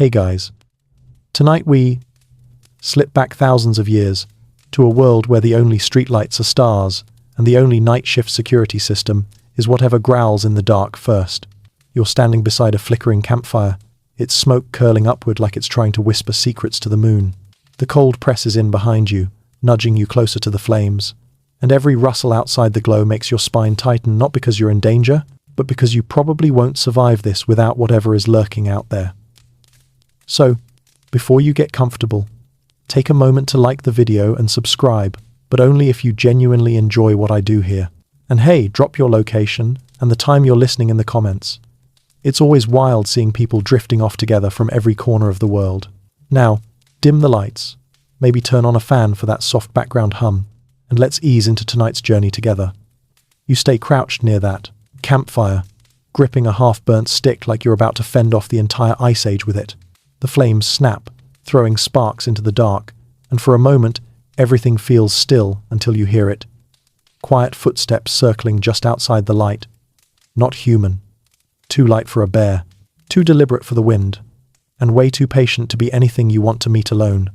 Hey guys, tonight we slip back thousands of years to a world where the only streetlights are stars and the only night shift security system is whatever growls in the dark first. You're standing beside a flickering campfire, its smoke curling upward like it's trying to whisper secrets to the moon. The cold presses in behind you, nudging you closer to the flames, and every rustle outside the glow makes your spine tighten, not because you're in danger, but because you probably won't survive this without whatever is lurking out there. So, before you get comfortable, take a moment to like the video and subscribe, but only if you genuinely enjoy what I do here. And hey, drop your location and the time you're listening in the comments. It's always wild seeing people drifting off together from every corner of the world. Now, dim the lights, maybe turn on a fan for that soft background hum, and let's ease into tonight's journey together. You stay crouched near that campfire, gripping a half-burnt stick like you're about to fend off the entire ice age with it. The flames snap, throwing sparks into the dark, and for a moment, everything feels still until you hear it. Quiet footsteps circling just outside the light. Not human. Too light for a bear, too deliberate for the wind, and way too patient to be anything you want to meet alone.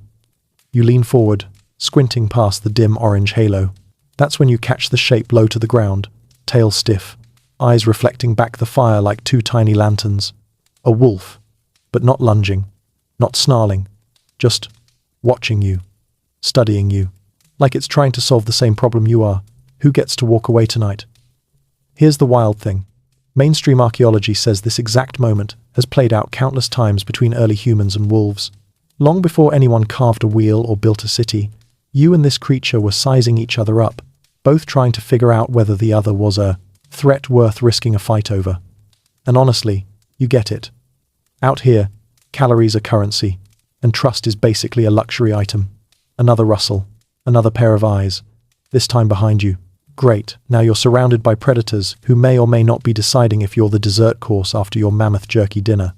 You lean forward, squinting past the dim orange halo. That's when you catch the shape low to the ground, tail stiff, eyes reflecting back the fire like two tiny lanterns. A wolf, but not lunging, not snarling, just watching you, studying you, like it's trying to solve the same problem you are. Who gets to walk away tonight? Here's the wild thing. Mainstream archaeology says this exact moment has played out countless times between early humans and wolves. Long before anyone carved a wheel or built a city, you and this creature were sizing each other up, both trying to figure out whether the other was a threat worth risking a fight over. And honestly, you get it. Out here, calories are currency, and trust is basically a luxury item. Another rustle, another pair of eyes, this time behind you. Great, now you're surrounded by predators who may or may not be deciding if you're the dessert course after your mammoth jerky dinner.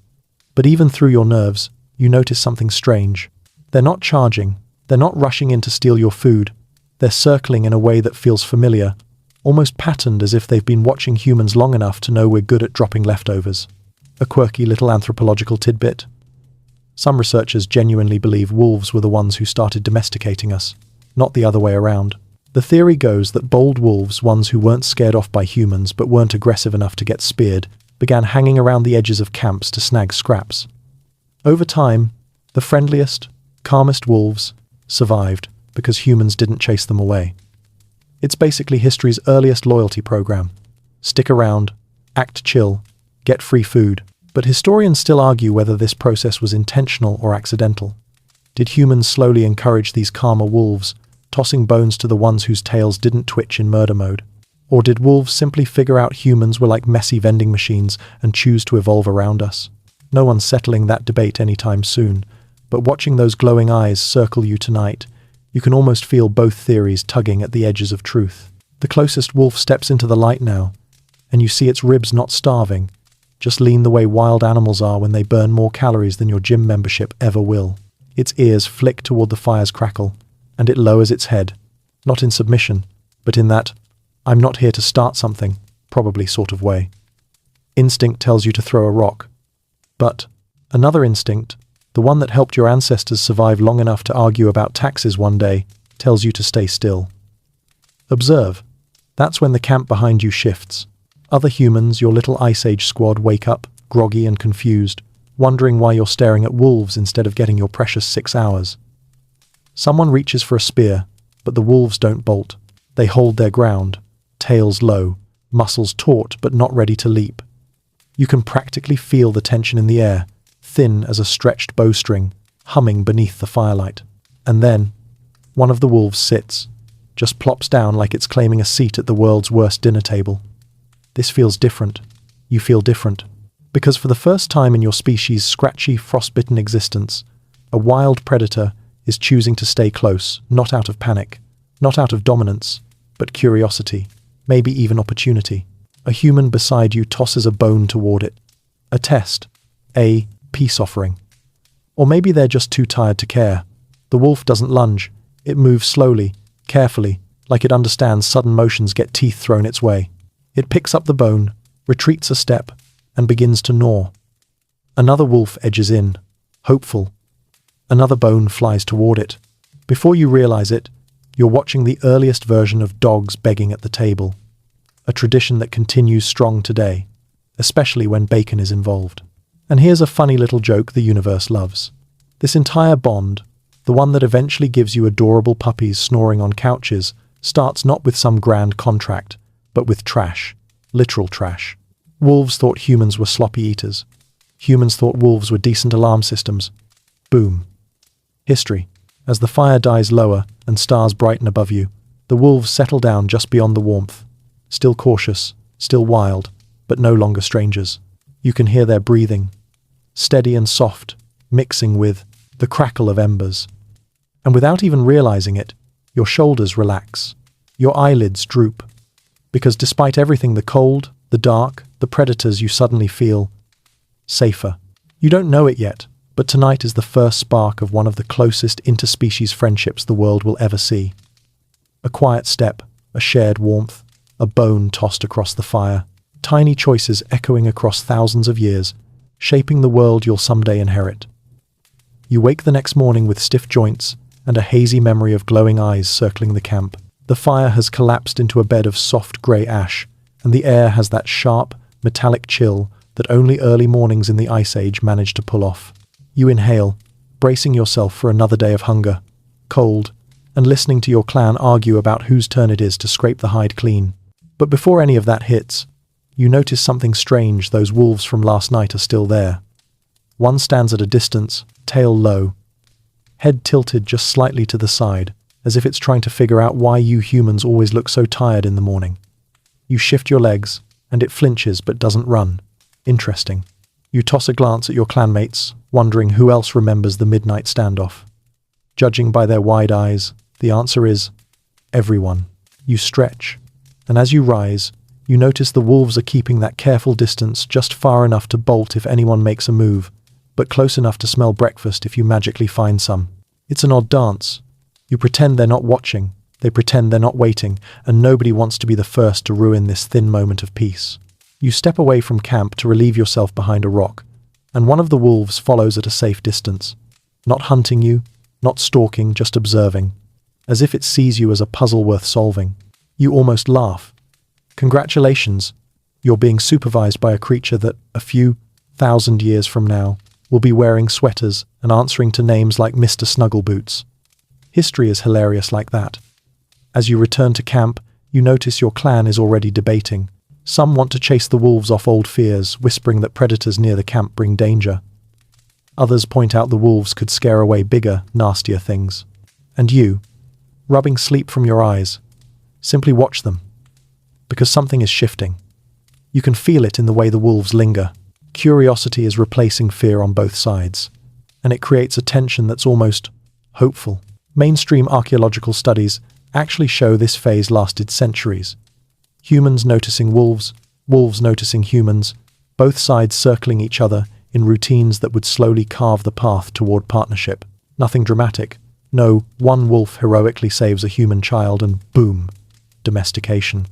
But even through your nerves, you notice something strange. They're not charging, they're not rushing in to steal your food. They're circling in a way that feels familiar, almost patterned as if they've been watching humans long enough to know we're good at dropping leftovers. A quirky little anthropological tidbit. Some researchers genuinely believe wolves were the ones who started domesticating us, not the other way around. The theory goes that bold wolves, ones who weren't scared off by humans but weren't aggressive enough to get speared, began hanging around the edges of camps to snag scraps. Over time, the friendliest, calmest wolves survived because humans didn't chase them away. It's basically history's earliest loyalty program. Stick around, act chill, get free food. But historians still argue whether this process was intentional or accidental. Did humans slowly encourage these calmer wolves, tossing bones to the ones whose tails didn't twitch in murder mode? Or did wolves simply figure out humans were like messy vending machines and choose to evolve around us? No one's settling that debate anytime soon, but watching those glowing eyes circle you tonight, you can almost feel both theories tugging at the edges of truth. The closest wolf steps into the light now, and you see its ribs not starving, just lean the way wild animals are when they burn more calories than your gym membership ever will. Its ears flick toward the fire's crackle, and it lowers its head, not in submission, but in that, I'm not here to start something, probably sort of way. Instinct tells you to throw a rock. But another instinct, the one that helped your ancestors survive long enough to argue about taxes one day, tells you to stay still. Observe. That's when the camp behind you shifts. Other humans, your little Ice Age squad, wake up, groggy and confused, wondering why you're staring at wolves instead of getting your precious 6 hours. Someone reaches for a spear, but the wolves don't bolt. They hold their ground, tails low, muscles taut but not ready to leap. You can practically feel the tension in the air, thin as a stretched bowstring, humming beneath the firelight. And then, one of the wolves sits, just plops down like it's claiming a seat at the world's worst dinner table. This feels different. You feel different. Because for the first time in your species' scratchy, frostbitten existence, a wild predator is choosing to stay close, not out of panic, not out of dominance, but curiosity, maybe even opportunity. A human beside you tosses a bone toward it. A test. A peace offering. Or maybe they're just too tired to care. The wolf doesn't lunge. It moves slowly, carefully, like it understands sudden motions get teeth thrown its way. It picks up the bone, retreats a step, and begins to gnaw. Another wolf edges in, hopeful. Another bone flies toward it. Before you realize it, you're watching the earliest version of dogs begging at the table, a tradition that continues strong today, especially when bacon is involved. And here's a funny little joke the universe loves. This entire bond, the one that eventually gives you adorable puppies snoring on couches, starts not with some grand contract, but with trash, literal trash. Wolves thought humans were sloppy eaters. Humans thought wolves were decent alarm systems. Boom. History. As the fire dies lower and stars brighten above you, the wolves settle down just beyond the warmth. Still cautious, still wild, but no longer strangers. You can hear their breathing, steady and soft, mixing with the crackle of embers. And without even realizing it, your shoulders relax, your eyelids droop, because despite everything, the cold, the dark, the predators, you suddenly feel safer. You don't know it yet, but tonight is the first spark of one of the closest interspecies friendships the world will ever see. A quiet step, a shared warmth, a bone tossed across the fire, tiny choices echoing across thousands of years, shaping the world you'll someday inherit. You wake the next morning with stiff joints and a hazy memory of glowing eyes circling the camp. The fire has collapsed into a bed of soft grey ash, and the air has that sharp, metallic chill that only early mornings in the Ice Age managed to pull off. You inhale, bracing yourself for another day of hunger, cold, and listening to your clan argue about whose turn it is to scrape the hide clean. But before any of that hits, you notice something strange. Those wolves from last night are still there. One stands at a distance, tail low, head tilted just slightly to the side, as if it's trying to figure out why you humans always look so tired in the morning. You shift your legs, and it flinches but doesn't run. Interesting. You toss a glance at your clanmates, wondering who else remembers the midnight standoff. Judging by their wide eyes, the answer is everyone. You stretch, and as you rise, you notice the wolves are keeping that careful distance, just far enough to bolt if anyone makes a move, but close enough to smell breakfast if you magically find some. It's an odd dance. You pretend they're not watching, they pretend they're not waiting, and nobody wants to be the first to ruin this thin moment of peace. You step away from camp to relieve yourself behind a rock, and one of the wolves follows at a safe distance, not hunting you, not stalking, just observing, as if it sees you as a puzzle worth solving. You almost laugh. Congratulations, you're being supervised by a creature that, a few thousand years from now, will be wearing sweaters and answering to names like Mr. Snuggleboots. History is hilarious like that. As you return to camp, you notice your clan is already debating. Some want to chase the wolves off old fears, whispering that predators near the camp bring danger. Others point out the wolves could scare away bigger, nastier things. And you, rubbing sleep from your eyes, simply watch them. Because something is shifting. You can feel it in the way the wolves linger. Curiosity is replacing fear on both sides, and it creates a tension that's almost hopeful. Mainstream archaeological studies actually show this phase lasted centuries. Humans noticing wolves, wolves noticing humans, both sides circling each other in routines that would slowly carve the path toward partnership. Nothing dramatic. No, one wolf heroically saves a human child and boom, domestication.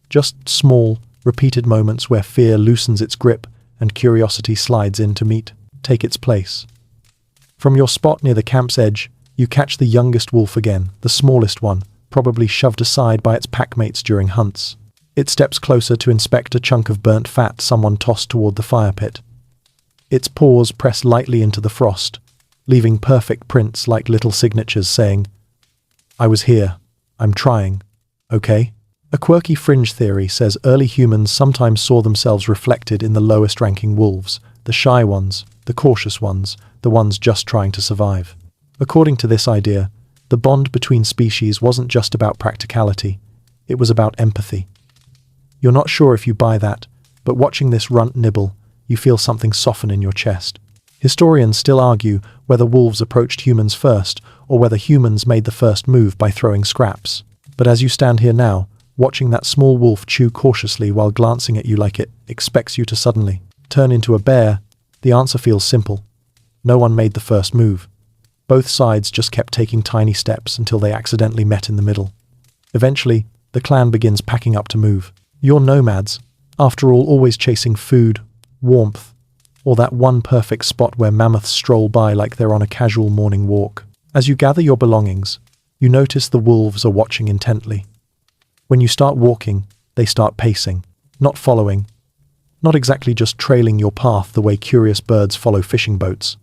Just small, repeated moments where fear loosens its grip and curiosity slides in to take its place. From your spot near the camp's edge, you catch the youngest wolf again, the smallest one, probably shoved aside by its packmates during hunts. It steps closer to inspect a chunk of burnt fat someone tossed toward the fire pit. Its paws press lightly into the frost, leaving perfect prints like little signatures saying, "I was here. I'm trying. Okay?" A quirky fringe theory says early humans sometimes saw themselves reflected in the lowest-ranking wolves, the shy ones, the cautious ones, the ones just trying to survive. According to this idea, the bond between species wasn't just about practicality, it was about empathy. You're not sure if you buy that, but watching this runt nibble, you feel something soften in your chest. Historians still argue whether wolves approached humans first or whether humans made the first move by throwing scraps. But as you stand here now, watching that small wolf chew cautiously while glancing at you like it expects you to suddenly turn into a bear, the answer feels simple. No one made the first move. Both sides just kept taking tiny steps until they accidentally met in the middle. Eventually, the clan begins packing up to move. You're nomads, after all, always chasing food, warmth, or that one perfect spot where mammoths stroll by like they're on a casual morning walk. As you gather your belongings, you notice the wolves are watching intently. When you start walking, they start pacing, not following, not exactly just trailing your path the way curious birds follow fishing boats.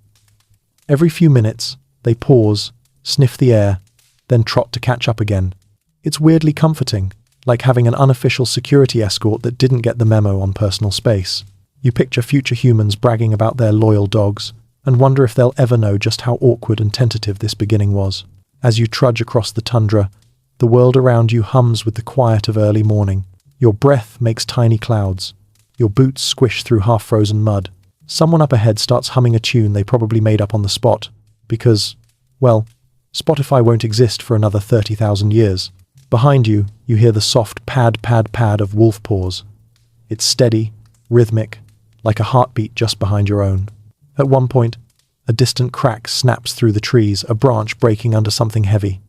Every few minutes, they pause, sniff the air, then trot to catch up again. It's weirdly comforting, like having an unofficial security escort that didn't get the memo on personal space. You picture future humans bragging about their loyal dogs, and wonder if they'll ever know just how awkward and tentative this beginning was. As you trudge across the tundra, the world around you hums with the quiet of early morning. Your breath makes tiny clouds. Your boots squish through half-frozen mud. Someone up ahead starts humming a tune they probably made up on the spot, because, well, Spotify won't exist for another 30,000 years. Behind you, you hear the soft pad, pad, pad of wolf paws. It's steady, rhythmic, like a heartbeat just behind your own. At one point, a distant crack snaps through the trees, a branch breaking under something heavy.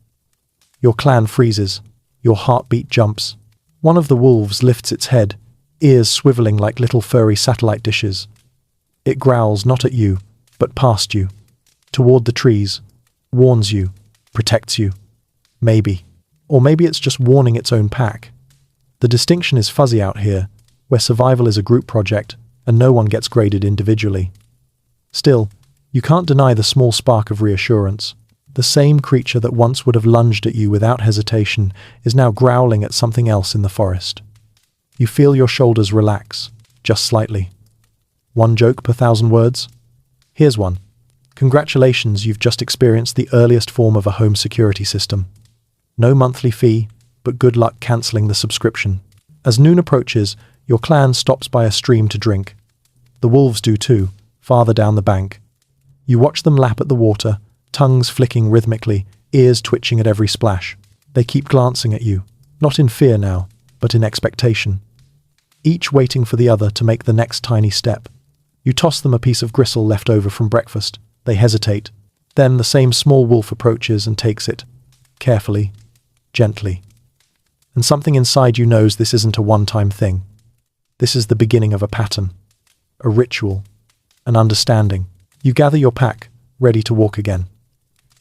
Your clan freezes. Your heartbeat jumps. One of the wolves lifts its head, ears swiveling like little furry satellite dishes. It growls not at you, but past you, toward the trees, warns you, protects you. Maybe. Or maybe it's just warning its own pack. The distinction is fuzzy out here, where survival is a group project and no one gets graded individually. Still, you can't deny the small spark of reassurance. The same creature that once would have lunged at you without hesitation is now growling at something else in the forest. You feel your shoulders relax, just slightly. One joke per 1,000 words? Here's one. Congratulations, you've just experienced the earliest form of a home security system. No monthly fee, but good luck cancelling the subscription. As noon approaches, your clan stops by a stream to drink. The wolves do too, farther down the bank. You watch them lap at the water, tongues flicking rhythmically, ears twitching at every splash. They keep glancing at you, not in fear now, but in expectation. Each waiting for the other to make the next tiny step. You toss them a piece of gristle left over from breakfast. They hesitate. Then the same small wolf approaches and takes it, carefully, gently. And something inside you knows this isn't a one-time thing. This is the beginning of a pattern, a ritual, an understanding. You gather your pack, ready to walk again.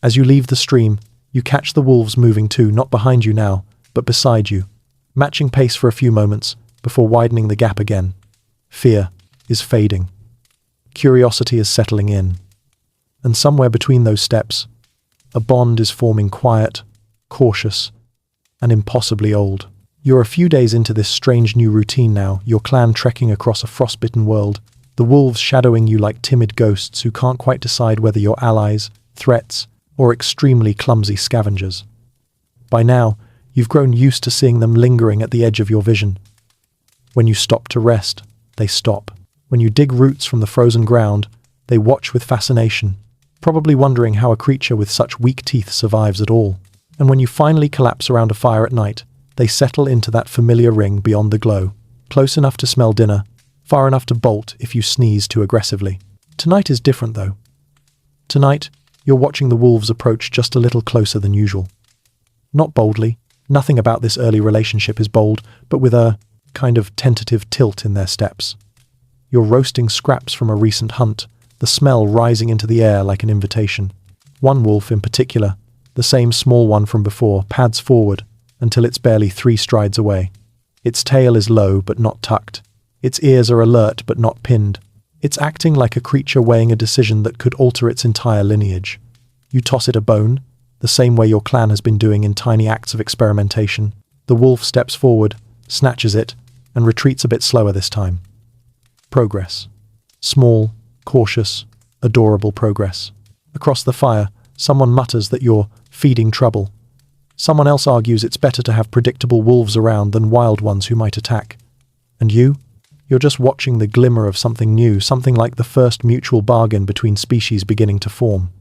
As you leave the stream, you catch the wolves moving too, not behind you now, but beside you, matching pace for a few moments before widening the gap again. Fear is fading. Curiosity is settling in. And somewhere between those steps, a bond is forming, quiet, cautious, and impossibly old. You're a few days into this strange new routine now, your clan trekking across a frostbitten world, the wolves shadowing you like timid ghosts who can't quite decide whether you're allies, threats, or extremely clumsy scavengers. By now, you've grown used to seeing them lingering at the edge of your vision. When you stop to rest, they stop. When you dig roots from the frozen ground, they watch with fascination, probably wondering how a creature with such weak teeth survives at all. And when you finally collapse around a fire at night, they settle into that familiar ring beyond the glow, close enough to smell dinner, far enough to bolt if you sneeze too aggressively. Tonight is different, though. Tonight, you're watching the wolves approach just a little closer than usual. Not boldly, nothing about this early relationship is bold, but with a kind of tentative tilt in their steps. You're roasting scraps from a recent hunt, the smell rising into the air like an invitation. One wolf in particular, the same small one from before, pads forward until it's barely 3 strides away. Its tail is low but not tucked. Its ears are alert but not pinned. It's acting like a creature weighing a decision that could alter its entire lineage. You toss it a bone, the same way your clan has been doing in tiny acts of experimentation. The wolf steps forward, snatches it, and retreats a bit slower this time. Progress. Small, cautious, adorable progress. Across the fire, someone mutters that you're feeding trouble. Someone else argues it's better to have predictable wolves around than wild ones who might attack. And you're just watching the glimmer of something new, something like the first mutual bargain between species beginning to form.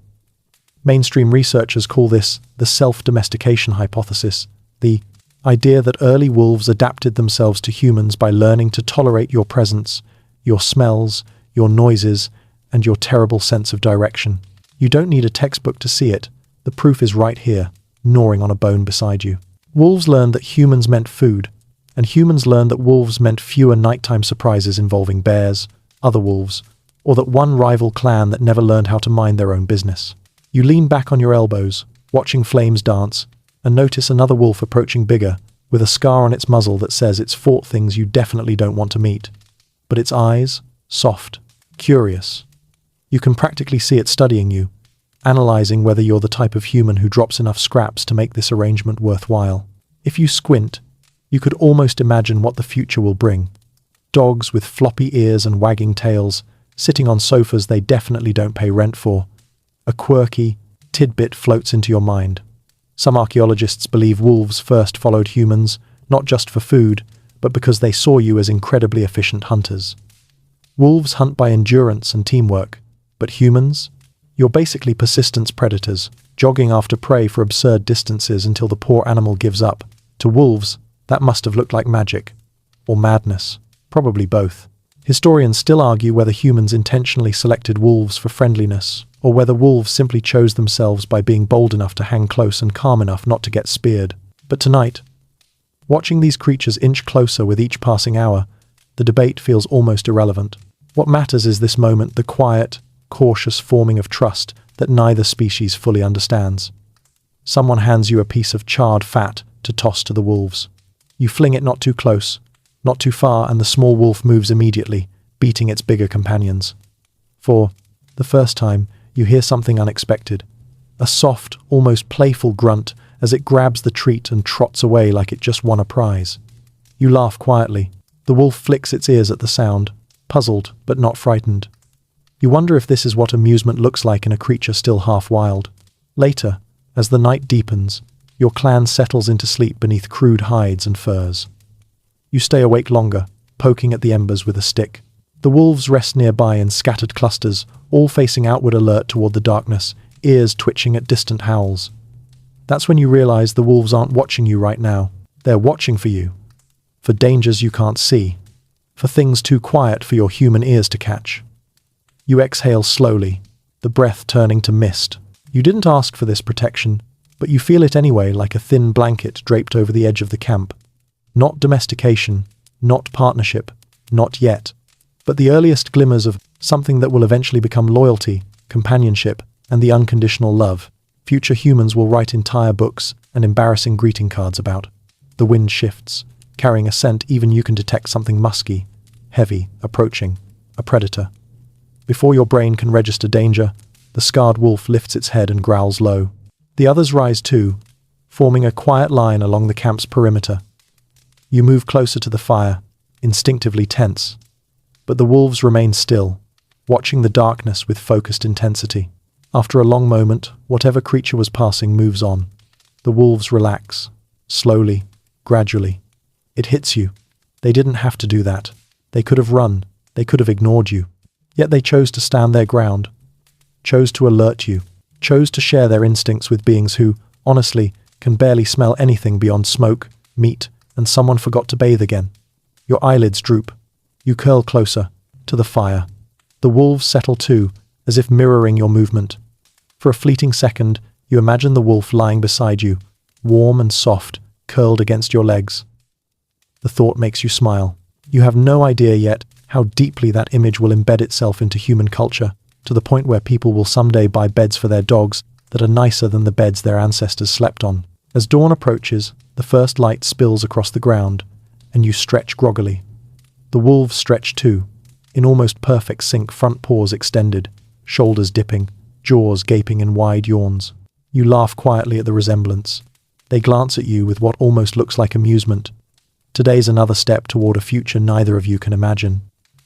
Mainstream researchers call this the self-domestication hypothesis, the idea that early wolves adapted themselves to humans by learning to tolerate your presence, your smells, your noises, and your terrible sense of direction. You don't need a textbook to see it. The proof is right here, gnawing on a bone beside you. Wolves learned that humans meant food, and humans learned that wolves meant fewer nighttime surprises involving bears, other wolves, or that one rival clan that never learned how to mind their own business. You lean back on your elbows, watching flames dance, and notice another wolf approaching bigger, with a scar on its muzzle that says it's fought things you definitely don't want to meet. But its eyes, soft, curious. You can practically see it studying you, analyzing whether you're the type of human who drops enough scraps to make this arrangement worthwhile. If you squint, you could almost imagine what the future will bring. Dogs with floppy ears and wagging tails, sitting on sofas they definitely don't pay rent for. A quirky tidbit floats into your mind. Some archaeologists believe wolves first followed humans, not just for food, but because they saw you as incredibly efficient hunters. Wolves hunt by endurance and teamwork, but humans? You're basically persistence predators, jogging after prey for absurd distances until the poor animal gives up. To wolves, that must have looked like magic. Or madness. Probably both. Historians still argue whether humans intentionally selected wolves for friendliness, or whether wolves simply chose themselves by being bold enough to hang close and calm enough not to get speared. But tonight, watching these creatures inch closer with each passing hour, the debate feels almost irrelevant. What matters is this moment, the quiet, cautious forming of trust that neither species fully understands. Someone hands you a piece of charred fat to toss to the wolves. You fling it not too close, not too far, and the small wolf moves immediately, beating its bigger companions. For the first time, you hear something unexpected. A soft, almost playful grunt as it grabs the treat and trots away like it just won a prize. You laugh quietly. The wolf flicks its ears at the sound, puzzled but not frightened. You wonder if this is what amusement looks like in a creature still half wild. Later, as the night deepens, your clan settles into sleep beneath crude hides and furs. You stay awake longer, poking at the embers with a stick. The wolves rest nearby in scattered clusters, all facing outward, alert toward the darkness, ears twitching at distant howls. That's when you realize the wolves aren't watching you right now. They're watching for you. For dangers you can't see. For things too quiet for your human ears to catch. You exhale slowly, the breath turning to mist. You didn't ask for this protection, but you feel it anyway, like a thin blanket draped over the edge of the camp. Not domestication, not partnership, not yet, but the earliest glimmers of something that will eventually become loyalty, companionship, and the unconditional love future humans will write entire books and embarrassing greeting cards about. The wind shifts, carrying a scent even you can detect something musky, heavy, approaching, a predator. Before your brain can register danger, the scarred wolf lifts its head and growls low. The others rise too, forming a quiet line along the camp's perimeter. You move closer to the fire, instinctively tense, but the wolves remain still, watching the darkness with focused intensity. After a long moment, whatever creature was passing moves on. The wolves relax, slowly, gradually. It hits you. They didn't have to do that. They could have run. They could have ignored you. Yet they chose to stand their ground, chose to alert you, chose to share their instincts with beings who, honestly, can barely smell anything beyond smoke, meat, and someone forgot to bathe again. Your eyelids droop. You curl closer, to the fire. The wolves settle too, as if mirroring your movement. For a fleeting second, you imagine the wolf lying beside you, warm and soft, curled against your legs. The thought makes you smile. You have no idea yet how deeply that image will embed itself into human culture, to the point where people will someday buy beds for their dogs that are nicer than the beds their ancestors slept on. As dawn approaches, the first light spills across the ground, and you stretch groggily. The wolves stretch too, in almost perfect sync, front paws extended, shoulders dipping, jaws gaping in wide yawns. You laugh quietly at the resemblance. They glance at you with what almost looks like amusement. Today's another step toward a future neither of you can imagine.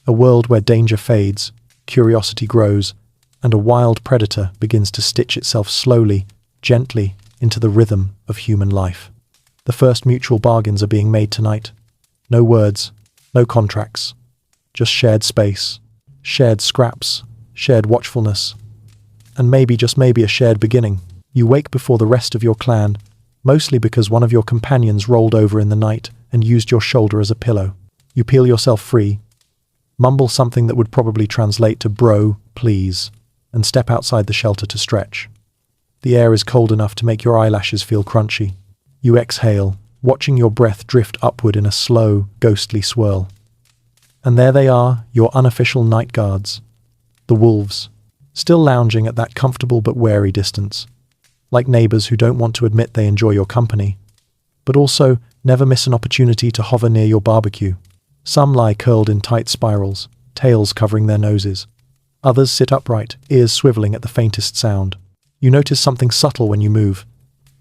A world where danger fades, curiosity grows, and a wild predator begins to stitch itself slowly, gently, into the rhythm of human life. The first mutual bargains are being made tonight. No words, no contracts. Just shared space, shared scraps, shared watchfulness, and maybe, just maybe, a shared beginning. You wake before the rest of your clan, mostly because one of your companions rolled over in the night and used your shoulder as a pillow. You peel yourself free, mumble something that would probably translate to "bro, please," and step outside the shelter to stretch. The air is cold enough to make your eyelashes feel crunchy. You exhale, watching your breath drift upward in a slow, ghostly swirl. And there they are, your unofficial night guards. The wolves, still lounging at that comfortable but wary distance, like neighbors who don't want to admit they enjoy your company, but also never miss an opportunity to hover near your barbecue. Some lie curled in tight spirals, tails covering their noses. Others sit upright, ears swiveling at the faintest sound. You notice something subtle when you move.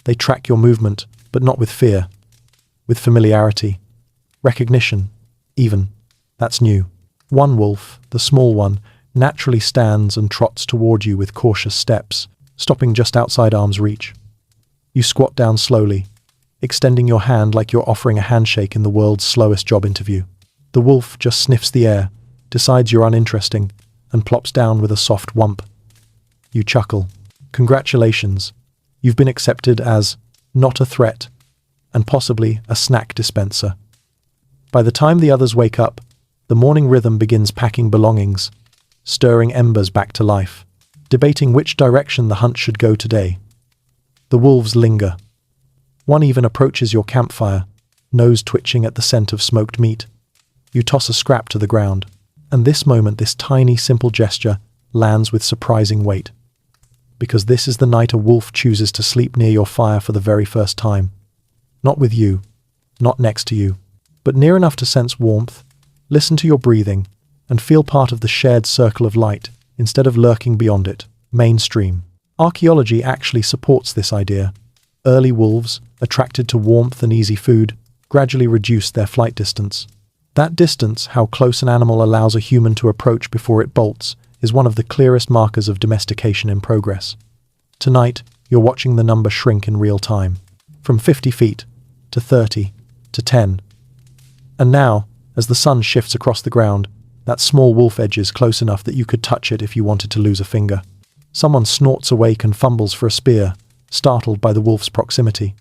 They track your movement, but not with fear. With familiarity. Recognition, even. That's new. One wolf, the small one, naturally stands and trots toward you with cautious steps, stopping just outside arm's reach. You squat down slowly, extending your hand like you're offering a handshake in the world's slowest job interview. The wolf just sniffs the air, decides you're uninteresting, and plops down with a soft whump. You chuckle. Congratulations. You've been accepted as not a threat, and possibly a snack dispenser. By the time the others wake up, the morning rhythm begins packing belongings, stirring embers back to life, debating which direction the hunt should go today. The wolves linger. One even approaches your campfire, nose twitching at the scent of smoked meat. You toss a scrap to the ground, and this moment, this tiny, simple gesture lands with surprising weight. Because this is the night a wolf chooses to sleep near your fire for the very first time. Not with you, not next to you, but near enough to sense warmth, listen to your breathing, and feel part of the shared circle of light instead of lurking beyond it. Mainstream. Archaeology actually supports this idea. Early wolves, attracted to warmth and easy food, gradually reduced their flight distance. That distance, how close an animal allows a human to approach before it bolts, is one of the clearest markers of domestication in progress. Tonight, you're watching the number shrink in real time, from 50 feet to 30 to 10. And now, as the sun shifts across the ground, that small wolf edges close enough that you could touch it if you wanted to lose a finger. Someone snorts awake and fumbles for a spear, startled by the wolf's proximity.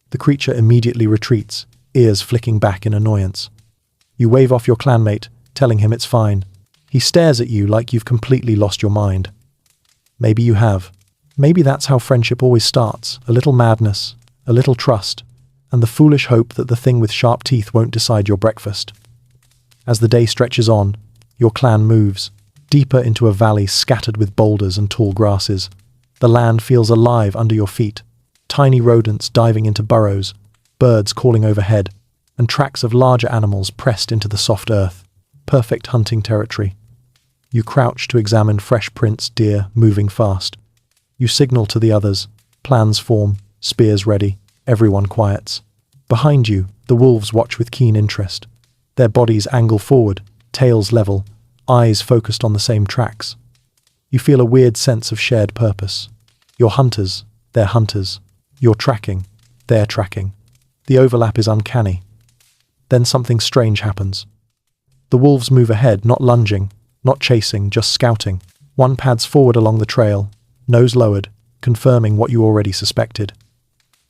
The creature immediately retreats, ears flicking back in annoyance. You wave off your clanmate, telling him it's fine. He stares at you like you've completely lost your mind. Maybe you have. Maybe that's how friendship always starts, a little madness, a little trust, and the foolish hope that the thing with sharp teeth won't decide your breakfast. As the day stretches on, your clan moves, deeper into a valley scattered with boulders and tall grasses. The land feels alive under your feet, tiny rodents diving into burrows, birds calling overhead, and tracks of larger animals pressed into the soft earth. Perfect hunting territory. You crouch to examine fresh prints, deer moving fast. You signal to the others, plans form, spears ready, everyone quiets. Behind you, the wolves watch with keen interest. Their bodies angle forward, tails level, eyes focused on the same tracks. You feel a weird sense of shared purpose. You're hunters, they're hunters. You're tracking, they're tracking. The overlap is uncanny. Then something strange happens. The wolves move ahead, not lunging, not chasing, just scouting. One pads forward along the trail, nose lowered, confirming what you already suspected.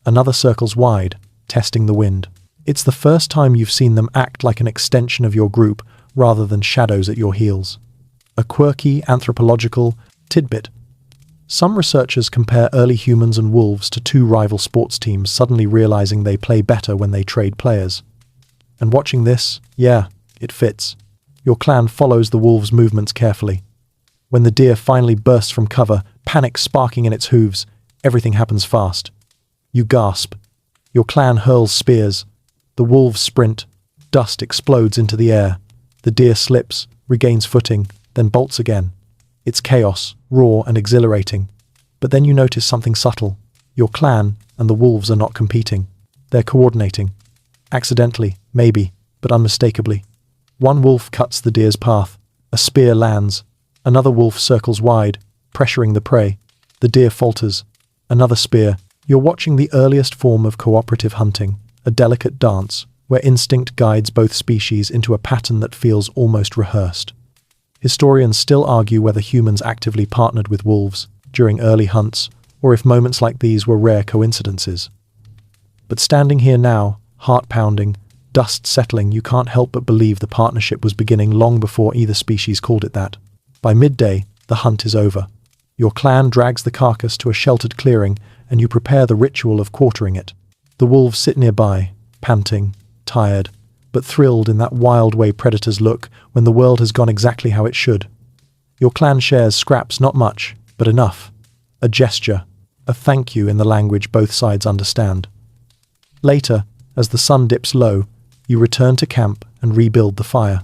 Another circles wide, testing the wind. It's the first time you've seen them act like an extension of your group rather than shadows at your heels. A quirky anthropological tidbit. Some researchers compare early humans and wolves to two rival sports teams, suddenly realizing they play better when they trade players. And watching this, yeah, it fits. Your clan follows the wolves' movements carefully. When the deer finally bursts from cover, panic sparking in its hooves, everything happens fast. You gasp. Your clan hurls spears. The wolves sprint. Dust explodes into the air. The deer slips, regains footing, then bolts again. It's chaos, raw and exhilarating. But then you notice something subtle. Your clan and the wolves are not competing. They're coordinating. Accidentally, maybe, but unmistakably. One wolf cuts the deer's path. A spear lands. Another wolf circles wide, pressuring the prey. The deer falters. Another spear. You're watching the earliest form of cooperative hunting, a delicate dance where instinct guides both species into a pattern that feels almost rehearsed. Historians still argue whether humans actively partnered with wolves during early hunts, or if moments like these were rare coincidences. But standing here now, heart pounding, dust settling, you can't help but believe the partnership was beginning long before either species called it that. By midday, the hunt is over. Your clan drags the carcass to a sheltered clearing, and you prepare the ritual of quartering it. The wolves sit nearby, panting, tired, but thrilled in that wild way predators look when the world has gone exactly how it should. Your clan shares scraps, not much, but enough. A gesture, a thank you in the language both sides understand. Later, as the sun dips low, you return to camp and rebuild the fire.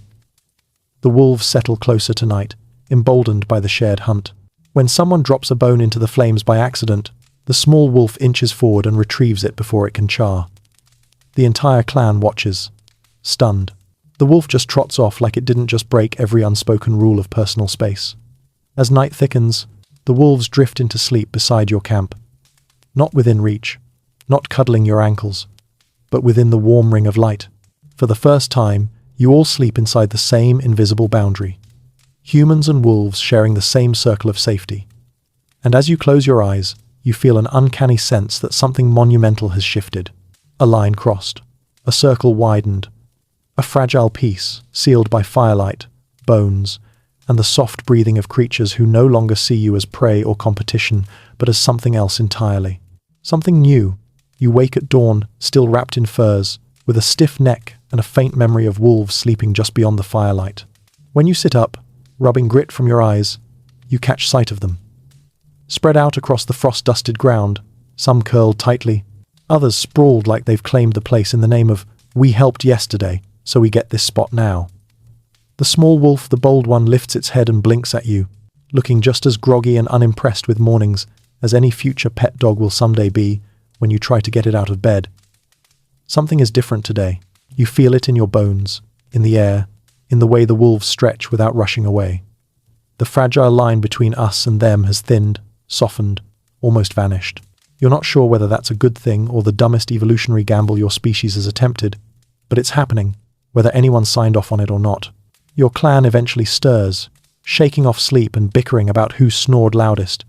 The wolves settle closer tonight, emboldened by the shared hunt. When someone drops a bone into the flames by accident, the small wolf inches forward and retrieves it before it can char. The entire clan watches, stunned. The wolf just trots off like it didn't just break every unspoken rule of personal space. As night thickens, the wolves drift into sleep beside your camp. Not within reach, not cuddling your ankles, but within the warm ring of light. For the first time, you all sleep inside the same invisible boundary. Humans and wolves sharing the same circle of safety. And as you close your eyes, you feel an uncanny sense that something monumental has shifted. A line crossed, a circle widened, a fragile peace sealed by firelight, bones, and the soft breathing of creatures who no longer see you as prey or competition, but as something else entirely. Something new. You wake at dawn, still wrapped in furs, with a stiff neck and a faint memory of wolves sleeping just beyond the firelight. When you sit up, rubbing grit from your eyes, you catch sight of them. Spread out across the frost-dusted ground, some curled tightly, others sprawled like they've claimed the place in the name of, "We helped yesterday, so we get this spot now." The small wolf, the bold one, lifts its head and blinks at you, looking just as groggy and unimpressed with mornings as any future pet dog will someday be when you try to get it out of bed. Something is different today. You feel it in your bones, in the air, in the way the wolves stretch without rushing away. The fragile line between us and them has thinned, softened, almost vanished. You're not sure whether that's a good thing or the dumbest evolutionary gamble your species has attempted, but it's happening, whether anyone signed off on it or not. Your clan eventually stirs, shaking off sleep and bickering about who snored loudest.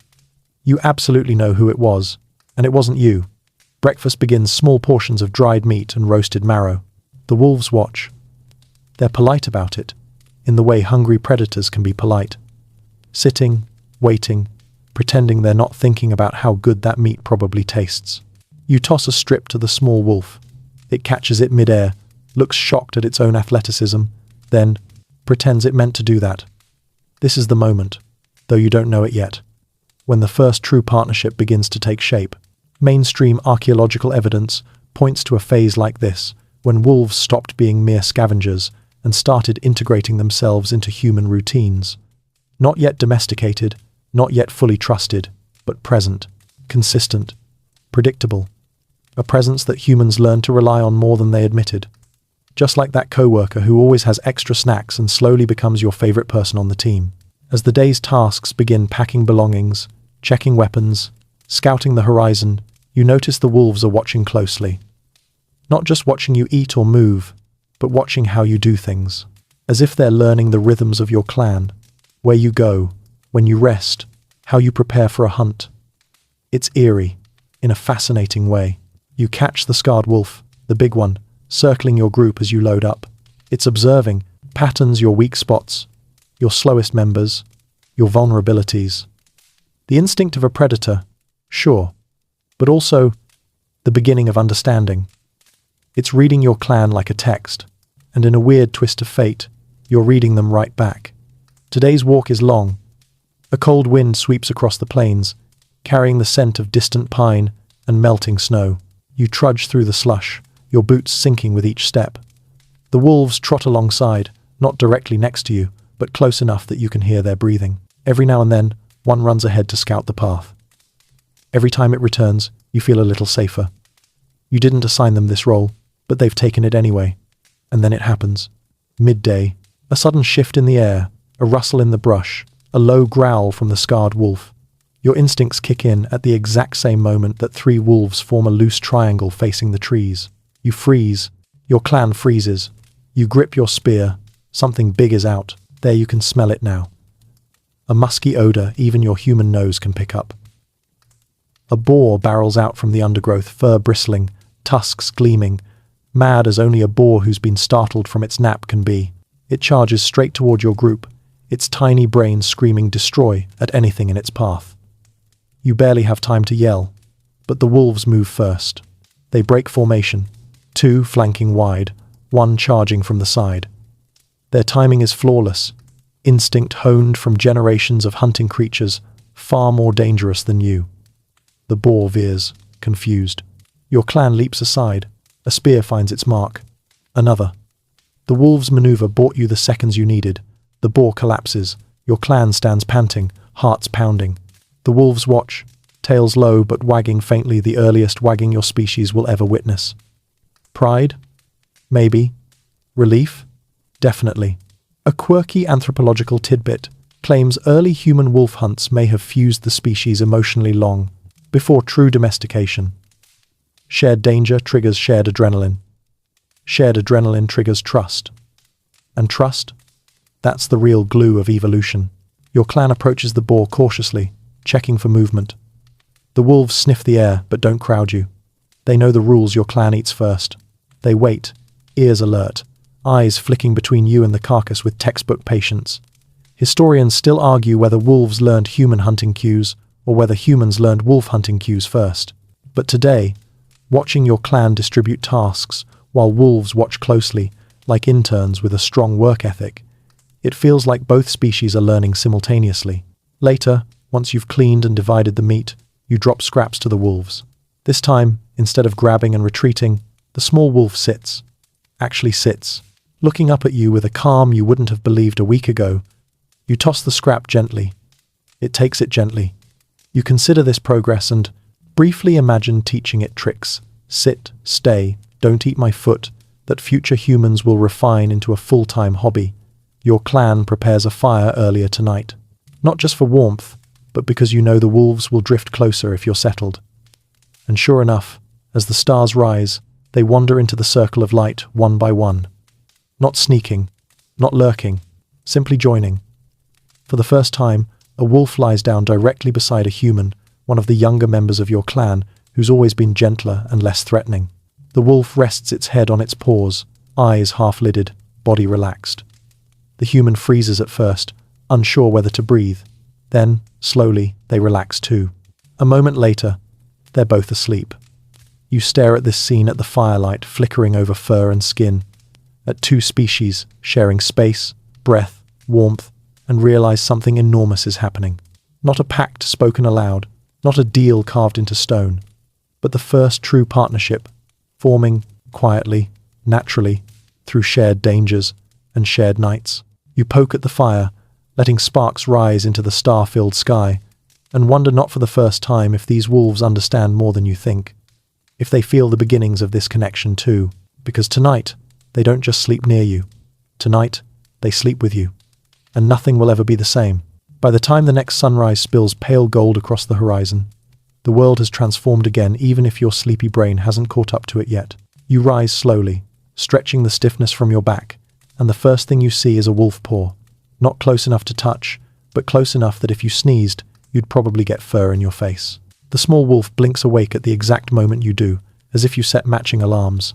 You absolutely know who it was, and it wasn't you. Breakfast begins, small portions of dried meat and roasted marrow. The wolves watch. They're polite about it, in the way hungry predators can be polite. Sitting, waiting, pretending they're not thinking about how good that meat probably tastes. You toss a strip to the small wolf. It catches it midair, looks shocked at its own athleticism, then pretends it meant to do that. This is the moment, though you don't know it yet, when the first true partnership begins to take shape. Mainstream archaeological evidence points to a phase like this, when wolves stopped being mere scavengers and started integrating themselves into human routines. Not yet domesticated, not yet fully trusted, but present, consistent, predictable. A presence that humans learned to rely on more than they admitted. Just like that coworker who always has extra snacks and slowly becomes your favorite person on the team. As the day's tasks begin, packing belongings, checking weapons, scouting the horizon, you notice the wolves are watching closely. Not just watching you eat or move, but watching how you do things, as if they're learning the rhythms of your clan, where you go, when you rest, how you prepare for a hunt. It's eerie, in a fascinating way. You catch the scarred wolf, the big one, circling your group as you load up. It's observing, patterns your weak spots, your slowest members, your vulnerabilities. The instinct of a predator, sure, but also the beginning of understanding. It's reading your clan like a text, and in a weird twist of fate, you're reading them right back. Today's walk is long. A cold wind sweeps across the plains, carrying the scent of distant pine and melting snow. You trudge through the slush, your boots sinking with each step. The wolves trot alongside, not directly next to you, but close enough that you can hear their breathing. Every now and then, one runs ahead to scout the path. Every time it returns, you feel a little safer. You didn't assign them this role, but they've taken it anyway. And then it happens. Midday, a sudden shift in the air, a rustle in the brush, a low growl from the scarred wolf. Your instincts kick in at the exact same moment that three wolves form a loose triangle facing the trees. You freeze. Your clan freezes. You grip your spear. Something big is out. There, you can smell it now. A musky odor even your human nose can pick up. A boar barrels out from the undergrowth, fur bristling, tusks gleaming, mad as only a boar who's been startled from its nap can be. It charges straight toward your group, its tiny brain screaming destroy at anything in its path. You barely have time to yell, but the wolves move first. They break formation, two flanking wide, one charging from the side. Their timing is flawless. instinct honed from generations of hunting creatures far more dangerous than you. The boar veers, confused. Your clan leaps aside. A spear finds its mark. Another. The wolves' maneuver bought you the seconds you needed. The boar collapses. Your clan stands panting, hearts pounding. The wolves watch, tails low but wagging faintly, the earliest wagging your species will ever witness. Pride? Maybe. Relief? Definitely. A quirky anthropological tidbit claims early human wolf hunts may have fused the species emotionally long before true domestication. Shared danger triggers shared adrenaline. Shared adrenaline triggers trust. And trust? That's the real glue of evolution. Your clan approaches the boar cautiously, checking for movement. The wolves sniff the air but don't crowd you. They know the rules. Your clan eats first. They wait, ears alert, eyes flicking between you and the carcass with textbook patience. Historians still argue whether wolves learned human hunting cues or whether humans learned wolf hunting cues first. But today, watching your clan distribute tasks while wolves watch closely, like interns with a strong work ethic, it feels like both species are learning simultaneously. Later, once you've cleaned and divided the meat, you drop scraps to the wolves. This time, instead of grabbing and retreating, the small wolf sits. Actually sits, looking up at you with a calm you wouldn't have believed a week ago. You toss the scrap gently. It takes it gently. You consider this progress and briefly imagine teaching it tricks. Sit, stay, don't eat my foot, that future humans will refine into a full-time hobby. Your clan prepares a fire earlier tonight. Not just for warmth, but because you know the wolves will drift closer if you're settled. And sure enough, as the stars rise, they wander into the circle of light one by one. Not sneaking, not lurking, simply joining. For the first time, a wolf lies down directly beside a human, one of the younger members of your clan, who's always been gentler and less threatening. The wolf rests its head on its paws, eyes half-lidded, body relaxed. The human freezes at first, unsure whether to breathe. Then, slowly, they relax too. A moment later, they're both asleep. You stare at this scene at the firelight flickering over fur and skin, at two species sharing space, breath, warmth, and realize something enormous is happening. Not a pact spoken aloud, not a deal carved into stone, but the first true partnership, forming quietly, naturally, through shared dangers and shared nights. You poke at the fire, letting sparks rise into the star-filled sky, and wonder not for the first time if these wolves understand more than you think, if they feel the beginnings of this connection too, because tonight, they don't just sleep near you. Tonight, they sleep with you, and nothing will ever be the same. By the time the next sunrise spills pale gold across the horizon, the world has transformed again, even if your sleepy brain hasn't caught up to it yet. You rise slowly, stretching the stiffness from your back, and the first thing you see is a wolf paw. Not close enough to touch, but close enough that if you sneezed, you'd probably get fur in your face. The small wolf blinks awake at the exact moment you do, as if you set matching alarms.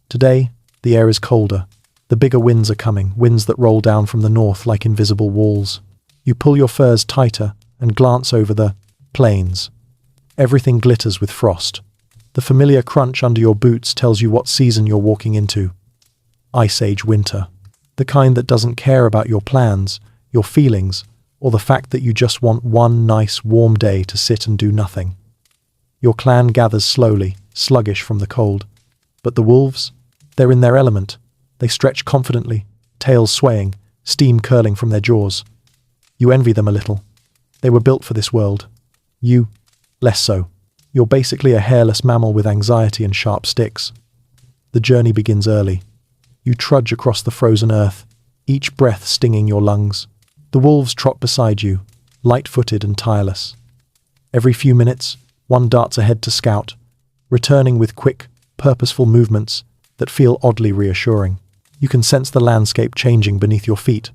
Today, the air is colder. The bigger winds are coming, winds that roll down from the north like invisible walls. You pull your furs tighter and glance over the plains. Everything glitters with frost. The familiar crunch under your boots tells you what season you're walking into. Ice Age winter. The kind that doesn't care about your plans, your feelings, or the fact that you just want one nice, warm day to sit and do nothing. Your clan gathers slowly, sluggish from the cold. But the wolves? They're in their element. They stretch confidently, tails swaying, steam curling from their jaws. You envy them a little. They were built for this world. You, less so. You're basically a hairless mammal with anxiety and sharp sticks. The journey begins early. You trudge across the frozen earth, each breath stinging your lungs. The wolves trot beside you, light-footed and tireless. Every few minutes, one darts ahead to scout, returning with quick, purposeful movements that feel oddly reassuring. You can sense the landscape changing beneath your feet.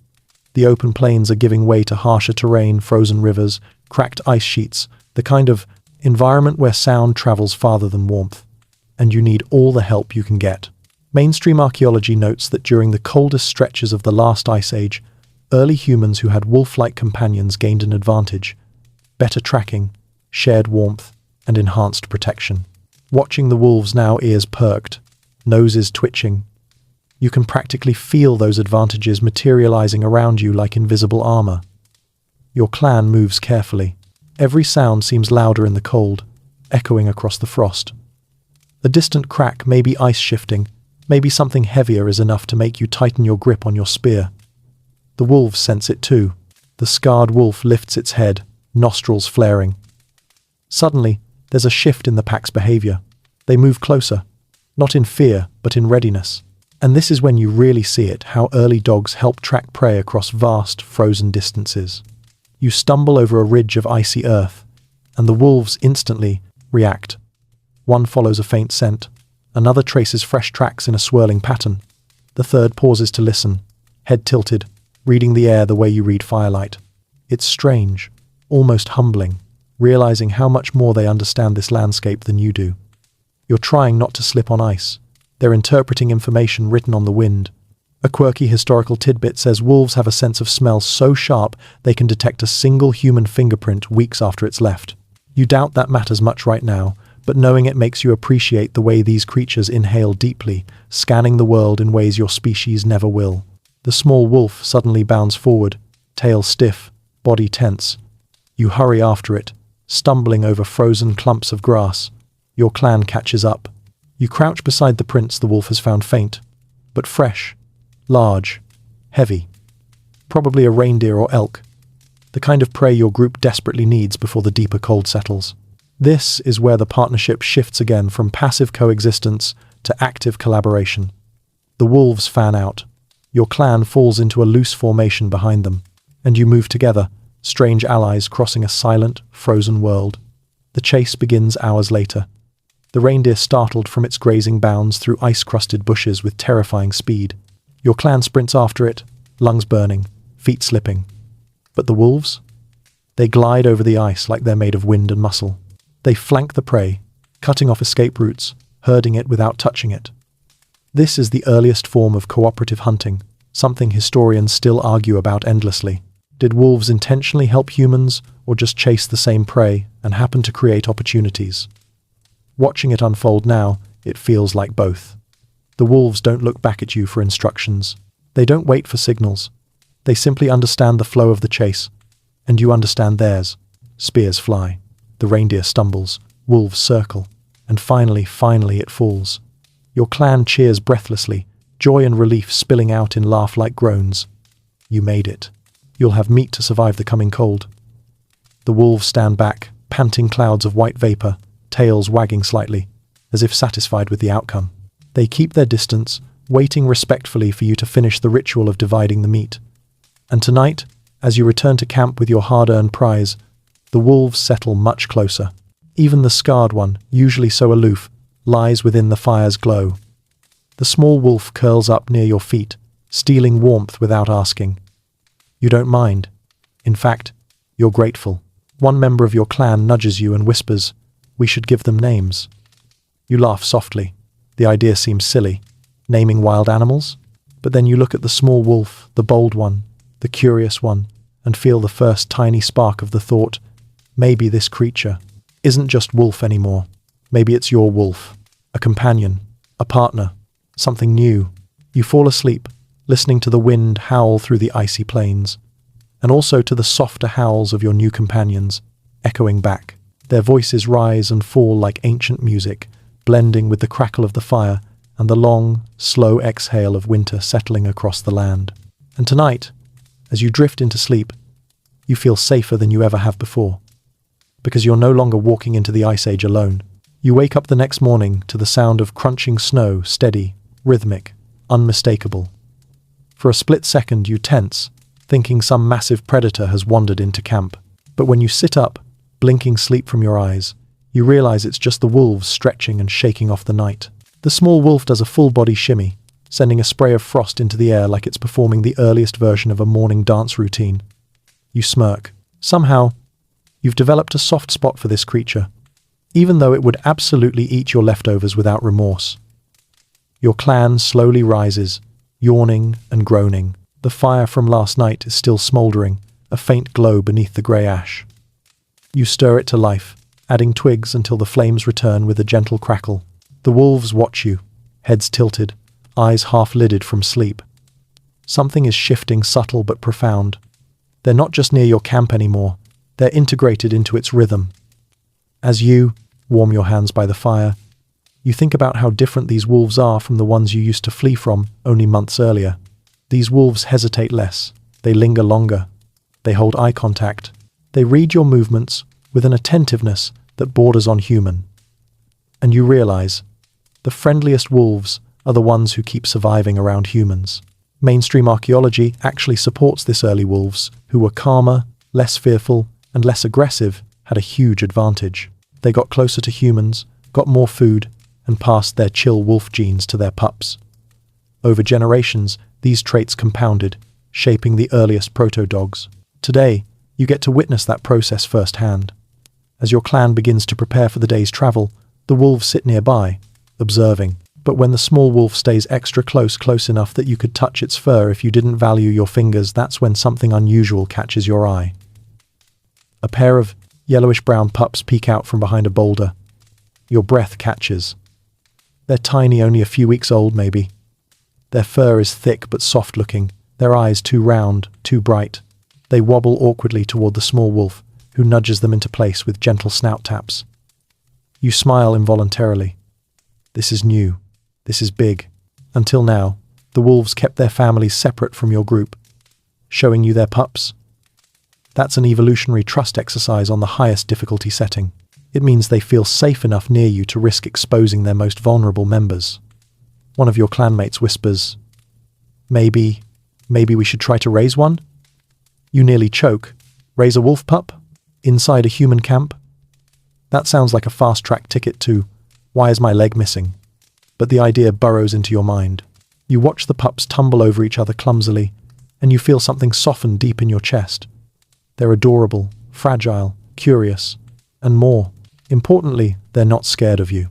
The open plains are giving way to harsher terrain, frozen rivers, cracked ice sheets, the kind of environment where sound travels farther than warmth. And you need all the help you can get. Mainstream archaeology notes that during the coldest stretches of the last ice age, early humans who had wolf-like companions gained an advantage: better tracking, shared warmth, and enhanced protection. Watching the wolves now, ears perked, noses twitching, You can practically feel those advantages materializing around you like invisible armor. Your clan moves carefully. Every sound seems louder in the cold, echoing across the frost. A distant crack, maybe ice shifting, maybe something heavier is enough to make you tighten your grip on your spear. The wolves sense it too. The scarred wolf lifts its head, nostrils flaring. Suddenly, there's a shift in the pack's behavior. They move closer, not in fear, but in readiness. And this is when you really see it, how early dogs help track prey across vast, frozen distances. You stumble over a ridge of icy earth, and the wolves instantly react. One follows a faint scent, another traces fresh tracks in a swirling pattern. The third pauses to listen, head tilted, reading the air the way you read firelight. It's strange, almost humbling, realizing how much more they understand this landscape than you do. You're trying not to slip on ice. They're interpreting information written on the wind. A quirky historical tidbit says wolves have a sense of smell so sharp they can detect a single human fingerprint weeks after it's left. You doubt that matters much right now, but knowing it makes you appreciate the way these creatures inhale deeply, scanning the world in ways your species never will. The small wolf suddenly bounds forward, tail stiff, body tense. You hurry after it, stumbling over frozen clumps of grass. Your clan catches up. You crouch beside the prints the wolf has found faint, but fresh, large, heavy. Probably a reindeer or elk, the kind of prey your group desperately needs before the deeper cold settles. This is where the partnership shifts again from passive coexistence to active collaboration. The wolves fan out. Your clan falls into a loose formation behind them, and you move together, strange allies crossing a silent, frozen world. The chase begins hours later. The reindeer startled from its grazing bounds through ice-crusted bushes with terrifying speed. Your clan sprints after it, lungs burning, feet slipping. But the wolves? They glide over the ice like they're made of wind and muscle. They flank the prey, cutting off escape routes, herding it without touching it. This is the earliest form of cooperative hunting, something historians still argue about endlessly. Did wolves intentionally help humans, or just chase the same prey and happen to create opportunities? Watching it unfold now, it feels like both. The wolves don't look back at you for instructions. They don't wait for signals. They simply understand the flow of the chase, and you understand theirs. Spears fly. The reindeer stumbles. Wolves circle. And finally it falls. Your clan cheers breathlessly, joy and relief spilling out in laugh-like groans. You made it. You'll have meat to survive the coming cold. The wolves stand back, panting clouds of white vapor, tails wagging slightly, as if satisfied with the outcome. They keep their distance, waiting respectfully for you to finish the ritual of dividing the meat. And tonight, as you return to camp with your hard-earned prize, the wolves settle much closer. Even the scarred one, usually so aloof, lies within the fire's glow. The small wolf curls up near your feet, stealing warmth without asking. You don't mind. In fact, you're grateful. One member of your clan nudges you and whispers, "We should give them names." You laugh softly. The idea seems silly. Naming wild animals? But then you look at the small wolf, the bold one, the curious one, and feel the first tiny spark of the thought, maybe this creature isn't just wolf anymore. Maybe it's your wolf, a companion, a partner, something new. You fall asleep, listening to the wind howl through the icy plains, and also to the softer howls of your new companions, echoing back. Their voices rise and fall like ancient music, blending with the crackle of the fire and the long, slow exhale of winter settling across the land. And tonight, as you drift into sleep, you feel safer than you ever have before, because you're no longer walking into the Ice Age alone. You wake up the next morning to the sound of crunching snow, steady, rhythmic, unmistakable. For a split second you tense, thinking some massive predator has wandered into camp. But when you sit up, blinking sleep from your eyes, you realize it's just the wolves stretching and shaking off the night. The small wolf does a full-body shimmy, sending a spray of frost into the air like it's performing the earliest version of a morning dance routine. You smirk. Somehow, you've developed a soft spot for this creature, even though it would absolutely eat your leftovers without remorse. Your clan slowly rises, yawning and groaning. The fire from last night is still smouldering, a faint glow beneath the grey ash. You stir it to life, adding twigs until the flames return with a gentle crackle. The wolves watch you, heads tilted, eyes half-lidded from sleep. Something is shifting, subtle but profound. They're not just near your camp anymore, they're integrated into its rhythm. As you warm your hands by the fire, you think about how different these wolves are from the ones you used to flee from only months earlier. These wolves hesitate less, they linger longer, they hold eye contact, they read your movements with an attentiveness that borders on human. And you realize, the friendliest wolves are the ones who keep surviving around humans. Mainstream archaeology actually supports this. Early wolves, who were calmer, less fearful, and less aggressive, had a huge advantage. They got closer to humans, got more food, and passed their chill wolf genes to their pups. Over generations, these traits compounded, shaping the earliest proto-dogs. Today, you get to witness that process firsthand. As your clan begins to prepare for the day's travel, the wolves sit nearby, observing. But when the small wolf stays extra close enough that you could touch its fur if you didn't value your fingers, that's when something unusual catches your eye. A pair of yellowish-brown pups peek out from behind a boulder. Your breath catches. They're tiny, only a few weeks old maybe. Their fur is thick but soft-looking, their eyes too round, too bright. They wobble awkwardly toward the small wolf, who nudges them into place with gentle snout taps. You smile involuntarily. This is new. This is big. Until now, the wolves kept their families separate from your group, showing you their pups. That's an evolutionary trust exercise on the highest difficulty setting. It means they feel safe enough near you to risk exposing their most vulnerable members. One of your clanmates whispers, Maybe we should try to raise one? You nearly choke. Raise a wolf pup? Inside a human camp? That sounds like a fast-track ticket to, why is my leg missing? But the idea burrows into your mind. You watch the pups tumble over each other clumsily, and you feel something soften deep in your chest. They're adorable, fragile, curious, and more. Importantly, they're not scared of you.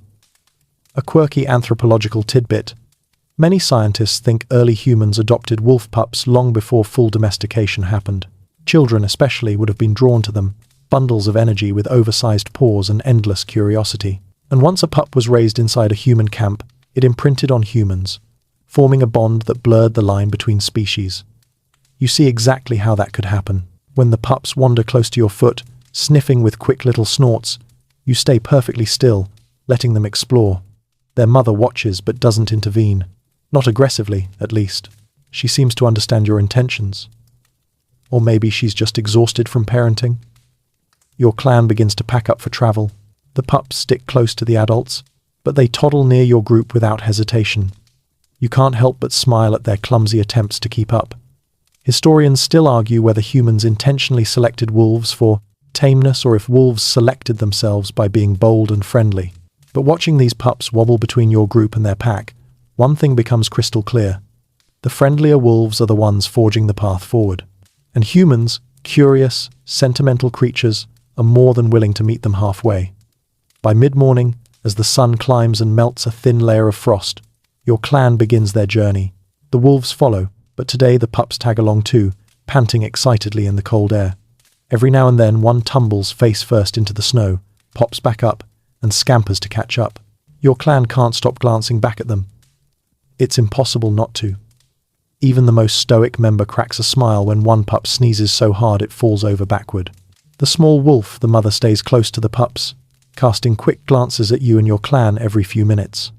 A quirky anthropological tidbit. Many scientists think early humans adopted wolf pups long before full domestication happened. Children especially would have been drawn to them, bundles of energy with oversized paws and endless curiosity. And once a pup was raised inside a human camp, it imprinted on humans, forming a bond that blurred the line between species. You see exactly how that could happen. When the pups wander close to your foot, sniffing with quick little snorts, you stay perfectly still, letting them explore. Their mother watches but doesn't intervene. Not aggressively, at least. She seems to understand your intentions. Or maybe she's just exhausted from parenting. Your clan begins to pack up for travel. The pups stick close to the adults, but they toddle near your group without hesitation. You can't help but smile at their clumsy attempts to keep up. Historians still argue whether humans intentionally selected wolves for tameness or if wolves selected themselves by being bold and friendly. But watching these pups wobble between your group and their pack, one thing becomes crystal clear. The friendlier wolves are the ones forging the path forward. And humans, curious, sentimental creatures, are more than willing to meet them halfway. By mid-morning, as the sun climbs and melts a thin layer of frost, your clan begins their journey. The wolves follow, but today the pups tag along too, panting excitedly in the cold air. Every now and then one tumbles face first into the snow, pops back up, and scampers to catch up. Your clan can't stop glancing back at them. It's impossible not to. Even the most stoic member cracks a smile when one pup sneezes so hard it falls over backward. The small wolf, the mother, stays close to the pups, casting quick glances at you and your clan every few minutes.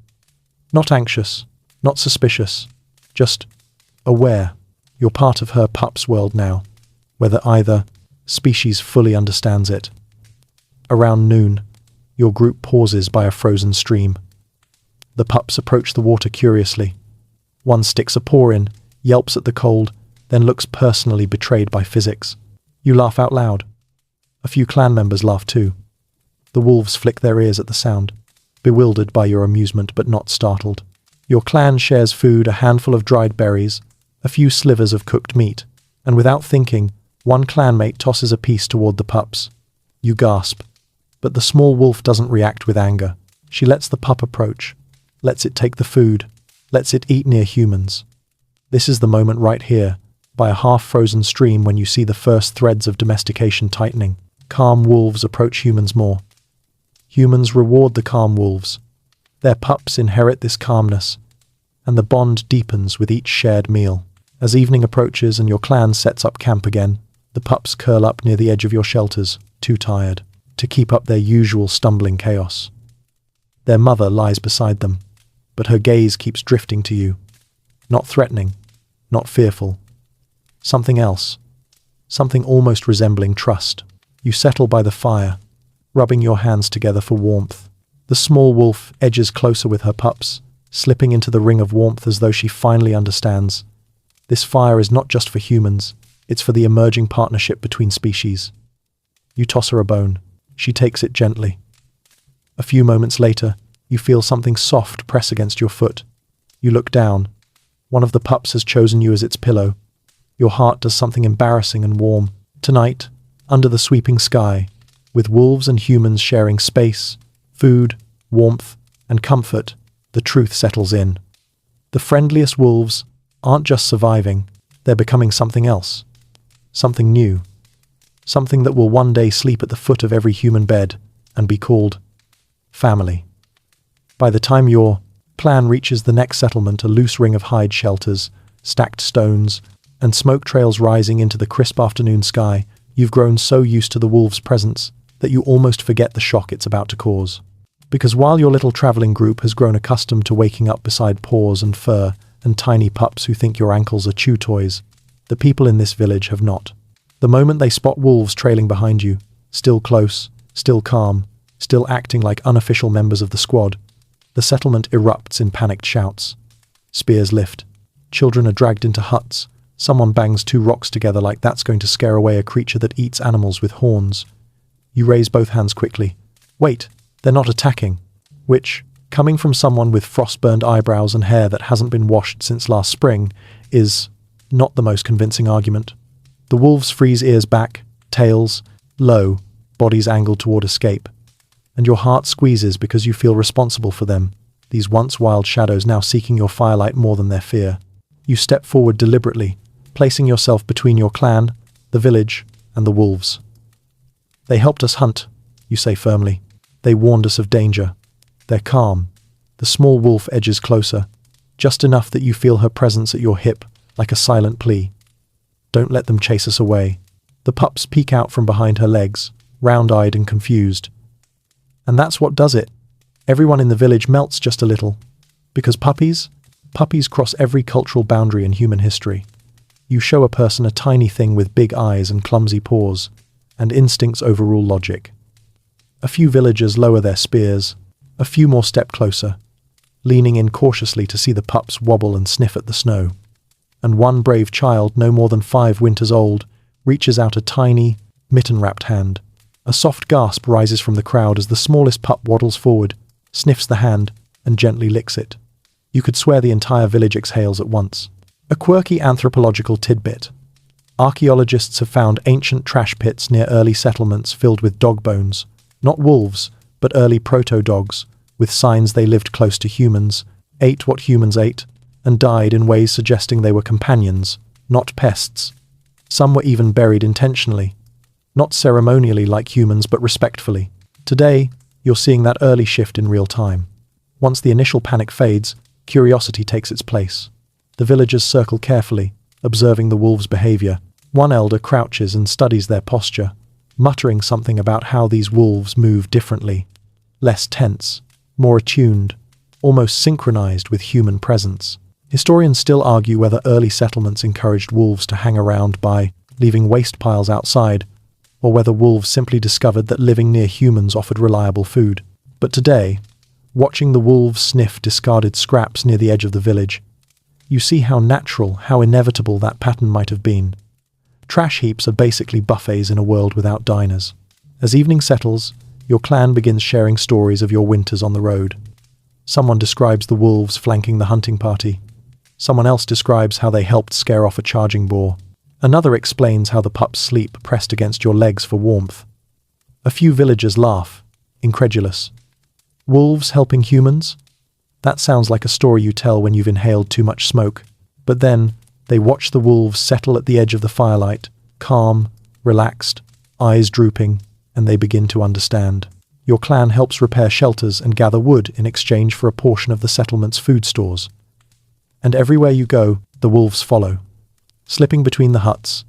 Not anxious, not suspicious, just aware. You're part of her pup's world now, whether either species fully understands it. Around noon, your group pauses by a frozen stream. The pups approach the water curiously. One sticks a paw in, yelps at the cold, then looks personally betrayed by physics. You laugh out loud. A few clan members laugh too. The wolves flick their ears at the sound, bewildered by your amusement but not startled. Your clan shares food, a handful of dried berries, a few slivers of cooked meat, and without thinking, one clanmate tosses a piece toward the pups. You gasp, but the small wolf doesn't react with anger. She lets the pup approach, lets it take the food, lets it eat near humans. This is the moment right here, by a half-frozen stream, when you see the first threads of domestication tightening. Calm wolves approach humans more. Humans reward the calm wolves. Their pups inherit this calmness, and the bond deepens with each shared meal. As evening approaches and your clan sets up camp again, the pups curl up near the edge of your shelters, too tired to keep up their usual stumbling chaos. Their mother lies beside them, but her gaze keeps drifting to you. Not threatening, not fearful. Something else. Something almost resembling trust. You settle by the fire, rubbing your hands together for warmth. The small wolf edges closer with her pups, slipping into the ring of warmth as though she finally understands. This fire is not just for humans, it's for the emerging partnership between species. You toss her a bone. She takes it gently. A few moments later, you feel something soft press against your foot. You look down. One of the pups has chosen you as its pillow. Your heart does something embarrassing and warm. Tonight, under the sweeping sky, with wolves and humans sharing space, food, warmth, and comfort, the truth settles in. The friendliest wolves aren't just surviving, they're becoming something else. Something new. Something that will one day sleep at the foot of every human bed and be called family. By the time your plan reaches the next settlement, a loose ring of hide shelters, stacked stones, and smoke trails rising into the crisp afternoon sky, you've grown so used to the wolves' presence that you almost forget the shock it's about to cause. Because while your little traveling group has grown accustomed to waking up beside paws and fur and tiny pups who think your ankles are chew toys, the people in this village have not. The moment they spot wolves trailing behind you, still close, still calm, still acting like unofficial members of the squad, the settlement erupts in panicked shouts. Spears lift. Children are dragged into huts. Someone bangs two rocks together like that's going to scare away a creature that eats animals with horns. You raise both hands quickly. Wait, they're not attacking. Which, coming from someone with frost-burned eyebrows and hair that hasn't been washed since last spring, is not the most convincing argument. The wolves freeze ears back, tails low, bodies angled toward escape. And your heart squeezes because you feel responsible for them, these once wild shadows now seeking your firelight more than their fear. You step forward deliberately, placing yourself between your clan, the village, and the wolves. They helped us hunt, you say firmly. They warned us of danger. They're calm. The small wolf edges closer, just enough that you feel her presence at your hip, like a silent plea. Don't let them chase us away. The pups peek out from behind her legs, round-eyed and confused. And that's what does it. Everyone in the village melts just a little. Because puppies cross every cultural boundary in human history. You show a person a tiny thing with big eyes and clumsy paws, and instincts overrule logic. A few villagers lower their spears, a few more step closer, leaning in cautiously to see the pups wobble and sniff at the snow. And one brave child, no more than 5 winters old, reaches out a tiny, mitten-wrapped hand. A soft gasp rises from the crowd as the smallest pup waddles forward, sniffs the hand, and gently licks it. You could swear the entire village exhales at once. A quirky anthropological tidbit. Archaeologists have found ancient trash pits near early settlements filled with dog bones. Not wolves, but early proto-dogs, with signs they lived close to humans, ate what humans ate, and died in ways suggesting they were companions, not pests. Some were even buried intentionally. Not ceremonially like humans, but respectfully. Today, you're seeing that early shift in real time. Once the initial panic fades, curiosity takes its place. The villagers circle carefully, observing the wolves' behavior. One elder crouches and studies their posture, muttering something about how these wolves move differently, less tense, more attuned, almost synchronized with human presence. Historians still argue whether early settlements encouraged wolves to hang around by leaving waste piles outside, or whether wolves simply discovered that living near humans offered reliable food. But today, watching the wolves sniff discarded scraps near the edge of the village, you see how natural, how inevitable that pattern might have been. Trash heaps are basically buffets in a world without diners. As evening settles, your clan begins sharing stories of your winters on the road. Someone describes the wolves flanking the hunting party. Someone else describes how they helped scare off a charging boar. Another explains how the pups sleep pressed against your legs for warmth. A few villagers laugh, incredulous. Wolves helping humans? That sounds like a story you tell when you've inhaled too much smoke. But then, they watch the wolves settle at the edge of the firelight, calm, relaxed, eyes drooping, and they begin to understand. Your clan helps repair shelters and gather wood in exchange for a portion of the settlement's food stores. And everywhere you go, the wolves follow, slipping between the huts,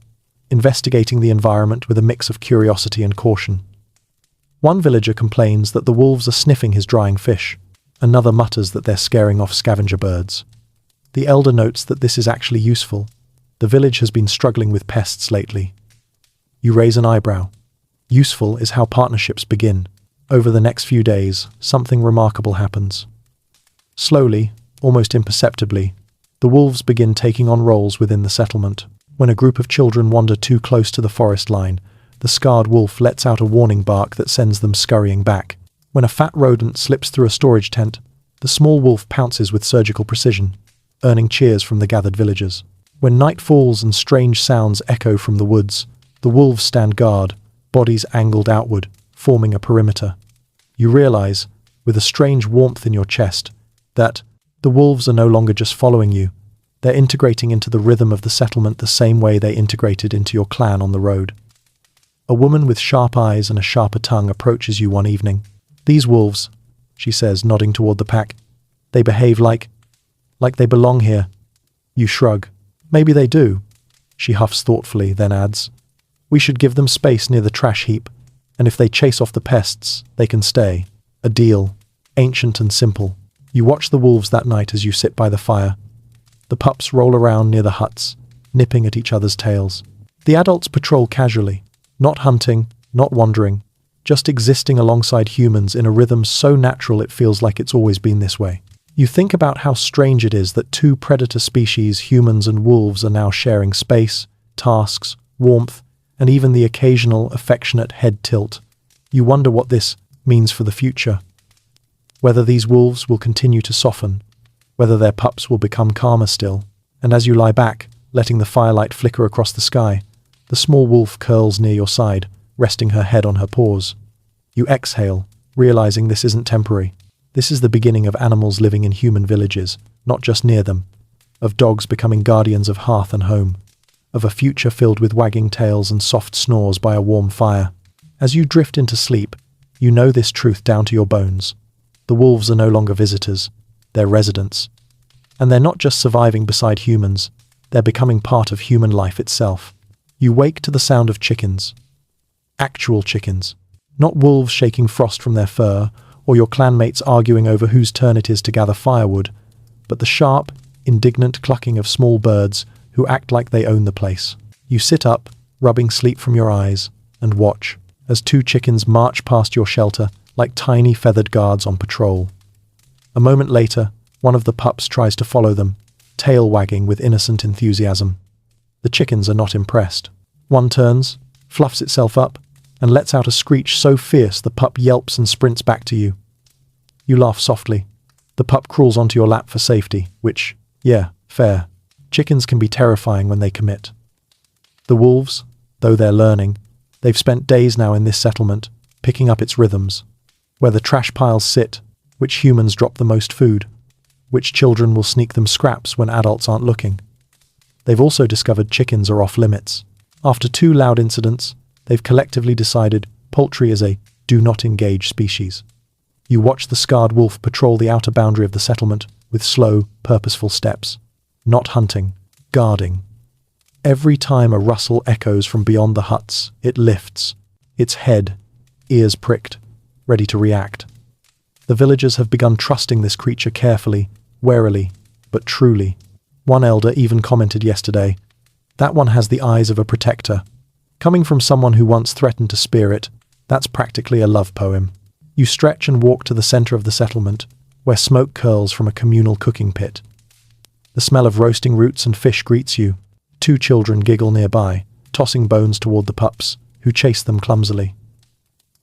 investigating the environment with a mix of curiosity and caution. One villager complains that the wolves are sniffing his drying fish. Another mutters that they're scaring off scavenger birds. The elder notes that this is actually useful. The village has been struggling with pests lately. You raise an eyebrow. Useful is how partnerships begin. Over the next few days, something remarkable happens. Slowly, almost imperceptibly, the wolves begin taking on roles within the settlement. When a group of children wander too close to the forest line, the scarred wolf lets out a warning bark that sends them scurrying back. When a fat rodent slips through a storage tent, the small wolf pounces with surgical precision, earning cheers from the gathered villagers. When night falls and strange sounds echo from the woods, the wolves stand guard, bodies angled outward, forming a perimeter. You realize, with a strange warmth in your chest, that the wolves are no longer just following you. They're integrating into the rhythm of the settlement the same way they integrated into your clan on the road. A woman with sharp eyes and a sharper tongue approaches you one evening. "These wolves," she says, nodding toward the pack, "they behave like they belong here." You shrug. "Maybe they do." She huffs thoughtfully, then adds, "We should give them space near the trash heap, and if they chase off the pests, they can stay." A deal, ancient and simple. You watch the wolves that night as you sit by the fire. The pups roll around near the huts, nipping at each other's tails. The adults patrol casually, not hunting, not wandering, just existing alongside humans in a rhythm so natural it feels like it's always been this way. You think about how strange it is that two predator species, humans and wolves, are now sharing space, tasks, warmth, and even the occasional affectionate head tilt. You wonder what this means for the future. Whether these wolves will continue to soften, whether their pups will become calmer still. And as you lie back, letting the firelight flicker across the sky, the small wolf curls near your side, resting her head on her paws. You exhale, realizing this isn't temporary. This is the beginning of animals living in human villages, not just near them, of dogs becoming guardians of hearth and home, of a future filled with wagging tails and soft snores by a warm fire. As you drift into sleep, you know this truth down to your bones. The wolves are no longer visitors, they're residents. And they're not just surviving beside humans, they're becoming part of human life itself. You wake to the sound of chickens. Actual chickens. Not wolves shaking frost from their fur, or your clanmates arguing over whose turn it is to gather firewood, but the sharp, indignant clucking of small birds who act like they own the place. You sit up, rubbing sleep from your eyes, and watch as two chickens march past your shelter like tiny feathered guards on patrol. A moment later, one of the pups tries to follow them, tail wagging with innocent enthusiasm. The chickens are not impressed. One turns, fluffs itself up, and lets out a screech so fierce the pup yelps and sprints back to you. You laugh softly. The pup crawls onto your lap for safety, which, yeah, fair. Chickens can be terrifying when they commit. The wolves, though they're learning, they've spent days now in this settlement, picking up its rhythms. Where the trash piles sit, which humans drop the most food, which children will sneak them scraps when adults aren't looking. They've also discovered chickens are off limits. After 2 loud incidents, they've collectively decided poultry is a do not engage species. You watch the scarred wolf patrol the outer boundary of the settlement with slow, purposeful steps. Not hunting, guarding. Every time a rustle echoes from beyond the huts, it lifts, its head, ears pricked, ready to react. The villagers have begun trusting this creature carefully, warily, but truly. One elder even commented yesterday, "That one has the eyes of a protector." Coming from someone who once threatened to spear it, that's practically a love poem. You stretch and walk to the center of the settlement, where smoke curls from a communal cooking pit. The smell of roasting roots and fish greets you. 2 children giggle nearby, tossing bones toward the pups, who chase them clumsily.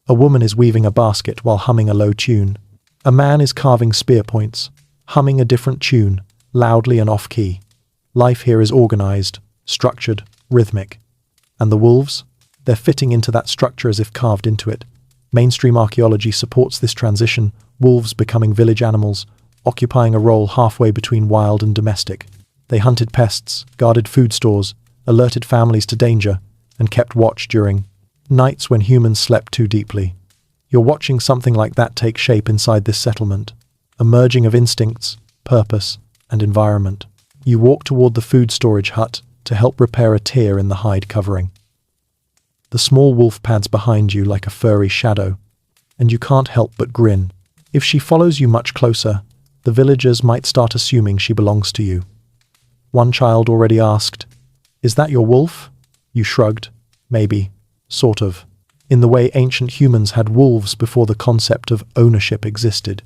A woman is weaving a basket while humming a low tune. A man is carving spear points, humming a different tune, loudly and off-key. Life here is organized, structured, rhythmic. And the wolves? They're fitting into that structure as if carved into it. Mainstream archaeology supports this transition, wolves becoming village animals, occupying a role halfway between wild and domestic. They hunted pests, guarded food stores, alerted families to danger, and kept watch during nights when humans slept too deeply. You're watching something like that take shape inside this settlement, a merging of instincts, purpose, and environment. You walk toward the food storage hut to help repair a tear in the hide covering. The small wolf pads behind you like a furry shadow, and you can't help but grin. If she follows you much closer, the villagers might start assuming she belongs to you. One child already asked, "Is that your wolf?" You shrugged. Maybe. Sort of. In the way ancient humans had wolves before the concept of ownership existed.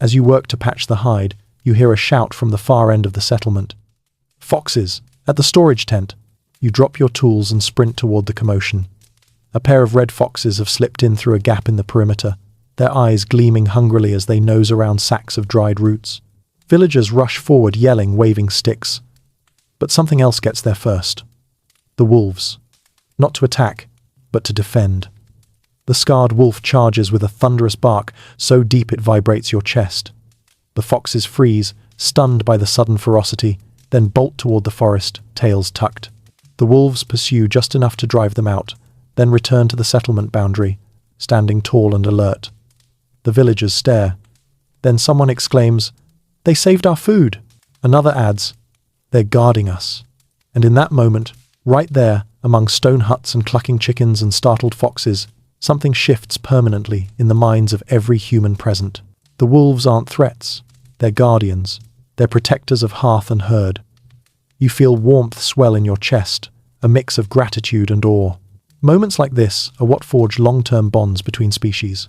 As you work to patch the hide, you hear a shout from the far end of the settlement. "Foxes! At the storage tent!" You drop your tools and sprint toward the commotion. A pair of red foxes have slipped in through a gap in the perimeter, their eyes gleaming hungrily as they nose around sacks of dried roots. Villagers rush forward, yelling, waving sticks. But something else gets there first. The wolves. Not to attack, but to defend. The scarred wolf charges with a thunderous bark so deep it vibrates your chest. The foxes freeze, stunned by the sudden ferocity, then bolt toward the forest, tails tucked. The wolves pursue just enough to drive them out, then return to the settlement boundary, standing tall and alert. The villagers stare. Then someone exclaims, "They saved our food!" Another adds, "They're guarding us." And in that moment, right there, among stone huts and clucking chickens and startled foxes, something shifts permanently in the minds of every human present. The wolves aren't threats. They're guardians. They're protectors of hearth and herd. You feel warmth swell in your chest, a mix of gratitude and awe. Moments like this are what forge long-term bonds between species.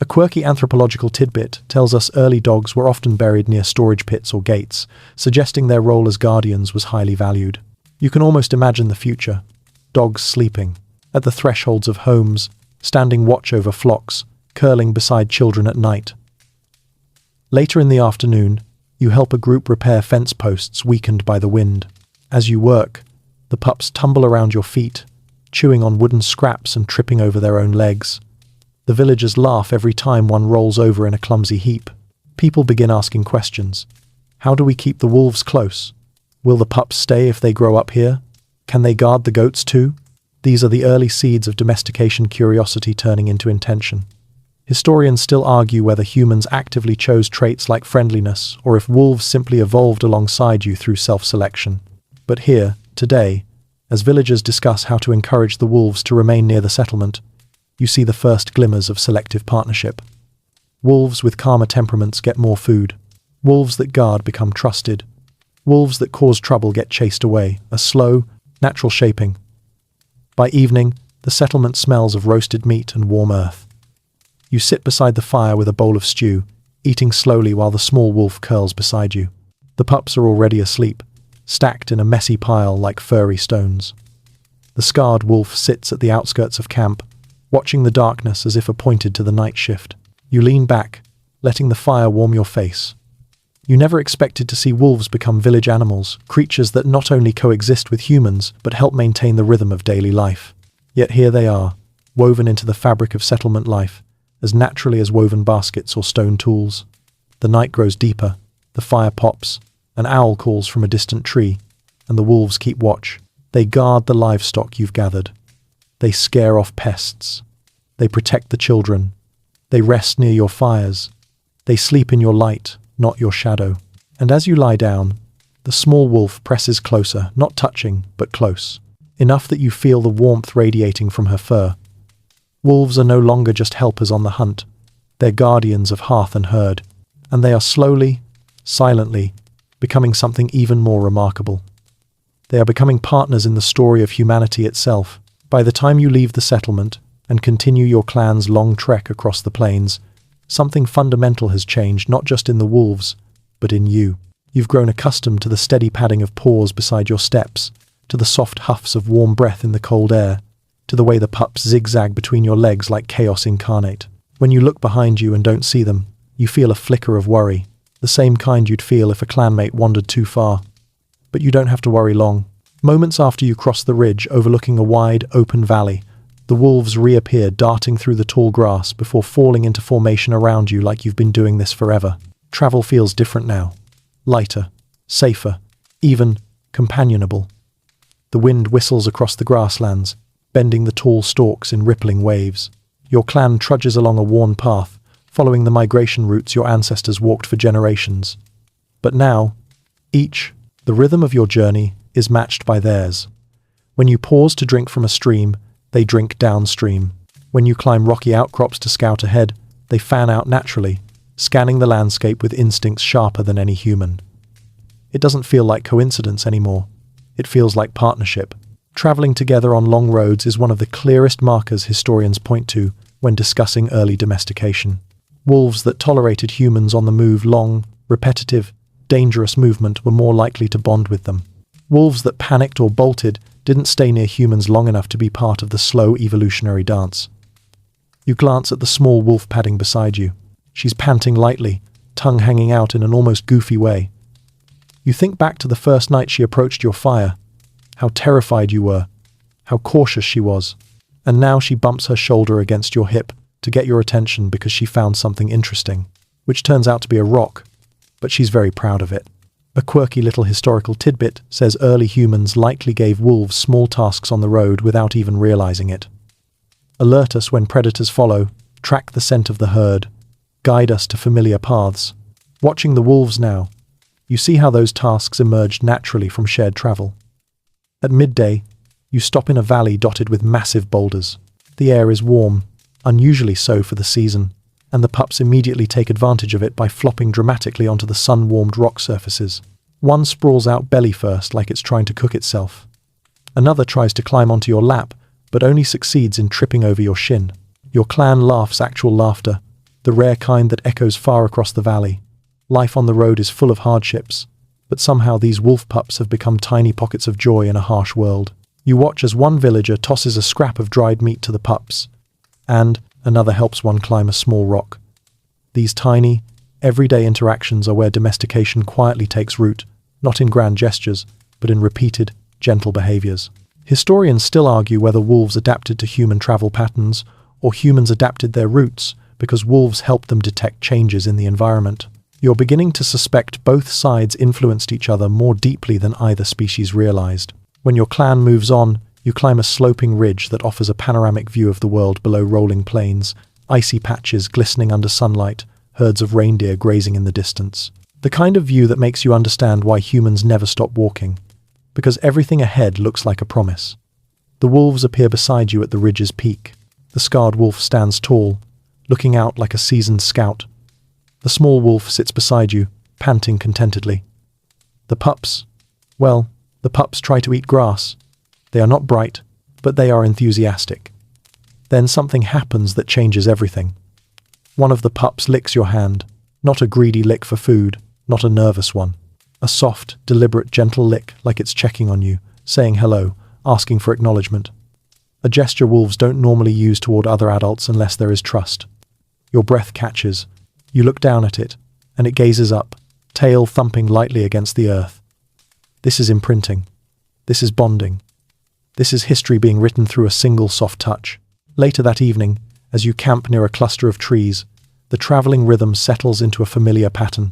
A quirky anthropological tidbit tells us early dogs were often buried near storage pits or gates, suggesting their role as guardians was highly valued. You can almost imagine the future. Dogs sleeping, at the thresholds of homes, standing watch over flocks, curling beside children at night. Later in the afternoon, you help a group repair fence posts weakened by the wind. As you work, the pups tumble around your feet, chewing on wooden scraps and tripping over their own legs. The villagers laugh every time one rolls over in a clumsy heap. People begin asking questions. How do we keep the wolves close? Will the pups stay if they grow up here? Can they guard the goats too? These are the early seeds of domestication curiosity turning into intention. Historians still argue whether humans actively chose traits like friendliness or if wolves simply evolved alongside you through self-selection. But here, today, as villagers discuss how to encourage the wolves to remain near the settlement, you see the first glimmers of selective partnership. Wolves with calmer temperaments get more food. Wolves that guard become trusted. Wolves that cause trouble get chased away, a slow, natural shaping. By evening, the settlement smells of roasted meat and warm earth. You sit beside the fire with a bowl of stew, eating slowly while the small wolf curls beside you. The pups are already asleep, stacked in a messy pile like furry stones. The scarred wolf sits at the outskirts of camp, watching the darkness as if appointed to the night shift. You lean back, letting the fire warm your face. You never expected to see wolves become village animals, creatures that not only coexist with humans, but help maintain the rhythm of daily life. Yet here they are, woven into the fabric of settlement life, as naturally as woven baskets or stone tools. The night grows deeper, the fire pops, an owl calls from a distant tree, and the wolves keep watch. They guard the livestock you've gathered. They scare off pests. They protect the children. They rest near your fires. They sleep in your light, not your shadow. And as you lie down, the small wolf presses closer, not touching, but close, enough that you feel the warmth radiating from her fur. Wolves are no longer just helpers on the hunt. They're guardians of hearth and herd, and they are slowly, silently, becoming something even more remarkable. They are becoming partners in the story of humanity itself. By the time you leave the settlement and continue your clan's long trek across the plains, something fundamental has changed, not just in the wolves, but in you. You've grown accustomed to the steady padding of paws beside your steps, to the soft huffs of warm breath in the cold air, to the way the pups zigzag between your legs like chaos incarnate. When you look behind you and don't see them, you feel a flicker of worry, the same kind you'd feel if a clanmate wandered too far. But you don't have to worry long. Moments after you cross the ridge overlooking a wide, open valley, the wolves reappear, darting through the tall grass before falling into formation around you like you've been doing this forever. Travel feels different now. Lighter, safer, even companionable. The wind whistles across the grasslands, bending the tall stalks in rippling waves. Your clan trudges along a worn path, following the migration routes your ancestors walked for generations. But now, The rhythm of your journey is matched by theirs. When you pause to drink from a stream, they drink downstream. When you climb rocky outcrops to scout ahead, they fan out naturally, scanning the landscape with instincts sharper than any human. It doesn't feel like coincidence anymore. It feels like partnership. Traveling together on long roads is one of the clearest markers historians point to when discussing early domestication. Wolves that tolerated humans on the move, long, repetitive, dangerous movement were more likely to bond with them. Wolves that panicked or bolted didn't stay near humans long enough to be part of the slow evolutionary dance. You glance at the small wolf padding beside you. She's panting lightly, tongue hanging out in an almost goofy way. You think back to the first night she approached your fire, how terrified you were, how cautious she was, and now she bumps her shoulder against your hip to get your attention because she found something interesting, which turns out to be a rock, but she's very proud of it. A quirky little historical tidbit says early humans likely gave wolves small tasks on the road without even realizing it. Alert us when predators follow, track the scent of the herd, guide us to familiar paths. Watching the wolves now, you see how those tasks emerged naturally from shared travel. At midday, you stop in a valley dotted with massive boulders. The air is warm, unusually so for the season, and the pups immediately take advantage of it by flopping dramatically onto the sun-warmed rock surfaces. One sprawls out belly first like it's trying to cook itself. Another tries to climb onto your lap, but only succeeds in tripping over your shin. Your clan laughs actual laughter, the rare kind that echoes far across the valley. Life on the road is full of hardships, but somehow these wolf pups have become tiny pockets of joy in a harsh world. You watch as one villager tosses a scrap of dried meat to the pups, and another helps one climb a small rock. These tiny, everyday interactions are where domestication quietly takes root, not in grand gestures, but in repeated, gentle behaviors. Historians still argue whether wolves adapted to human travel patterns or humans adapted their routes because wolves helped them detect changes in the environment. You're beginning to suspect both sides influenced each other more deeply than either species realized. When your clan moves on, you climb a sloping ridge that offers a panoramic view of the world below rolling plains, icy patches glistening under sunlight, herds of reindeer grazing in the distance. The kind of view that makes you understand why humans never stop walking, because everything ahead looks like a promise. The wolves appear beside you at the ridge's peak. The scarred wolf stands tall, looking out like a seasoned scout. The small wolf sits beside you, panting contentedly. The pups try to eat grass. They are not bright, but they are enthusiastic. Then something happens that changes everything. One of the pups licks your hand, not a greedy lick for food, not a nervous one. A soft, deliberate, gentle lick like it's checking on you, saying hello, asking for acknowledgement. A gesture wolves don't normally use toward other adults unless there is trust. Your breath catches. You look down at it, and it gazes up, tail thumping lightly against the earth. This is imprinting. This is bonding. This is history being written through a single soft touch. Later that evening, as you camp near a cluster of trees, the traveling rhythm settles into a familiar pattern.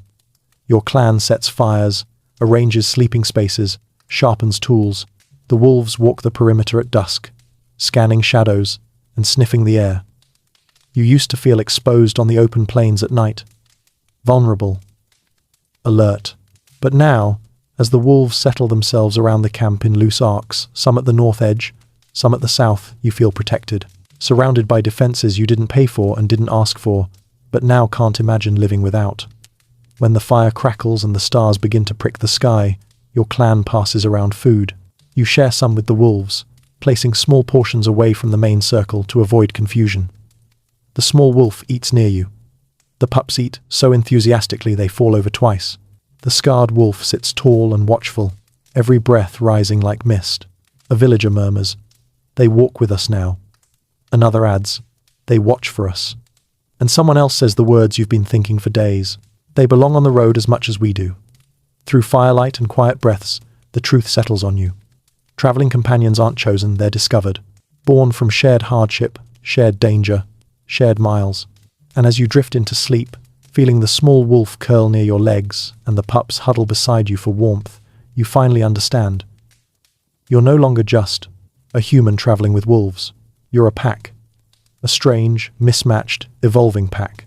Your clan sets fires, arranges sleeping spaces, sharpens tools. The wolves walk the perimeter at dusk, scanning shadows and sniffing the air. You used to feel exposed on the open plains at night, vulnerable, alert. But now, as the wolves settle themselves around the camp in loose arcs, some at the north edge, some at the south, you feel protected, surrounded by defenses you didn't pay for and didn't ask for, but now can't imagine living without. When the fire crackles and the stars begin to prick the sky, your clan passes around food. You share some with the wolves, placing small portions away from the main circle to avoid confusion. The small wolf eats near you. The pups eat so enthusiastically they fall over twice. The scarred wolf sits tall and watchful, every breath rising like mist. A villager murmurs, "They walk with us now." Another adds, "They watch for us." And someone else says the words you've been thinking for days. They belong on the road as much as we do. Through firelight and quiet breaths, the truth settles on you. Traveling companions aren't chosen, they're discovered. Born from shared hardship, shared danger, shared miles. And as you drift into sleep, feeling the small wolf curl near your legs and the pups huddle beside you for warmth, you finally understand. You're no longer just a human traveling with wolves. You're a pack. A strange, mismatched, evolving pack,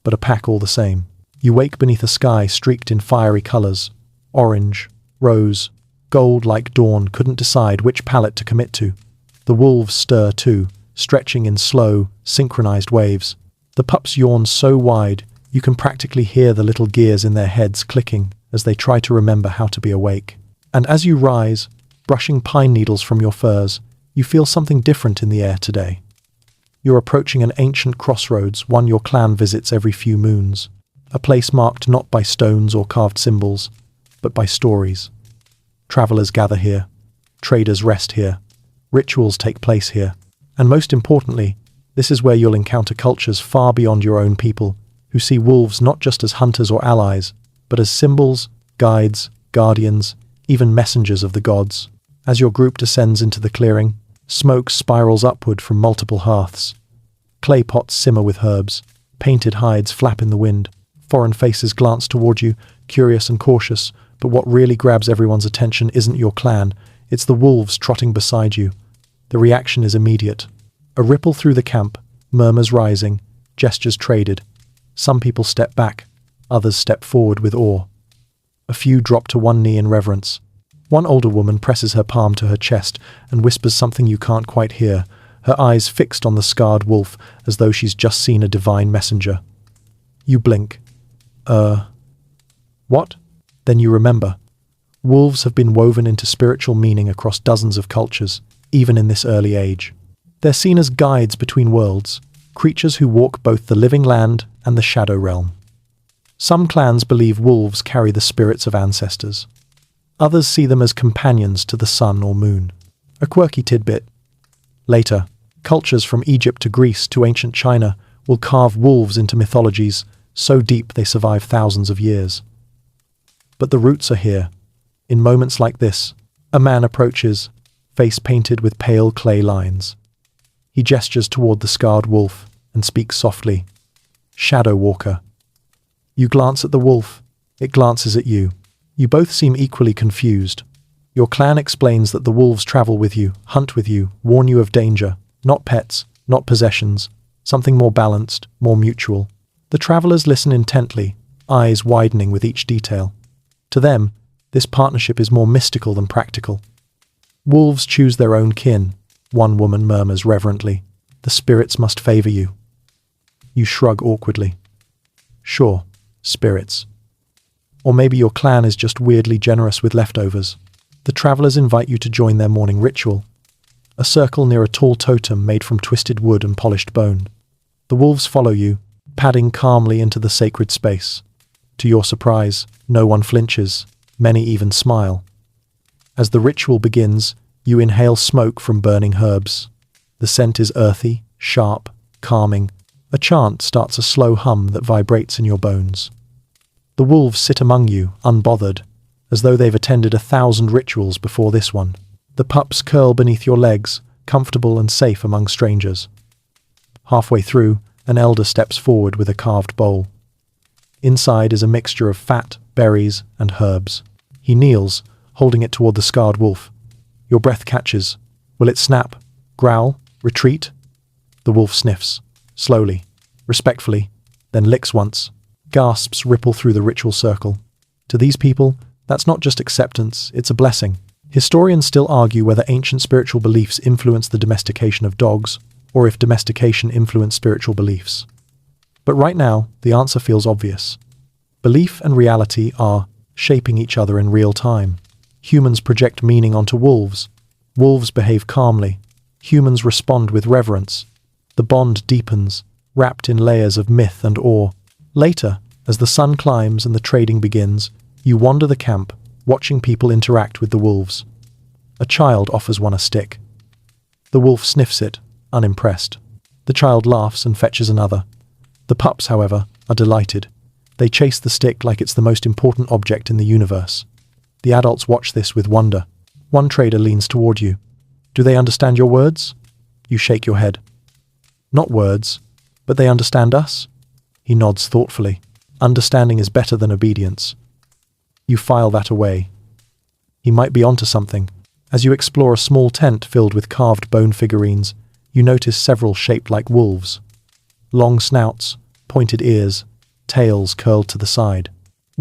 but a pack all the same. You wake beneath a sky streaked in fiery colors, Orange, rose, gold like dawn couldn't decide which palette to commit to. The wolves stir too, stretching in slow, synchronized waves. The pups yawn so wide, you can practically hear the little gears in their heads clicking as they try to remember how to be awake. And as you rise, brushing pine needles from your furs, you feel something different in the air today. You're approaching an ancient crossroads, one your clan visits every few moons. A place marked not by stones or carved symbols, but by stories. Travelers gather here. Traders rest here. Rituals take place here. And most importantly, this is where you'll encounter cultures far beyond your own people, who see wolves not just as hunters or allies, but as symbols, guides, guardians, even messengers of the gods. As your group descends into the clearing, smoke spirals upward from multiple hearths. Clay pots simmer with herbs. Painted hides flap in the wind. Foreign faces glance toward you, curious and cautious, but what really grabs everyone's attention isn't your clan, it's the wolves trotting beside you. The reaction is immediate. A ripple through the camp, murmurs rising, gestures traded. Some people step back, others step forward with awe. A few drop to one knee in reverence. One older woman presses her palm to her chest and whispers something you can't quite hear, her eyes fixed on the scarred wolf as though she's just seen a divine messenger. You blink. What? Then you remember. Wolves have been woven into spiritual meaning across dozens of cultures, even in this early age. They're seen as guides between worlds, creatures who walk both the living land and the shadow realm. Some clans believe wolves carry the spirits of ancestors. Others see them as companions to the sun or moon. A quirky tidbit. Later, cultures from Egypt to Greece to ancient China will carve wolves into mythologies so deep they survive thousands of years. But the roots are here. In moments like this, a man approaches, face painted with pale clay lines. He gestures toward the scarred wolf and speaks softly. Shadow Walker. You glance at the wolf. It glances at you. You both seem equally confused. Your clan explains that the wolves travel with you, hunt with you, warn you of danger. Not pets, not possessions. Something more balanced, more mutual. The travelers listen intently, eyes widening with each detail. To them, this partnership is more mystical than practical. Wolves choose their own kin, one woman murmurs reverently. The spirits must favor you. You shrug awkwardly. Sure, spirits. Or maybe your clan is just weirdly generous with leftovers. The travelers invite you to join their morning ritual. A circle near a tall totem made from twisted wood and polished bone. The wolves follow you, padding calmly into the sacred space. To your surprise, no one flinches. Many even smile. As the ritual begins, you inhale smoke from burning herbs. The scent is earthy, sharp, calming. A chant starts a slow hum that vibrates in your bones. The wolves sit among you, unbothered, as though they've attended 1,000 rituals before this one. The pups curl beneath your legs, comfortable and safe among strangers. Halfway through, an elder steps forward with a carved bowl. Inside is a mixture of fat, berries, and herbs. He kneels, holding it toward the scarred wolf. Your breath catches. Will it snap? Growl? Retreat? The wolf sniffs, slowly, respectfully, then licks once. Gasps ripple through the ritual circle. To these people, that's not just acceptance, it's a blessing. Historians still argue whether ancient spiritual beliefs influenced the domestication of dogs, or if domestication influenced spiritual beliefs. But right now, the answer feels obvious. Belief and reality are shaping each other in real time. Humans project meaning onto wolves. Wolves behave calmly. Humans respond with reverence. The bond deepens, wrapped in layers of myth and awe. Later, as the sun climbs and the trading begins, you wander the camp, watching people interact with the wolves. A child offers one a stick. The wolf sniffs it, unimpressed. The child laughs and fetches another. The pups, however, are delighted. They chase the stick like it's the most important object in the universe. The adults watch this with wonder. One trader leans toward you. Do they understand your words? You shake your head. Not words, but they understand us? He nods thoughtfully. Understanding is better than obedience. You file that away. He might be onto something. As you explore a small tent filled with carved bone figurines, you notice several shaped like wolves. Long snouts, pointed ears, tails curled to the side.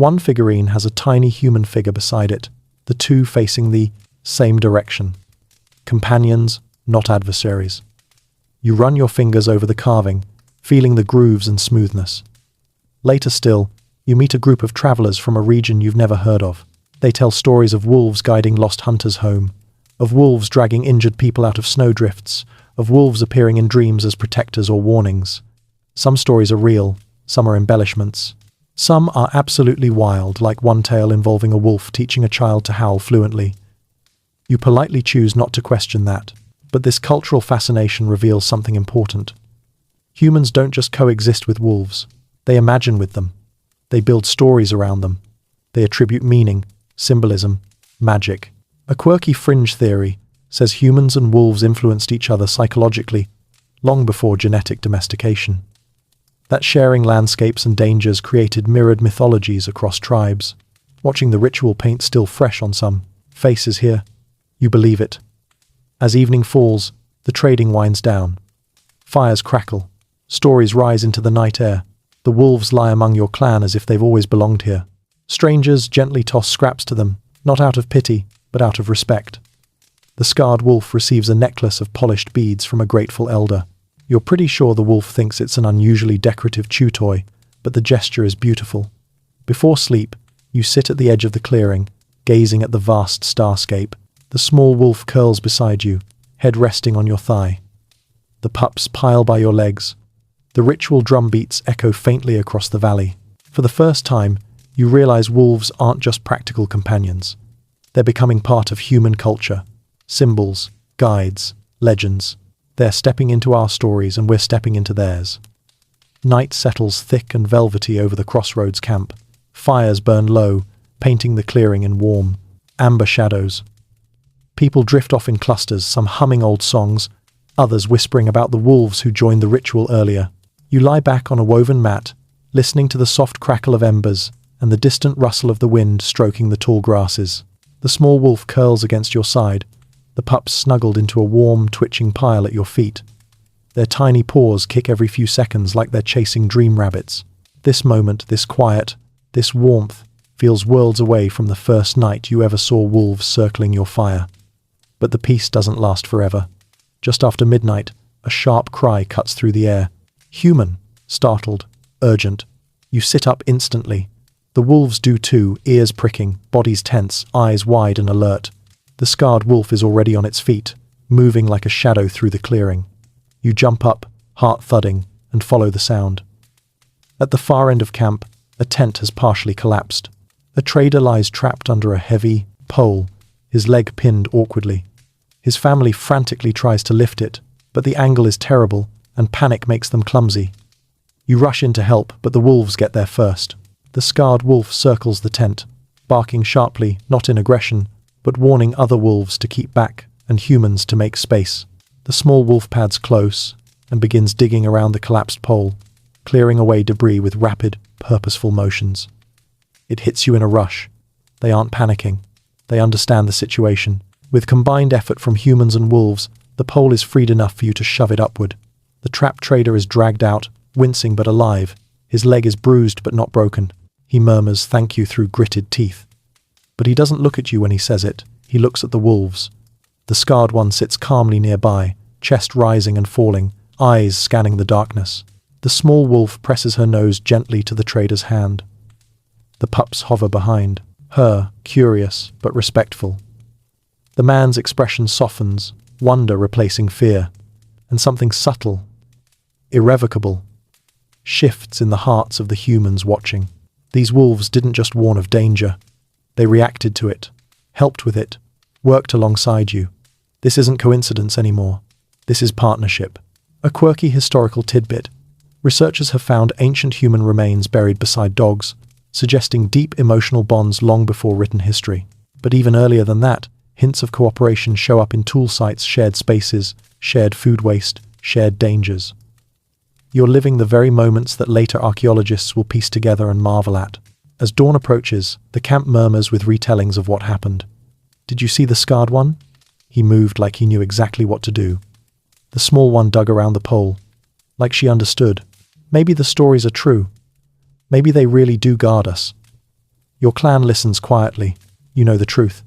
One figurine has a tiny human figure beside it, the two facing the same direction. Companions, not adversaries. You run your fingers over the carving, feeling the grooves and smoothness. Later still, you meet a group of travelers from a region you've never heard of. They tell stories of wolves guiding lost hunters home, of wolves dragging injured people out of snowdrifts, of wolves appearing in dreams as protectors or warnings. Some stories are real, some are embellishments. Some are absolutely wild, like one tale involving a wolf teaching a child to howl fluently. You politely choose not to question that, but this cultural fascination reveals something important. Humans don't just coexist with wolves, they imagine with them. They build stories around them. They attribute meaning, symbolism, magic. A quirky fringe theory says humans and wolves influenced each other psychologically long before genetic domestication. That sharing landscapes and dangers created mirrored mythologies across tribes. Watching the ritual paint still fresh on some faces here, you believe it. As evening falls, the trading winds down. Fires crackle. Stories rise into the night air. The wolves lie among your clan as if they've always belonged here. Strangers gently toss scraps to them, not out of pity, but out of respect. The scarred wolf receives a necklace of polished beads from a grateful elder. You're pretty sure the wolf thinks it's an unusually decorative chew toy, but the gesture is beautiful. Before sleep, you sit at the edge of the clearing, gazing at the vast starscape. The small wolf curls beside you, head resting on your thigh. The pups pile by your legs. The ritual drum beats echo faintly across the valley. For the first time, you realize wolves aren't just practical companions. They're becoming part of human culture. Symbols, guides, legends. They're stepping into our stories and we're stepping into theirs. Night settles thick and velvety over the crossroads camp. Fires burn low, painting the clearing in warm, amber shadows. People drift off in clusters, some humming old songs, others whispering about the wolves who joined the ritual earlier. You lie back on a woven mat, listening to the soft crackle of embers and the distant rustle of the wind stroking the tall grasses. The small wolf curls against your side, the pups snuggled into a warm, twitching pile at your feet. Their tiny paws kick every few seconds like they're chasing dream rabbits. This moment, this quiet, this warmth, feels worlds away from the first night you ever saw wolves circling your fire. But the peace doesn't last forever. Just after midnight, a sharp cry cuts through the air. Human, startled, urgent. You sit up instantly. The wolves do too, ears pricking, bodies tense, eyes wide and alert. The scarred wolf is already on its feet, moving like a shadow through the clearing. You jump up, heart thudding, and follow the sound. At the far end of camp, a tent has partially collapsed. A trader lies trapped under a heavy pole, his leg pinned awkwardly. His family frantically tries to lift it, but the angle is terrible, and panic makes them clumsy. You rush in to help, but the wolves get there first. The scarred wolf circles the tent, barking sharply, not in aggression, but warning other wolves to keep back and humans to make space. The small wolf pads close and begins digging around the collapsed pole, clearing away debris with rapid, purposeful motions. It hits you in a rush. They aren't panicking. They understand the situation. With combined effort from humans and wolves, the pole is freed enough for you to shove it upward. The trapped trader is dragged out, wincing but alive. His leg is bruised but not broken. He murmurs thank you through gritted teeth. But he doesn't look at you when he says it. He looks at the wolves. The scarred one sits calmly nearby, chest rising and falling, eyes scanning the darkness. The small wolf presses her nose gently to the trader's hand. The pups hover behind, her curious but respectful. The man's expression softens, wonder replacing fear, and something subtle, irrevocable, shifts in the hearts of the humans watching. These wolves didn't just warn of danger. They reacted to it, helped with it, worked alongside you. This isn't coincidence anymore. This is partnership. A quirky historical tidbit. Researchers have found ancient human remains buried beside dogs, suggesting deep emotional bonds long before written history. But even earlier than that, hints of cooperation show up in tool sites, shared spaces, shared food waste, shared dangers. You're living the very moments that later archaeologists will piece together and marvel at. As dawn approaches, the camp murmurs with retellings of what happened. Did you see the scarred one? He moved like he knew exactly what to do. The small one dug around the pole, like she understood. Maybe the stories are true. Maybe they really do guard us. Your clan listens quietly. You know the truth.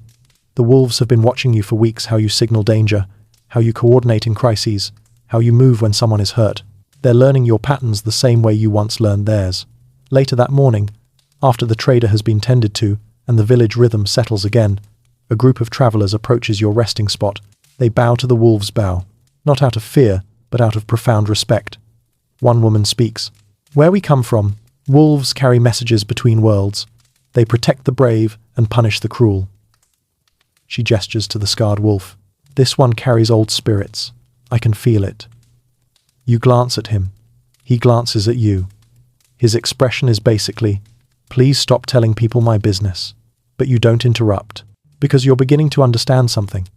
The wolves have been watching you for weeks, how you signal danger, how you coordinate in crises, how you move when someone is hurt. They're learning your patterns the same way you once learned theirs. Later that morning, after the trader has been tended to and the village rhythm settles again, a group of travelers approaches your resting spot. They bow to the wolves' bow, not out of fear, but out of profound respect. One woman speaks. Where we come from, wolves carry messages between worlds. They protect the brave and punish the cruel. She gestures to the scarred wolf. This one carries old spirits. I can feel it. You glance at him. He glances at you. His expression is basically, please stop telling people my business. But you don't interrupt, because you're beginning to understand something.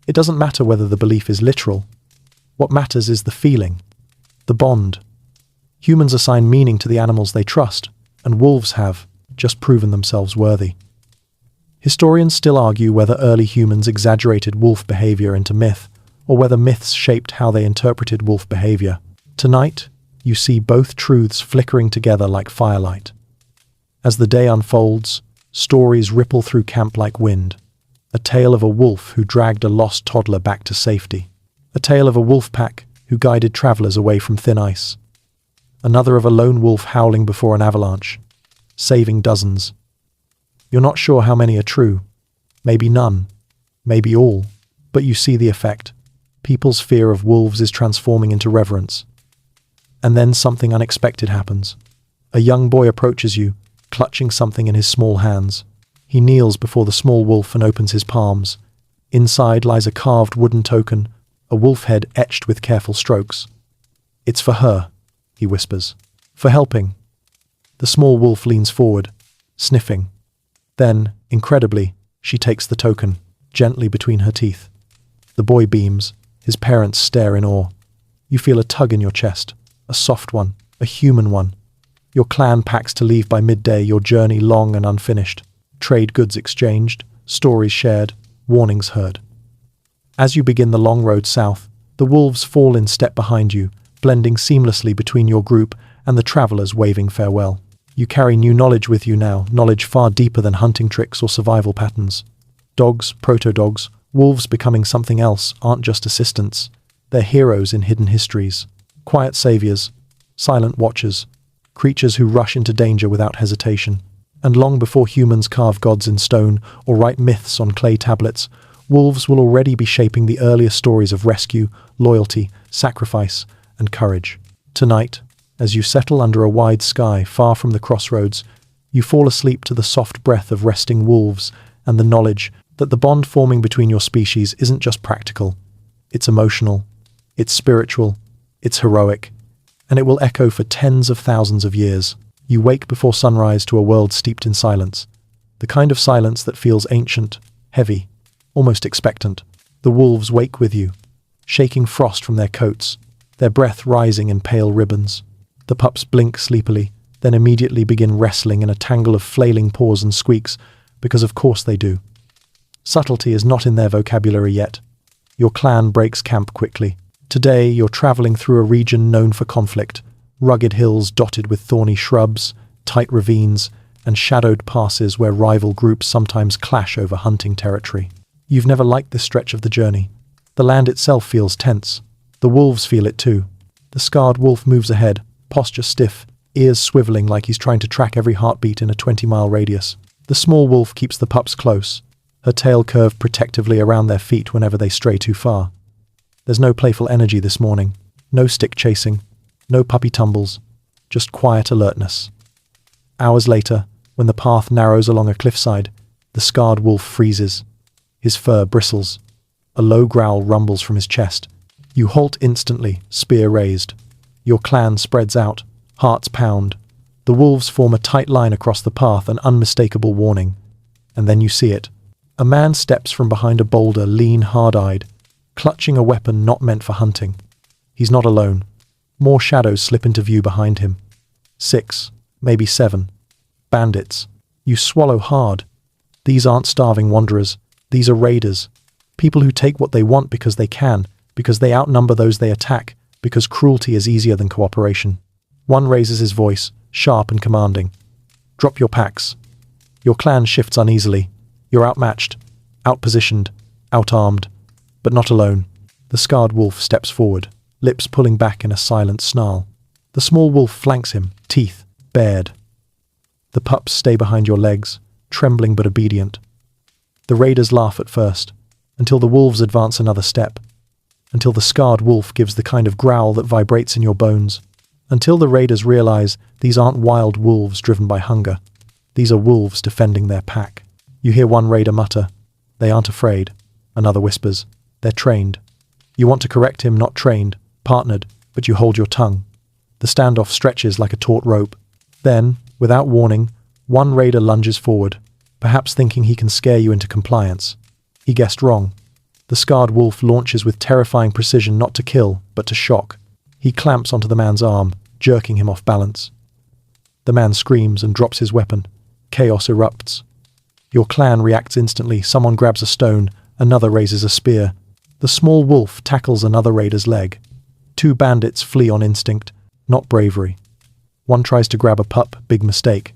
It doesn't matter whether the belief is literal. What matters is the feeling, the bond. Humans assign meaning to the animals they trust, and wolves have just proven themselves worthy. Historians still argue whether early humans exaggerated wolf behavior into myth, or whether myths shaped how they interpreted wolf behavior. Tonight, you see both truths flickering together like firelight. As the day unfolds, stories ripple through camp like wind. A tale of a wolf who dragged a lost toddler back to safety. A tale of a wolf pack who guided travelers away from thin ice. Another of a lone wolf howling before an avalanche, saving dozens. You're not sure how many are true. Maybe none. Maybe all. But you see the effect. People's fear of wolves is transforming into reverence. And then something unexpected happens. A young boy approaches you, clutching something in his small hands. He kneels before the small wolf and opens his palms. Inside lies a carved wooden token, a wolf head etched with careful strokes. It's for her, he whispers. For helping. The small wolf leans forward, sniffing. Then, incredibly, she takes the token, gently between her teeth. The boy beams. His parents stare in awe. You feel a tug in your chest, a soft one, a human one. Your clan packs to leave by midday, your journey long and unfinished. Trade goods exchanged, stories shared, warnings heard. As you begin the long road south, the wolves fall in step behind you, blending seamlessly between your group and the travelers waving farewell. You carry new knowledge with you now, knowledge far deeper than hunting tricks or survival patterns. Dogs, proto-dogs, wolves becoming something else aren't just assistants. They're heroes in hidden histories. Quiet saviors, silent watchers, creatures who rush into danger without hesitation. And long before humans carve gods in stone or write myths on clay tablets, wolves will already be shaping the earliest stories of rescue, loyalty, sacrifice, and courage. Tonight, as you settle under a wide sky far from the crossroads, you fall asleep to the soft breath of resting wolves and the knowledge that the bond forming between your species isn't just practical. It's emotional, it's spiritual, it's heroic, and it will echo for tens of thousands of years. You wake before sunrise to a world steeped in silence, the kind of silence that feels ancient, heavy, almost expectant. The wolves wake with you, shaking frost from their coats, their breath rising in pale ribbons. The pups blink sleepily, then immediately begin wrestling in a tangle of flailing paws and squeaks, because of course they do. Subtlety is not in their vocabulary yet. Your clan breaks camp quickly. Today you're traveling through a region known for conflict, rugged hills dotted with thorny shrubs, tight ravines, and shadowed passes where rival groups sometimes clash over hunting territory. You've never liked this stretch of the journey. The land itself feels tense. The wolves feel it too. The scarred wolf moves ahead, posture stiff, ears swiveling like he's trying to track every heartbeat in a 20-mile radius. The small wolf keeps the pups close, her tail curved protectively around their feet whenever they stray too far. There's no playful energy this morning, no stick chasing, no puppy tumbles, just quiet alertness. Hours later, when the path narrows along a cliffside, the scarred wolf freezes. His fur bristles. A low growl rumbles from his chest. You halt instantly, spear raised. Your clan spreads out, hearts pound. The wolves form a tight line across the path, an unmistakable warning. And then you see it. A man steps from behind a boulder, lean, hard-eyed, clutching a weapon not meant for hunting. He's not alone. More shadows slip into view behind him. 6, maybe 7. Bandits. You swallow hard. These aren't starving wanderers. These are raiders. People who take what they want because they can, because they outnumber those they attack, because cruelty is easier than cooperation. One raises his voice, sharp and commanding. Drop your packs. Your clan shifts uneasily. You're outmatched, outpositioned, outarmed, but not alone. The scarred wolf steps forward, lips pulling back in a silent snarl. The small wolf flanks him, teeth bared. The pups stay behind your legs, trembling but obedient. The raiders laugh at first, until the wolves advance another step, until the scarred wolf gives the kind of growl that vibrates in your bones, until the raiders realize these aren't wild wolves driven by hunger. These are wolves defending their pack. You hear one raider mutter, "They aren't afraid." Another whispers, "They're trained." You want to correct him, not trained, partnered, but you hold your tongue. The standoff stretches like a taut rope. Then, without warning, one raider lunges forward, perhaps thinking he can scare you into compliance. He guessed wrong. The scarred wolf launches with terrifying precision, not to kill, but to shock. He clamps onto the man's arm, jerking him off balance. The man screams and drops his weapon. Chaos erupts. Your clan reacts instantly. Someone grabs a stone, another raises a spear. The small wolf tackles another raider's leg. Two bandits flee on instinct, not bravery. One tries to grab a pup, big mistake.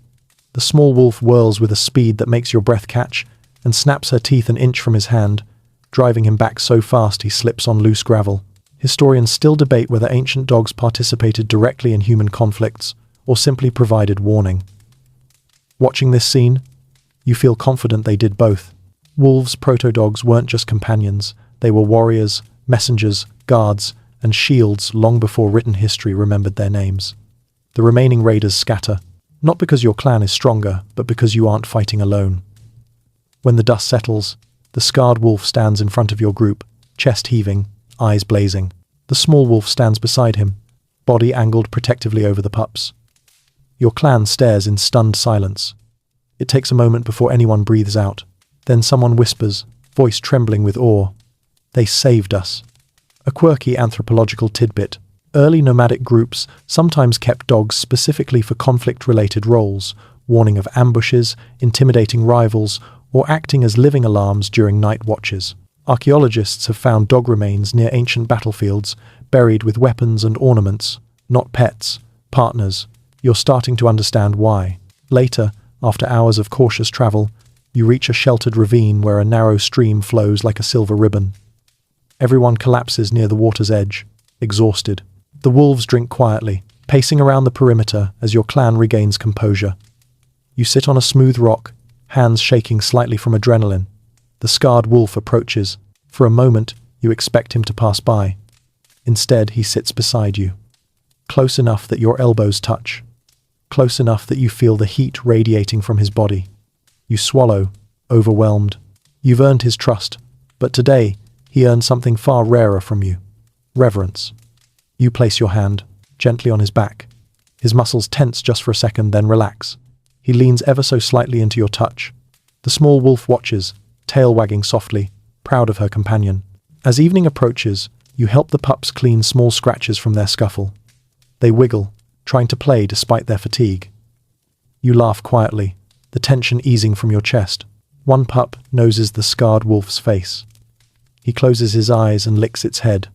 The small wolf whirls with a speed that makes your breath catch and snaps her teeth an inch from his hand, driving him back so fast he slips on loose gravel. Historians still debate whether ancient dogs participated directly in human conflicts or simply provided warning. Watching this scene, you feel confident they did both. Wolves' proto-dogs weren't just companions, they were warriors, messengers, guards, and shields long before written history remembered their names. The remaining raiders scatter, not because your clan is stronger, but because you aren't fighting alone. When the dust settles, the scarred wolf stands in front of your group, chest heaving, eyes blazing. The small wolf stands beside him, body angled protectively over the pups. Your clan stares in stunned silence. It takes a moment before anyone breathes out. Then someone whispers, voice trembling with awe, "They saved us." A quirky anthropological tidbit. Early nomadic groups sometimes kept dogs specifically for conflict-related roles, warning of ambushes, intimidating rivals, or acting as living alarms during night watches. Archaeologists have found dog remains near ancient battlefields, buried with weapons and ornaments, not pets, partners. You're starting to understand why. Later, after hours of cautious travel, you reach a sheltered ravine where a narrow stream flows like a silver ribbon. Everyone collapses near the water's edge, exhausted. The wolves drink quietly, pacing around the perimeter as your clan regains composure. You sit on a smooth rock, hands shaking slightly from adrenaline. The scarred wolf approaches. For a moment, you expect him to pass by. Instead, he sits beside you. Close enough that your elbows touch. Close enough that you feel the heat radiating from his body. You swallow, overwhelmed. You've earned his trust, but today, he earned something far rarer from you. Reverence. You place your hand, gently on his back. His muscles tense just for a second, then relax. He leans ever so slightly into your touch. The small wolf watches, tail wagging softly, proud of her companion. As evening approaches, you help the pups clean small scratches from their scuffle. They wiggle, trying to play despite their fatigue. You laugh quietly, the tension easing from your chest. One pup noses the scarred wolf's face. He closes his eyes and licks its head,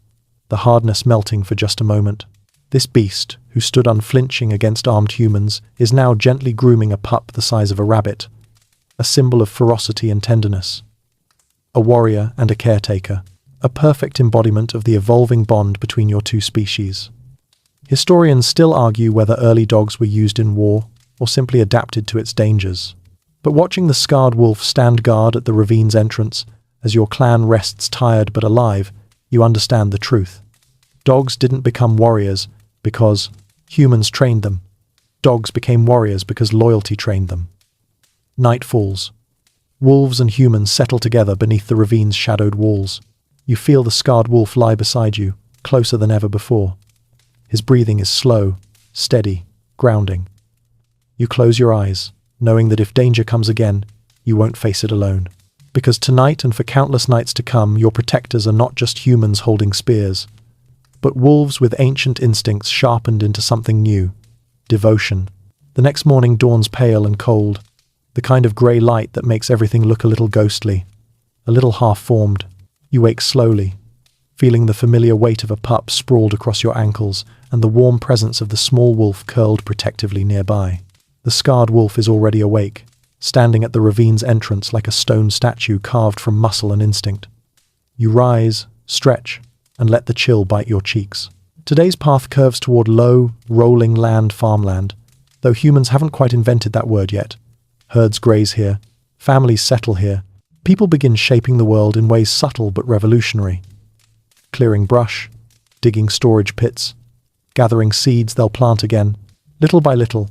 the hardness melting for just a moment. This beast, who stood unflinching against armed humans, is now gently grooming a pup the size of a rabbit, a symbol of ferocity and tenderness. A warrior and a caretaker, a perfect embodiment of the evolving bond between your two species. Historians still argue whether early dogs were used in war or simply adapted to its dangers. But watching the scarred wolf stand guard at the ravine's entrance, as your clan rests tired but alive, you understand the truth. Dogs didn't become warriors because humans trained them. Dogs became warriors because loyalty trained them. Night falls. Wolves and humans settle together beneath the ravine's shadowed walls. You feel the scarred wolf lie beside you, closer than ever before. His breathing is slow, steady, grounding. You close your eyes, knowing that if danger comes again, you won't face it alone. Because tonight and for countless nights to come, your protectors are not just humans holding spears, but wolves with ancient instincts sharpened into something new: devotion. The next morning dawns pale and cold, the kind of grey light that makes everything look a little ghostly, a little half-formed. You wake slowly, feeling the familiar weight of a pup sprawled across your ankles and the warm presence of the small wolf curled protectively nearby. The scarred wolf is already awake, standing at the ravine's entrance like a stone statue carved from muscle and instinct. You rise, stretch, and let the chill bite your cheeks. Today's path curves toward low, rolling land farmland, though humans haven't quite invented that word yet. Herds graze here, families settle here, people begin shaping the world in ways subtle but revolutionary. Clearing brush, digging storage pits, gathering seeds they'll plant again. Little by little,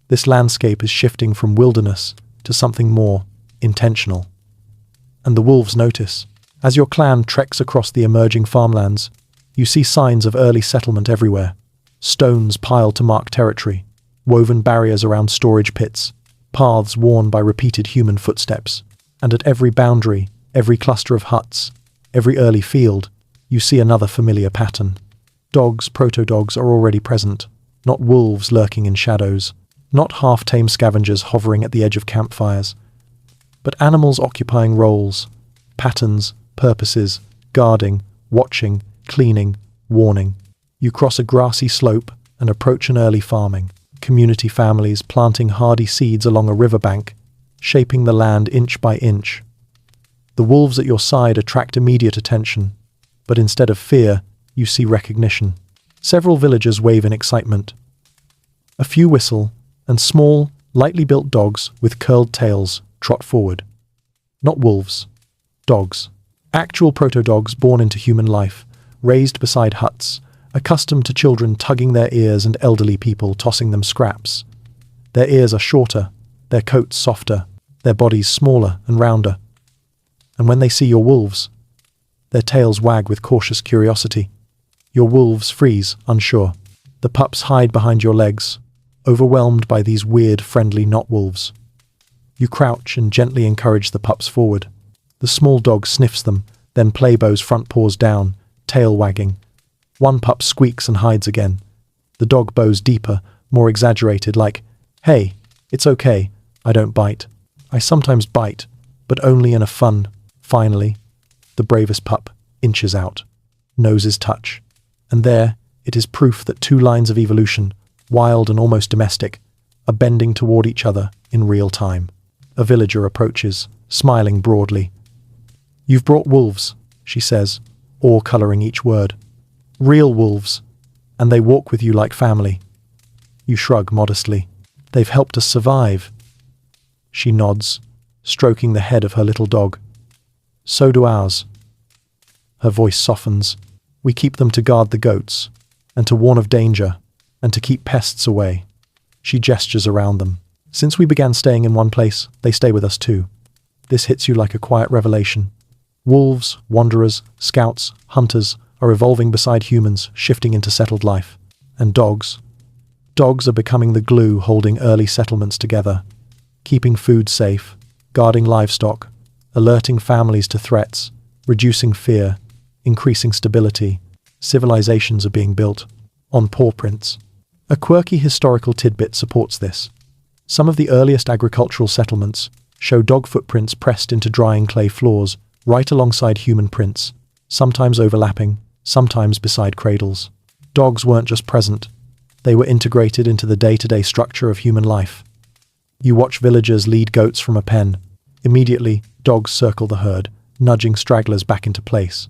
this landscape is shifting from wilderness to something more intentional. And the wolves notice. As your clan treks across the emerging farmlands, you see signs of early settlement everywhere. Stones piled to mark territory, woven barriers around storage pits, paths worn by repeated human footsteps. And at every boundary, every cluster of huts, every early field, you see another familiar pattern. Dogs, proto-dogs, are already present, not wolves lurking in shadows, not half-tame scavengers hovering at the edge of campfires, but animals occupying roles, patterns, purposes, guarding, watching, cleaning, warning. You cross a grassy slope and approach an early farming. Community families planting hardy seeds along a riverbank, shaping the land inch by inch. The wolves at your side attract immediate attention, but instead of fear, you see recognition. Several villagers wave in excitement. A few whistle, and small, lightly built dogs with curled tails trot forward. Not wolves, dogs. Actual proto-dogs born into human life, raised beside huts, accustomed to children tugging their ears and elderly people tossing them scraps. Their ears are shorter, their coats softer, their bodies smaller and rounder. And when they see your wolves, their tails wag with cautious curiosity. Your wolves freeze, unsure. The pups hide behind your legs, overwhelmed by these weird, friendly not-wolves. You crouch and gently encourage the pups forward. The small dog sniffs them, then playbows front paws down, tail wagging. One pup squeaks and hides again. The dog bows deeper, more exaggerated, like, "Hey, it's okay, I don't bite. I sometimes bite, but only in a fun." Finally, the bravest pup inches out. Noses touch. And there, it is proof that two lines of evolution, wild and almost domestic, are bending toward each other in real time. A villager approaches, smiling broadly. "You've brought wolves," she says, awe coloring each word. "Real wolves, and they walk with you like family." You shrug modestly. "They've helped us survive." She nods, stroking the head of her little dog. "So do ours." Her voice softens. "We keep them to guard the goats, and to warn of danger, and to keep pests away." She gestures around them. "Since we began staying in one place, they stay with us too." This hits you like a quiet revelation. Wolves, wanderers, scouts, hunters are evolving beside humans, shifting into settled life. And dogs? Dogs are becoming the glue holding early settlements together, keeping food safe, guarding livestock, alerting families to threats, reducing fear, increasing stability. Civilizations are being built on paw prints. A quirky historical tidbit supports this. Some of the earliest agricultural settlements show dog footprints pressed into drying clay floors, right alongside human prints, sometimes overlapping, sometimes beside cradles. Dogs weren't just present, they were integrated into the day-to-day structure of human life. You watch villagers lead goats from a pen. Immediately, dogs circle the herd, nudging stragglers back into place.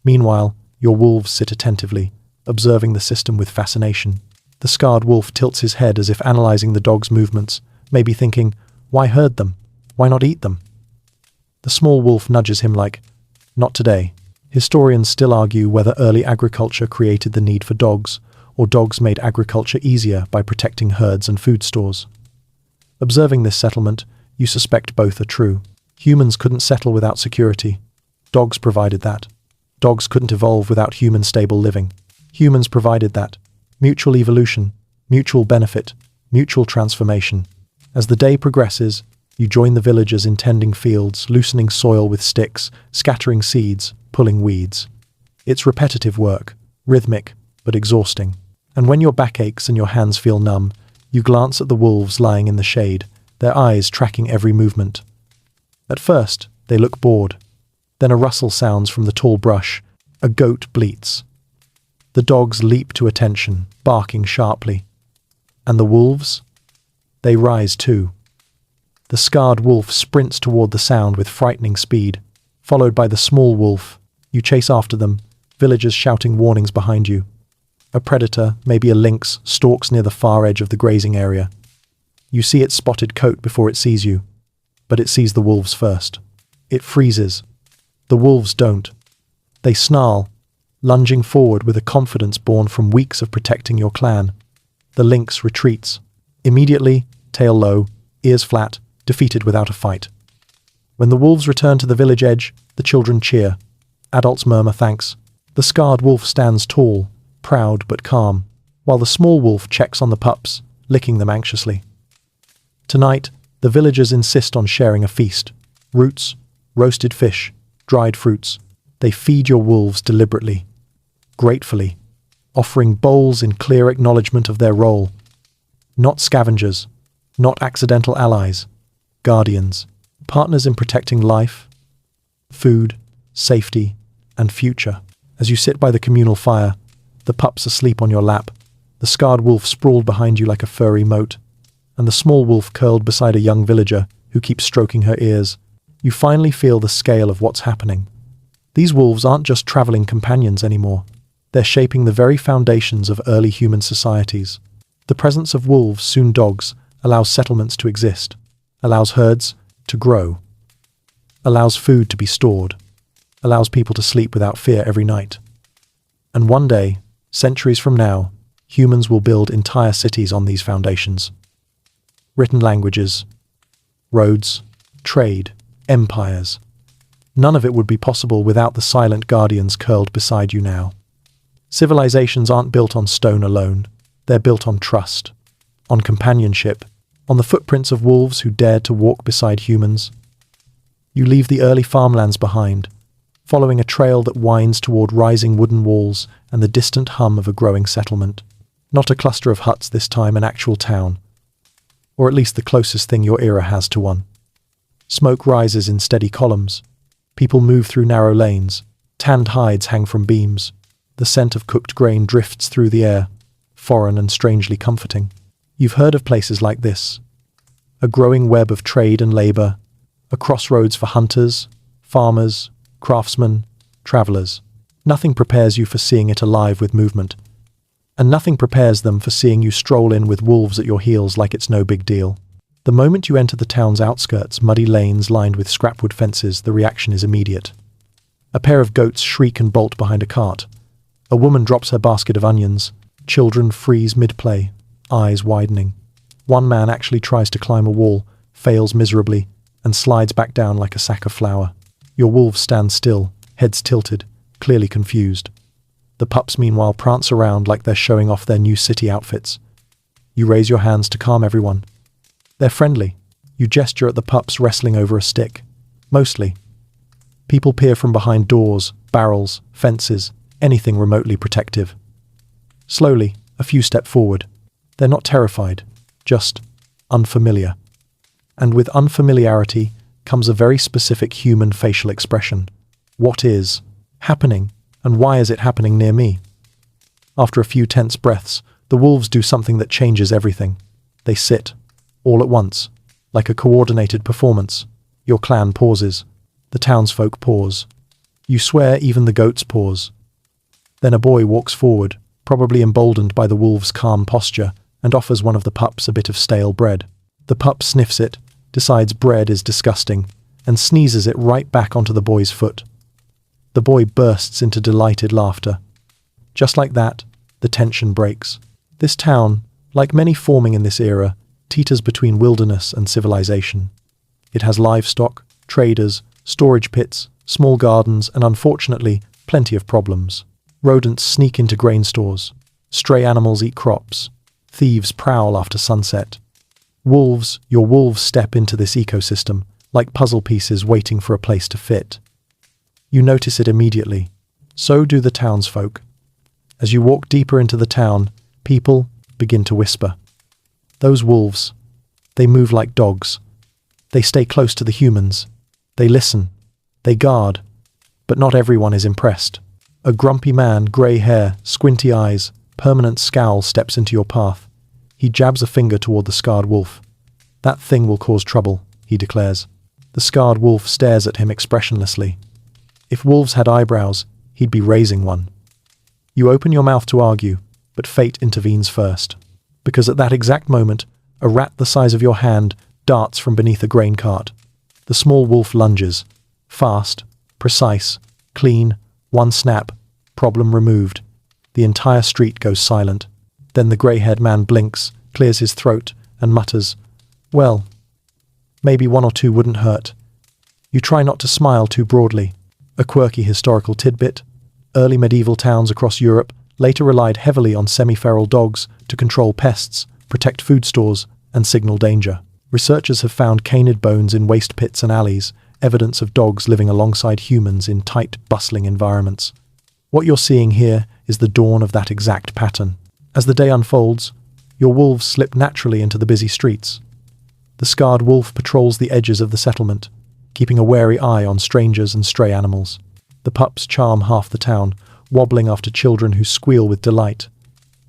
Meanwhile, your wolves sit attentively, observing the system with fascination. The scarred wolf tilts his head as if analyzing the dog's movements, maybe thinking, "Why herd them? Why not eat them?" The small wolf nudges him like, "Not today." Historians still argue whether early agriculture created the need for dogs, or dogs made agriculture easier by protecting herds and food stores. Observing this settlement, you suspect both are true. Humans couldn't settle without security. Dogs provided that. Dogs couldn't evolve without human stable living. Humans provided that. Mutual evolution, mutual benefit, mutual transformation. As the day progresses, you join the villagers in tending fields, loosening soil with sticks, scattering seeds, pulling weeds. It's repetitive work, rhythmic, but exhausting. And when your back aches and your hands feel numb, you glance at the wolves lying in the shade, their eyes tracking every movement. At first, they look bored. Then a rustle sounds from the tall brush. A goat bleats. The dogs leap to attention, barking sharply. And the wolves? They rise too. The scarred wolf sprints toward the sound with frightening speed, followed by the small wolf. You chase after them, villagers shouting warnings behind you. A predator, maybe a lynx, stalks near the far edge of the grazing area. You see its spotted coat before it sees you, but it sees the wolves first. It freezes. The wolves don't. They snarl, lunging forward with a confidence born from weeks of protecting your clan. The lynx retreats. Immediately, tail low, ears flat, defeated without a fight. When the wolves return to the village edge, the children cheer. Adults murmur thanks. The scarred wolf stands tall, proud but calm, while the small wolf checks on the pups, licking them anxiously. Tonight, the villagers insist on sharing a feast. Roots, roasted fish, dried fruits. They feed your wolves deliberately, gratefully, offering bowls in clear acknowledgement of their role. Not scavengers, not accidental allies, guardians, partners in protecting life, food, safety, and future. As you sit by the communal fire, the pups asleep on your lap, the scarred wolf sprawled behind you like a furry moat, and the small wolf curled beside a young villager who keeps stroking her ears, you finally feel the scale of what's happening. These wolves aren't just traveling companions anymore. They're shaping the very foundations of early human societies. The presence of wolves, soon dogs, allows settlements to exist, allows herds to grow, allows food to be stored, allows people to sleep without fear every night. And one day, centuries from now, humans will build entire cities on these foundations. Written languages, roads, trade, empires. None of it would be possible without the silent guardians curled beside you now. Civilizations aren't built on stone alone. They're built on trust, on companionship, on the footprints of wolves who dared to walk beside humans. You leave the early farmlands behind, following a trail that winds toward rising wooden walls and the distant hum of a growing settlement. Not a cluster of huts this time, an actual town. Or at least the closest thing your era has to one. Smoke rises in steady columns. People move through narrow lanes. Tanned hides hang from beams. The scent of cooked grain drifts through the air, foreign and strangely comforting. You've heard of places like this. A growing web of trade and labor, a crossroads for hunters, farmers, craftsmen, travelers. Nothing prepares you for seeing it alive with movement. And nothing prepares them for seeing you stroll in with wolves at your heels like it's no big deal. The moment you enter the town's outskirts, muddy lanes lined with scrapwood fences, the reaction is immediate. A pair of goats shriek and bolt behind a cart. A woman drops her basket of onions. Children freeze mid-play, eyes widening. One man actually tries to climb a wall, fails miserably, and slides back down like a sack of flour. Your wolves stand still, heads tilted, clearly confused. The pups meanwhile prance around like they're showing off their new city outfits. You raise your hands to calm everyone. They're friendly. You gesture at the pups wrestling over a stick. Mostly. People peer from behind doors, barrels, fences, anything remotely protective. Slowly, a few step forward. They're not terrified, just unfamiliar. And with unfamiliarity comes a very specific human facial expression. What is happening, and why is it happening near me? After a few tense breaths, the wolves do something that changes everything. They sit, all at once, like a coordinated performance. Your clan pauses. The townsfolk pause. You swear even the goats pause. Then a boy walks forward, probably emboldened by the wolves' calm posture, and offers one of the pups a bit of stale bread. The pup sniffs it, decides bread is disgusting, and sneezes it right back onto the boy's foot. The boy bursts into delighted laughter. Just like that, the tension breaks. This town, like many forming in this era, teeters between wilderness and civilization. It has livestock, traders, storage pits, small gardens, and unfortunately, plenty of problems. Rodents sneak into grain stores. Stray animals eat crops. Thieves prowl after sunset. Your wolves step into this ecosystem, like puzzle pieces waiting for a place to fit. You notice it immediately. So do the townsfolk. As you walk deeper into the town, people begin to whisper. Those wolves, they move like dogs. They stay close to the humans. They listen. They guard. But not everyone is impressed. A grumpy man, grey hair, squinty eyes, permanent scowl steps into your path. He jabs a finger toward the scarred wolf. That thing will cause trouble, he he declares. The scarred wolf stares at him expressionlessly. If wolves had eyebrows, he'd be raising one. You open your mouth to argue, but fate intervenes first. Because at that exact moment, a rat the size of your hand darts from beneath a grain cart. The small wolf lunges. Fast, precise, clean, one snap, problem removed. The entire street goes silent. Then the grey-haired man blinks, clears his throat, and mutters, "Well, maybe one or two wouldn't hurt." You try not to smile too broadly. A quirky historical tidbit. Early medieval towns across Europe later relied heavily on semi-feral dogs to control pests, protect food stores, and signal danger. Researchers have found canid bones in waste pits and alleys, evidence of dogs living alongside humans in tight, bustling environments. What you're seeing here is the dawn of that exact pattern. As the day unfolds, your wolves slip naturally into the busy streets. The scarred wolf patrols the edges of the settlement, keeping a wary eye on strangers and stray animals. The pups charm half the town, wobbling after children who squeal with delight.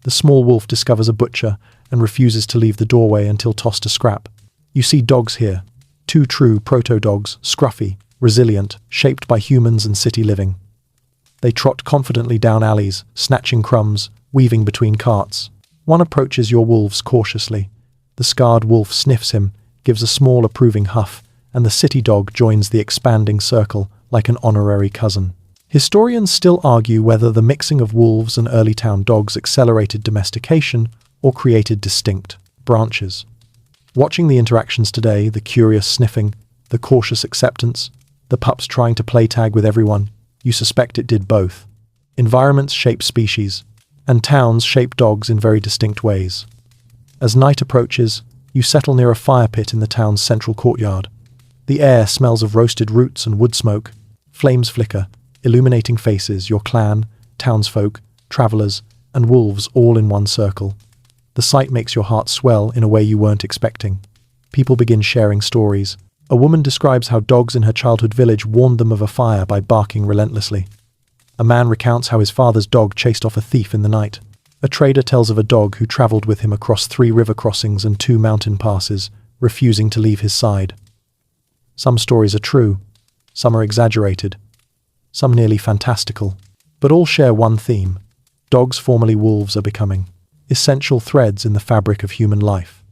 The small wolf discovers a butcher and refuses to leave the doorway until tossed a scrap. You see dogs here, two true proto-dogs, scruffy, resilient, shaped by humans and city living. They trot confidently down alleys, snatching crumbs, weaving between carts. One approaches your wolves cautiously. The scarred wolf sniffs him, gives a small approving huff, and the city dog joins the expanding circle like an honorary cousin. Historians still argue whether the mixing of wolves and early town dogs accelerated domestication or created distinct branches. Watching the interactions today, the curious sniffing, the cautious acceptance, the pups trying to play tag with everyone, you suspect it did both. Environments shape species, and towns shape dogs in very distinct ways. As night approaches, you settle near a fire pit in the town's central courtyard. The air smells of roasted roots and wood smoke. Flames flicker, illuminating faces, your clan, townsfolk, travelers, and wolves all in one circle. The sight makes your heart swell in a way you weren't expecting. People begin sharing stories. A woman describes how dogs in her childhood village warned them of a fire by barking relentlessly. A man recounts how his father's dog chased off a thief in the night. A trader tells of a dog who traveled with him across 3 river crossings and 2 mountain passes, refusing to leave his side. Some stories are true, some are exaggerated, some nearly fantastical, but all share one theme. Dogs, formerly wolves, are becoming essential threads in the fabric of human life.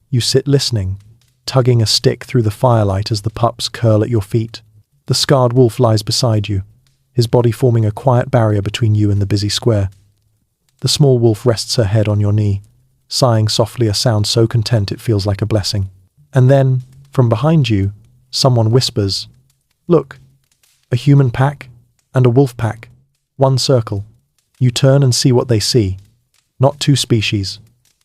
You sit listening, tugging a stick through the firelight as the pups curl at your feet. The scarred wolf lies beside you, his body forming a quiet barrier between you and the busy square. The small wolf rests her head on your knee, sighing softly, a sound so content it feels like a blessing. And then, from behind you, someone whispers, "Look, a human pack and a wolf pack, one circle." You turn and see what they see. Not 2 species,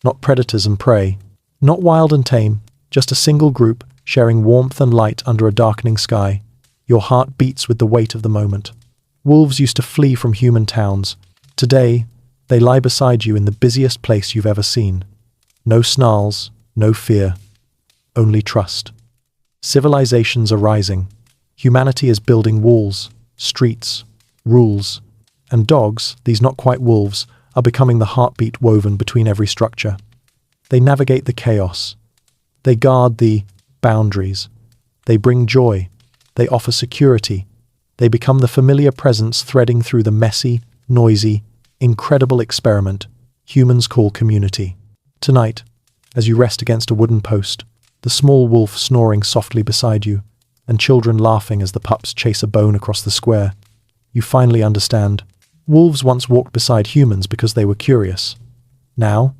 not predators and prey, not wild and tame, just a single group sharing warmth and light under a darkening sky. Your heart beats with the weight of the moment. Wolves used to flee from human towns. Today, they lie beside you in the busiest place you've ever seen. No snarls, no fear, only trust. Civilizations are rising. Humanity is building walls, streets, rules, and dogs, these not quite wolves, are becoming the heartbeat woven between every structure. They navigate the chaos. They guard the boundaries. They bring joy. They offer security. They become the familiar presence threading through the messy, noisy, incredible experiment humans call community. Tonight, as you rest against a wooden post, the small wolf snoring softly beside you, and children laughing as the pups chase a bone across the square, you finally understand. Wolves once walked beside humans because they were curious. Now,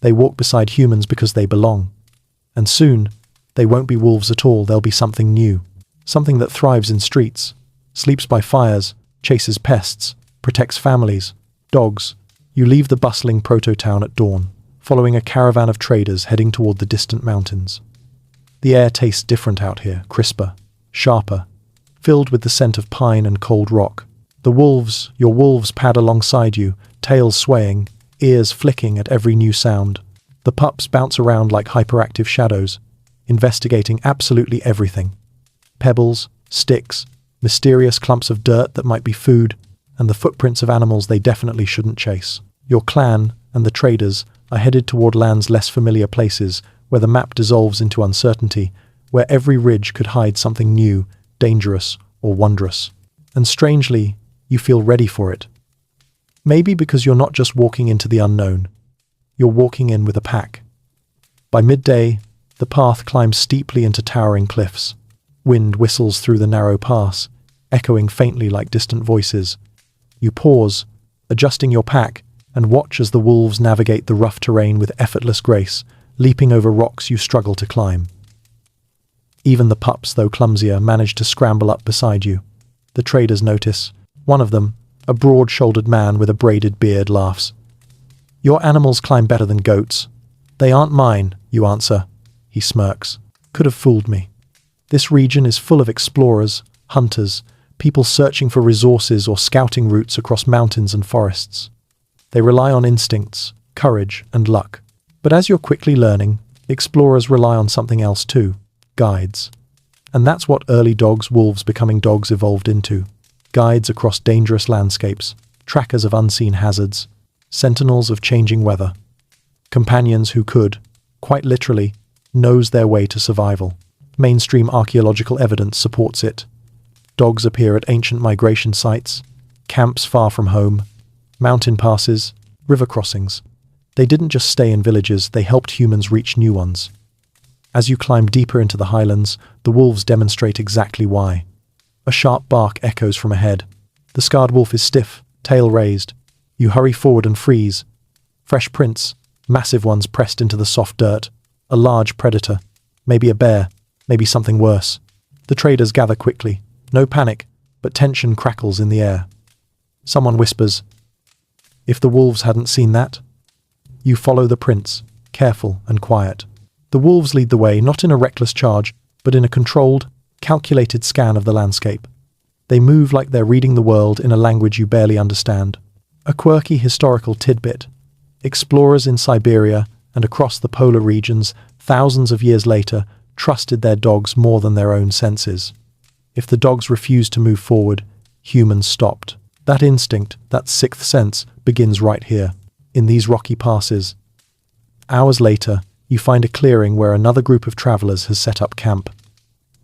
they walk beside humans because they belong. And soon, they won't be wolves at all, they'll be something new. Something that thrives in streets, sleeps by fires, chases pests, protects families, dogs. You leave the bustling proto-town at dawn, following a caravan of traders heading toward the distant mountains. The air tastes different out here, crisper, sharper, filled with the scent of pine and cold rock. The wolves, your wolves, pad alongside you, tails swaying, ears flicking at every new sound. The pups bounce around like hyperactive shadows, investigating absolutely everything. Pebbles, sticks, mysterious clumps of dirt that might be food, and the footprints of animals they definitely shouldn't chase. Your clan and the traders are headed toward lands less familiar, places where the map dissolves into uncertainty, where every ridge could hide something new, dangerous, or wondrous. And strangely, you feel ready for it. Maybe because you're not just walking into the unknown, you're walking in with a pack. By midday, the path climbs steeply into towering cliffs. Wind whistles through the narrow pass, echoing faintly like distant voices. You pause, adjusting your pack, and watch as the wolves navigate the rough terrain with effortless grace, leaping over rocks you struggle to climb. Even the pups, though clumsier, manage to scramble up beside you. The traders notice. One of them, a broad-shouldered man with a braided beard, laughs. "Your animals climb better than goats." "They aren't mine," you answer. He smirks. "Could have fooled me." This region is full of explorers, hunters, people searching for resources or scouting routes across mountains and forests. They rely on instincts, courage, and luck. But as you're quickly learning, explorers rely on something else too: guides. And that's what early dogs, wolves becoming dogs, evolved into. Guides across dangerous landscapes, trackers of unseen hazards, sentinels of changing weather. Companions who could, quite literally, nose their way to survival. Mainstream archaeological evidence supports it. Dogs appear at ancient migration sites, camps far from home, mountain passes, river crossings. They didn't just stay in villages, they helped humans reach new ones. As you climb deeper into the highlands, the wolves demonstrate exactly why. A sharp bark echoes from ahead. The scarred wolf is stiff, tail raised. You hurry forward and freeze. Fresh prints, massive ones pressed into the soft dirt. A large predator, maybe a bear, maybe something worse. The traders gather quickly. No panic, but tension crackles in the air. Someone whispers, "If the wolves hadn't seen that?" You follow the prints, careful and quiet. The wolves lead the way, not in a reckless charge, but in a controlled, calculated scan of the landscape. They move like they're reading the world in a language you barely understand. A quirky historical tidbit. Explorers in Siberia and across the polar regions, thousands of years later, trusted their dogs more than their own senses. If the dogs refused to move forward, humans stopped. That instinct, that sixth sense, begins right here, in these rocky passes. Hours later, you find a clearing where another group of travelers has set up camp.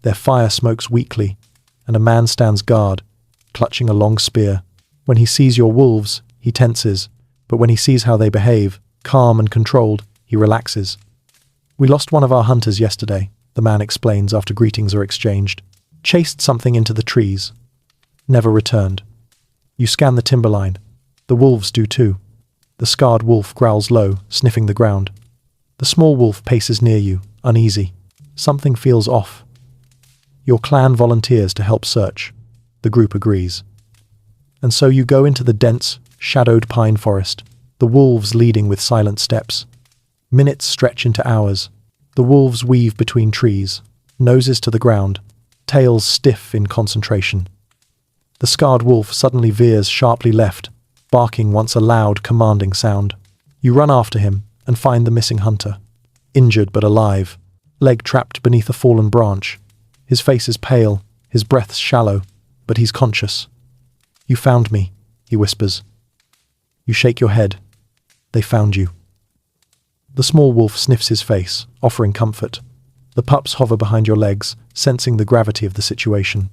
Their fire smokes weakly, and a man stands guard, clutching a long spear. When he sees your wolves, he tenses, but when he sees how they behave, calm and controlled, he relaxes. "We lost one of our hunters yesterday," the man explains after greetings are exchanged. "Chased something into the trees. Never returned." You scan the timberline. The wolves do too. The scarred wolf growls low, sniffing the ground. The small wolf paces near you, uneasy. Something feels off. Your clan volunteers to help search. The group agrees. And so you go into the dense, shadowed pine forest, the wolves leading with silent steps. Minutes stretch into hours. The wolves weave between trees, noses to the ground, tails stiff in concentration. The scarred wolf suddenly veers sharply left, barking once a loud, commanding sound. You run after him and find the missing hunter, injured but alive, leg trapped beneath a fallen branch. His face is pale, his breath shallow, but he's conscious. "You found me," he whispers. You shake your head. They found you. The small wolf sniffs his face, offering comfort. The pups hover behind your legs, sensing the gravity of the situation.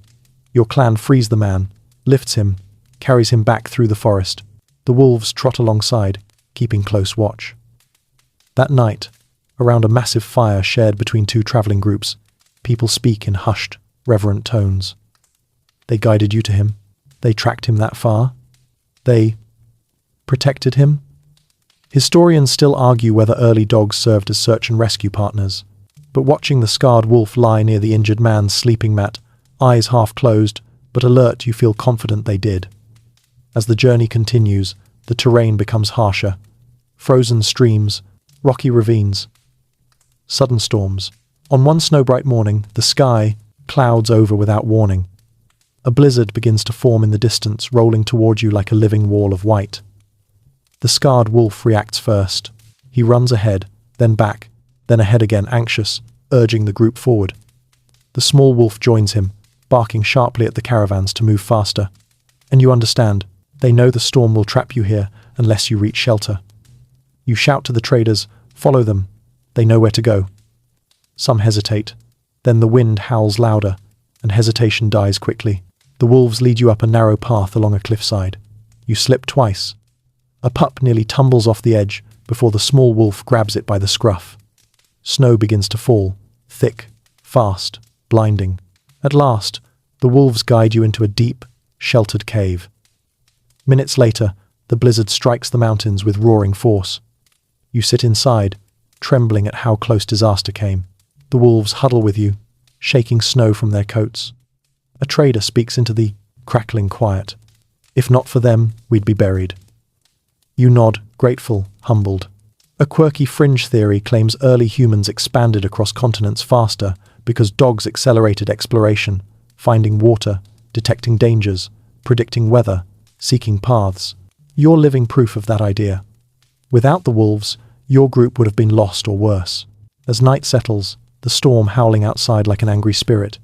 Your clan frees the man, lifts him, carries him back through the forest. The wolves trot alongside, keeping close watch. That night, around a massive fire shared between two traveling groups, people speak in hushed, reverent tones. They guided you to him. They tracked him that far. They protected him. Historians still argue whether early dogs served as search and rescue partners. But watching the scarred wolf lie near the injured man's sleeping mat, eyes half closed, but alert, you feel confident they did. As the journey continues, the terrain becomes harsher. Frozen streams, rocky ravines, sudden storms. On one snow-bright morning, the sky clouds over without warning. A blizzard begins to form in the distance, rolling toward you like a living wall of white. The scarred wolf reacts first. He runs ahead, then back, then ahead again, anxious, urging the group forward. The small wolf joins him, barking sharply at the caravans to move faster. And you understand, they know the storm will trap you here unless you reach shelter. You shout to the traders, follow them. They know where to go. Some hesitate. Then the wind howls louder, and hesitation dies quickly. The wolves lead you up a narrow path along a cliffside. You slip twice. A pup nearly tumbles off the edge before the small wolf grabs it by the scruff. Snow begins to fall, thick, fast, blinding. At last, the wolves guide you into a deep, sheltered cave. Minutes later, the blizzard strikes the mountains with roaring force. You sit inside, trembling at how close disaster came. The wolves huddle with you, shaking snow from their coats. A trader speaks into the crackling quiet. If not for them, we'd be buried. You nod, grateful, humbled. A quirky fringe theory claims early humans expanded across continents faster because dogs accelerated exploration, finding water, detecting dangers, predicting weather, seeking paths. You're living proof of that idea. Without the wolves, your group would have been lost or worse. As night settles, the storm howling outside like an angry spirit,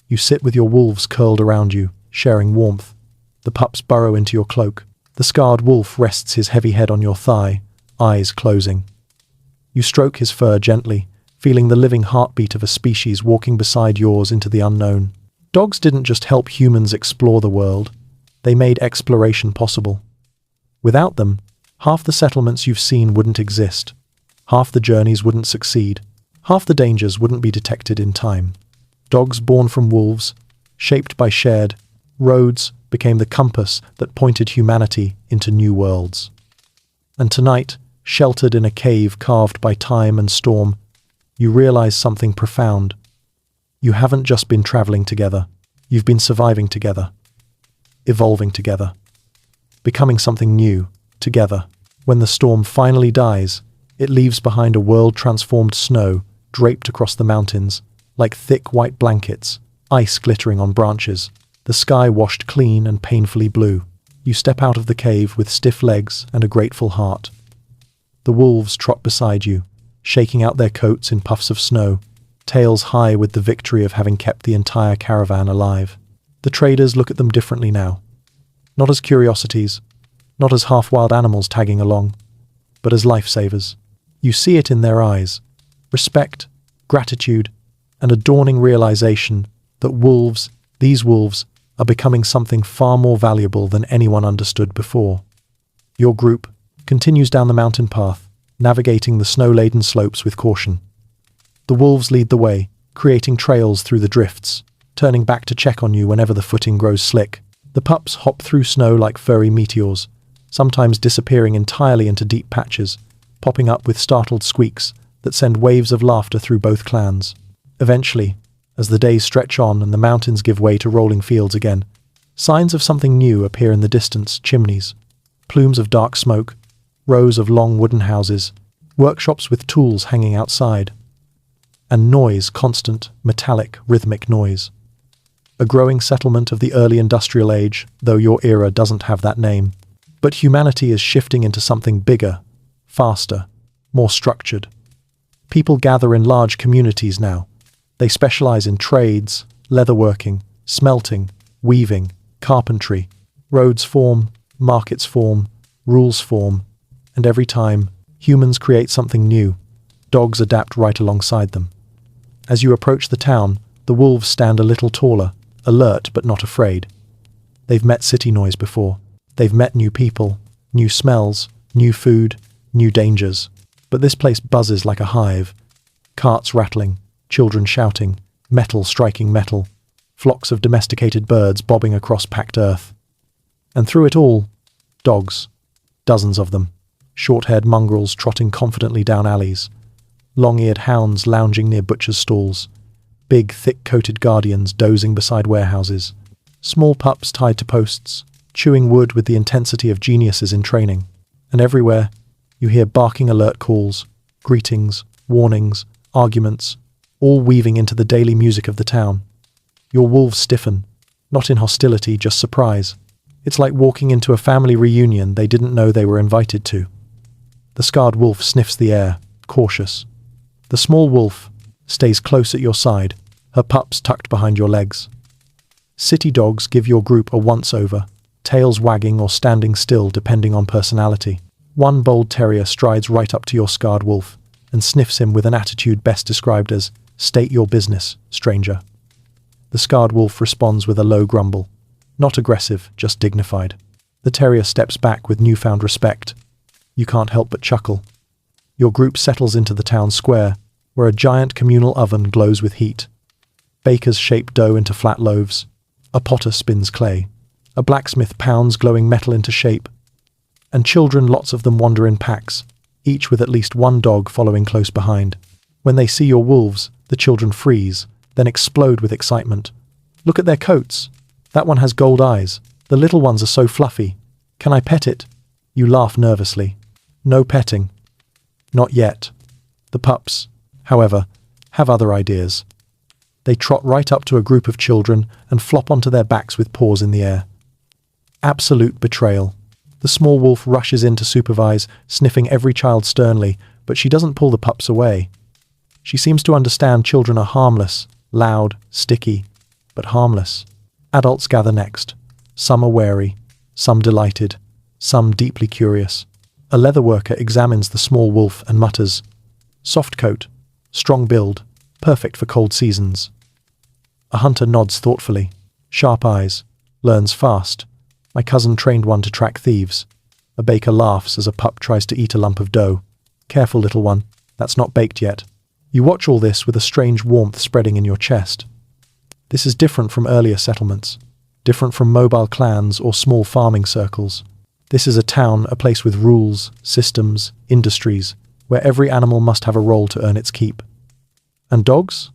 you sit with your wolves curled around you, sharing warmth. The pups burrow into your cloak. The scarred wolf rests his heavy head on your thigh, eyes closing. You stroke his fur gently, feeling the living heartbeat of a species walking beside yours into the unknown. Dogs didn't just help humans explore the world, they made exploration possible. Without them, half the settlements you've seen wouldn't exist, half the journeys wouldn't succeed, half the dangers wouldn't be detected in time. Dogs born from wolves, shaped by shared roads, became the compass that pointed humanity into new worlds. And tonight, sheltered in a cave carved by time and storm, you realize something profound. You haven't just been traveling together, you've been surviving together, evolving together, becoming something new, together. When the storm finally dies, it leaves behind a world transformed snow draped across the mountains, like thick white blankets, ice glittering on branches, the sky washed clean and painfully blue. You step out of the cave with stiff legs and a grateful heart. The wolves trot beside you, shaking out their coats in puffs of snow, tails high with the victory of having kept the entire caravan alive. The traders look at them differently now. Not as curiosities, not as half-wild animals tagging along, but as lifesavers. You see it in their eyes. Respect, gratitude, and a dawning realization that wolves, these wolves, are becoming something far more valuable than anyone understood before. Your group continues down the mountain path, navigating the snow-laden slopes with caution. The wolves lead the way, creating trails through the drifts, turning back to check on you whenever the footing grows slick. The pups hop through snow like furry meteors, sometimes disappearing entirely into deep patches, popping up with startled squeaks that send waves of laughter through both clans. Eventually, as the days stretch on and the mountains give way to rolling fields again, signs of something new appear in the distance: chimneys, plumes of dark smoke, rows of long wooden houses, workshops with tools hanging outside, and noise, constant, metallic, rhythmic noise. A growing settlement of the early industrial age, though your era doesn't have that name. But humanity is shifting into something bigger, faster, more structured. People gather in large communities now. They specialize in trades, leatherworking, smelting, weaving, carpentry. Roads form, markets form, rules form, and every time, humans create something new. Dogs adapt right alongside them. As you approach the town, the wolves stand a little taller, alert but not afraid. They've met city noise before. They've met new people, new smells, new food, new dangers. But this place buzzes like a hive. Carts rattling, children shouting, metal striking metal, flocks of domesticated birds bobbing across packed earth. And through it all, dogs. Dozens of them. Short-haired mongrels trotting confidently down alleys. Long-eared hounds lounging near butchers' stalls. Big, thick-coated guardians dozing beside warehouses. Small pups tied to posts, chewing wood with the intensity of geniuses in training. And everywhere, you hear barking alert calls, greetings, warnings, arguments, all weaving into the daily music of the town. Your wolves stiffen, not in hostility, just surprise. It's like walking into a family reunion they didn't know they were invited to. The scarred wolf sniffs the air, cautious. The small wolf stays close at your side, her pups tucked behind your legs. City dogs give your group a once-over, tails wagging or standing still depending on personality. One bold terrier strides right up to your scarred wolf and sniffs him with an attitude best described as "State your business, stranger." The scarred wolf responds with a low grumble. Not aggressive, just dignified. The terrier steps back with newfound respect. You can't help but chuckle. Your group settles into the town square, where a giant communal oven glows with heat. Bakers shape dough into flat loaves. A potter spins clay. A blacksmith pounds glowing metal into shape. And children, lots of them, wander in packs, each with at least one dog following close behind. When they see your wolves, the children freeze, then explode with excitement. Look at their coats. That one has gold eyes. The little ones are so fluffy. Can I pet it? You laugh nervously. No petting. Not yet. The pups, however, have other ideas. They trot right up to a group of children and flop onto their backs with paws in the air. Absolute betrayal. The small wolf rushes in to supervise, sniffing every child sternly, but she doesn't pull the pups away. She seems to understand children are harmless, loud, sticky, but harmless. Adults gather next. Some are wary, some delighted, some deeply curious. A leather worker examines the small wolf and mutters, "Soft coat, strong build, perfect for cold seasons." A hunter nods thoughtfully, sharp eyes, learns fast. "My cousin trained one to track thieves." A baker laughs as a pup tries to eat a lump of dough. "Careful, little one, that's not baked yet." You watch all this with a strange warmth spreading in your chest. This is different from earlier settlements, different from mobile clans or small farming circles. This is a town, a place with rules, systems, industries, where every animal must have a role to earn its keep. And dogs?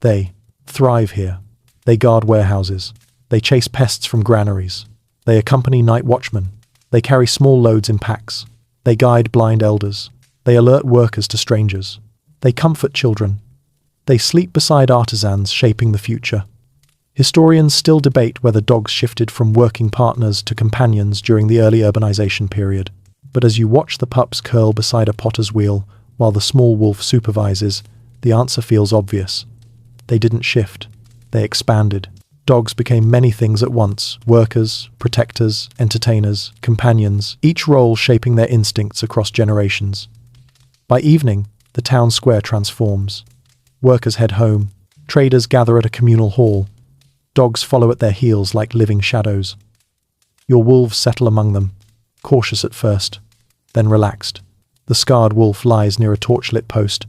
They thrive here. They guard warehouses. They chase pests from granaries. They accompany night watchmen. They carry small loads in packs. They guide blind elders. They alert workers to strangers. They comfort children. They sleep beside artisans shaping the future. Historians still debate whether dogs shifted from working partners to companions during the early urbanization period. But as you watch the pups curl beside a potter's wheel while the small wolf supervises, the answer feels obvious. They didn't shift. They expanded. Dogs became many things at once: workers, protectors, entertainers, companions, each role shaping their instincts across generations. By evening, the town square transforms. Workers head home. Traders gather at a communal hall. Dogs follow at their heels like living shadows. Your wolves settle among them, cautious at first, then relaxed. The scarred wolf lies near a torchlit post,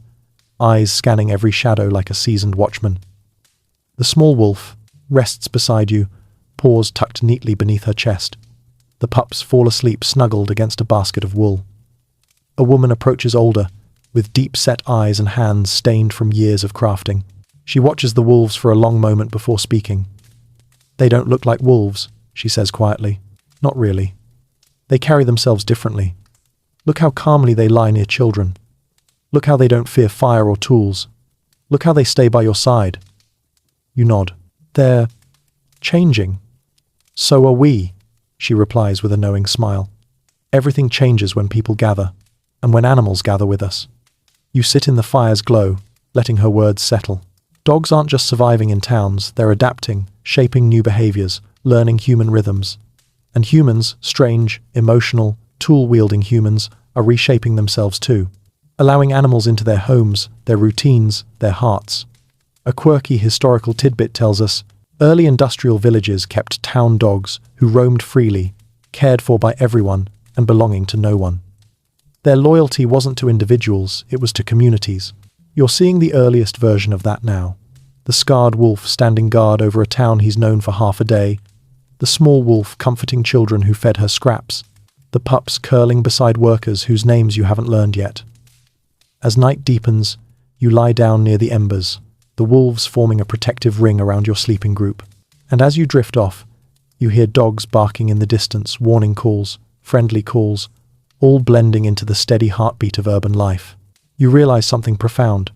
eyes scanning every shadow like a seasoned watchman. The small wolf rests beside you, paws tucked neatly beneath her chest. The pups fall asleep snuggled against a basket of wool. A woman approaches older, with deep-set eyes and hands stained from years of crafting. She watches the wolves for a long moment before speaking. "They don't look like wolves," she says quietly. "Not really. They carry themselves differently. Look how calmly they lie near children. Look how they don't fear fire or tools. Look how they stay by your side." You nod. "They're changing." "So are we," she replies with a knowing smile. "Everything changes when people gather, and when animals gather with us." You sit in the fire's glow, letting her words settle. Dogs aren't just surviving in towns, they're adapting, shaping new behaviors, learning human rhythms. And humans, strange, emotional, tool-wielding humans, are reshaping themselves too, allowing animals into their homes, their routines, their hearts. A quirky historical tidbit tells us, early industrial villages kept town dogs who roamed freely, cared for by everyone, and belonging to no one. Their loyalty wasn't to individuals, it was to communities. You're seeing the earliest version of that now. The scarred wolf standing guard over a town he's known for half a day. The small wolf comforting children who fed her scraps. The pups curling beside workers whose names you haven't learned yet. As night deepens, you lie down near the embers, the wolves forming a protective ring around your sleeping group. And as you drift off, you hear dogs barking in the distance, warning calls, friendly calls, all blending into the steady heartbeat of urban life. You realize something profound.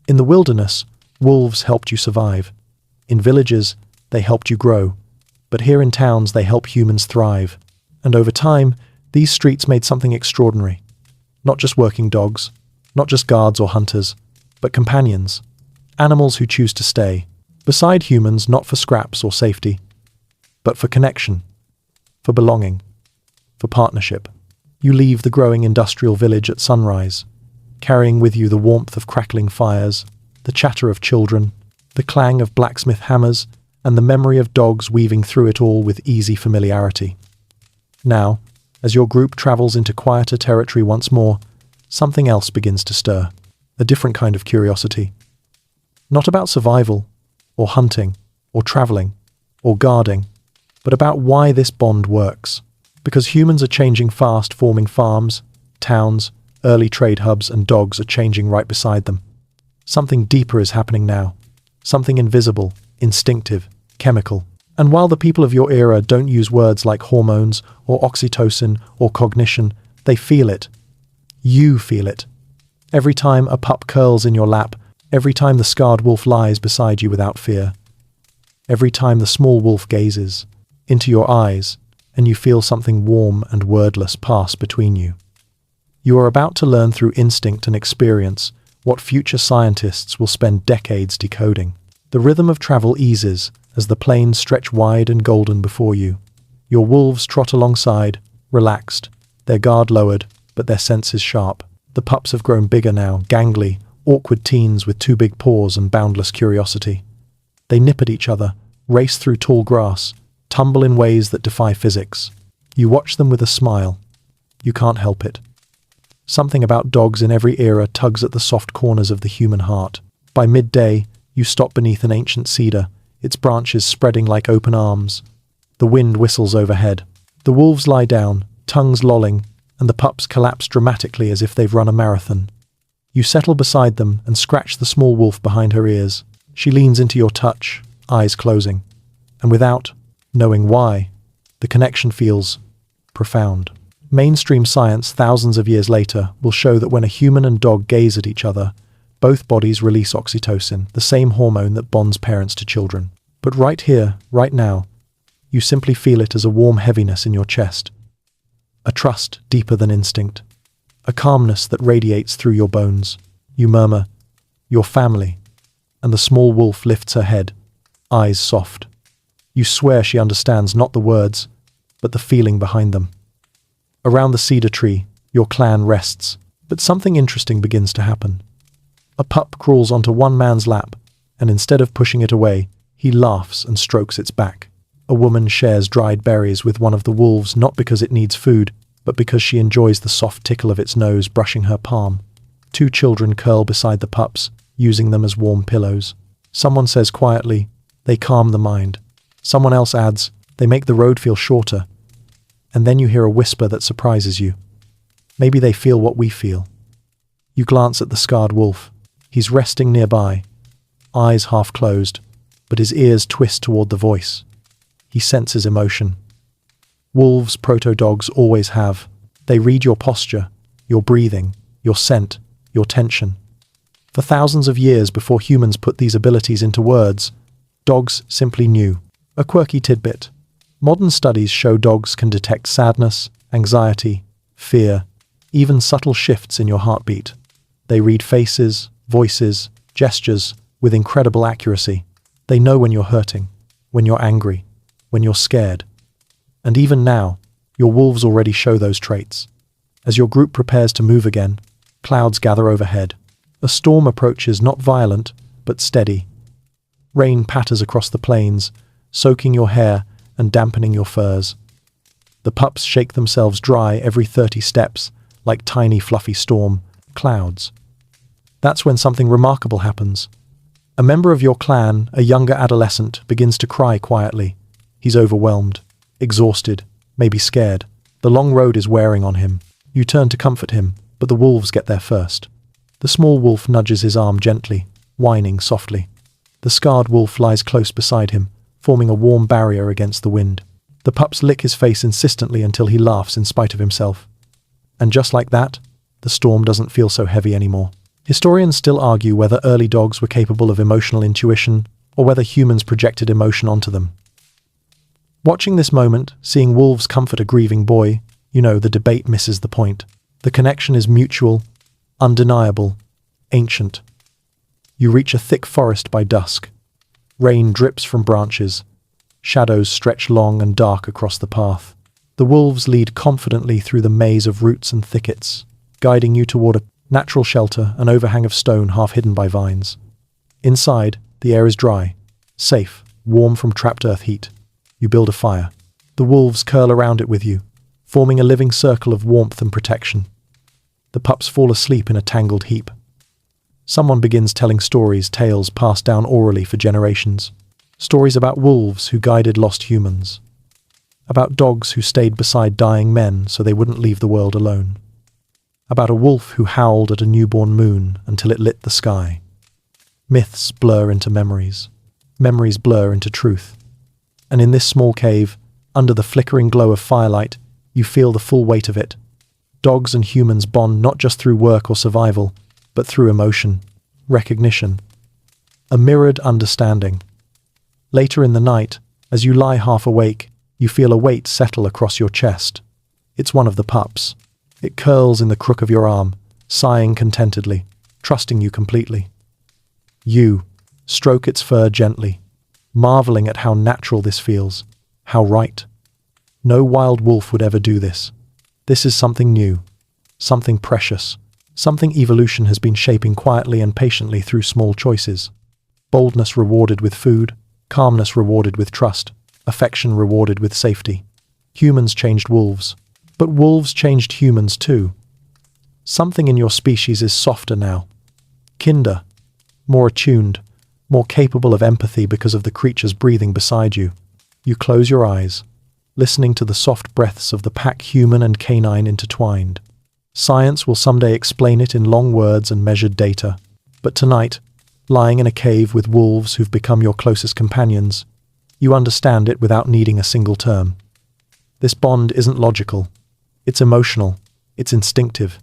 In the wilderness, wolves helped you survive. In villages, they helped you grow. But here in towns, they help humans thrive. And over time, these streets made something extraordinary. Not just working dogs, not just guards or hunters, but companions. Animals who choose to stay. Beside humans, not for scraps or safety, but for connection, for belonging, for partnership. You leave the growing industrial village at sunrise, carrying with you the warmth of crackling fires, the chatter of children, the clang of blacksmith hammers, and the memory of dogs weaving through it all with easy familiarity. Now, as your group travels into quieter territory once more, something else begins to stir, a different kind of curiosity. Not about survival, or hunting, or traveling, or guarding, but about why this bond works. Because humans are changing fast, forming farms, towns, early trade hubs, and dogs are changing right beside them. Something deeper is happening now. Something invisible, instinctive, chemical. And while the people of your era don't use words like hormones, or oxytocin, or cognition, they feel it. You feel it. Every time a pup curls in your lap, every time the scarred wolf lies beside you without fear, every time the small wolf gazes into your eyes, and you feel something warm and wordless pass between you. You are about to learn through instinct and experience what future scientists will spend decades decoding. The rhythm of travel eases as the plains stretch wide and golden before you. Your wolves trot alongside, relaxed, their guard lowered, but their senses sharp. The pups have grown bigger now, gangly, awkward teens with two big paws and boundless curiosity. They nip at each other, race through tall grass, tumble in ways that defy physics. You watch them with a smile. You can't help it. Something about dogs in every era tugs at the soft corners of the human heart. By midday, you stop beneath an ancient cedar, its branches spreading like open arms. The wind whistles overhead. The wolves lie down, tongues lolling, and the pups collapse dramatically as if they've run a marathon. You settle beside them and scratch the small wolf behind her ears. She leans into your touch, eyes closing. And without knowing why, the connection feels profound. Mainstream science, thousands of years later, will show that when a human and dog gaze at each other, both bodies release oxytocin, the same hormone that bonds parents to children. But right here, right now, you simply feel it as a warm heaviness in your chest. A trust deeper than instinct. A calmness that radiates through your bones. You murmur, "Your family," and the small wolf lifts her head, eyes soft. You swear she understands not the words, but the feeling behind them. Around the cedar tree, your clan rests, but something interesting begins to happen. A pup crawls onto one man's lap, and instead of pushing it away, he laughs and strokes its back. A woman shares dried berries with one of the wolves not because it needs food, but because she enjoys the soft tickle of its nose brushing her palm. Two children curl beside the pups, using them as warm pillows. Someone says quietly, "They calm the mind." Someone else adds, "They make the road feel shorter." And then you hear a whisper that surprises you. Maybe they feel what we feel. You glance at the scarred wolf. He's resting nearby, eyes half closed, but his ears twist toward the voice. He senses emotion. Wolves, proto-dogs, always have. They read your posture, your breathing, your scent, your tension. For thousands of years before humans put these abilities into words, dogs simply knew. A quirky tidbit. Modern studies show dogs can detect sadness, anxiety, fear, even subtle shifts in your heartbeat. They read faces, voices, gestures with incredible accuracy. They know when you're hurting, when you're angry, when you're scared. And even now, your wolves already show those traits. As your group prepares to move again, clouds gather overhead. A storm approaches, not violent, but steady. Rain patters across the plains, soaking your hair and dampening your furs. The pups shake themselves dry every 30 steps, like tiny fluffy storm clouds. That's when something remarkable happens. A member of your clan, a younger adolescent, begins to cry quietly. He's overwhelmed, exhausted, maybe scared. The long road is wearing on him. You turn to comfort him, but the wolves get there first. The small wolf nudges his arm gently, whining softly. The scarred wolf lies close beside him, forming a warm barrier against the wind. The pups lick his face insistently until he laughs in spite of himself. And just like that, the storm doesn't feel so heavy anymore. Historians still argue whether early dogs were capable of emotional intuition or whether humans projected emotion onto them. Watching this moment, seeing wolves comfort a grieving boy, you know the debate misses the point. The connection is mutual, undeniable, ancient. You reach a thick forest by dusk. Rain drips from branches. Shadows stretch long and dark across the path. The wolves lead confidently through the maze of roots and thickets, guiding you toward a natural shelter, an overhang of stone half hidden by vines. Inside, the air is dry, safe, warm from trapped earth heat. You build a fire. The wolves curl around it with you, forming a living circle of warmth and protection. The pups fall asleep in a tangled heap. Someone begins telling tales passed down orally for generations. Stories about wolves who guided lost humans. About dogs who stayed beside dying men so they wouldn't leave the world alone. About a wolf who howled at a newborn moon until it lit the sky. Myths blur into memories. Memories blur into truth. And in this small cave, under the flickering glow of firelight, you feel the full weight of it. Dogs and humans bond not just through work or survival, but through emotion, recognition, a mirrored understanding. Later in the night, as you lie half awake, you feel a weight settle across your chest. It's one of the pups. It curls in the crook of your arm, sighing contentedly, trusting you completely. You stroke its fur gently, marveling at how natural this feels, how right. No wild wolf would ever do this. This is something new, something precious, something evolution has been shaping quietly and patiently through small choices. Boldness rewarded with food, calmness rewarded with trust, affection rewarded with safety. Humans changed wolves, but wolves changed humans too. Something in your species is softer now, kinder, more attuned, more capable of empathy because of the creatures breathing beside you. You close your eyes, listening to the soft breaths of the pack, human and canine intertwined. Science will someday explain it in long words and measured data, but tonight, lying in a cave with wolves who've become your closest companions, you understand it without needing a single term. This bond isn't logical. It's emotional. It's instinctive.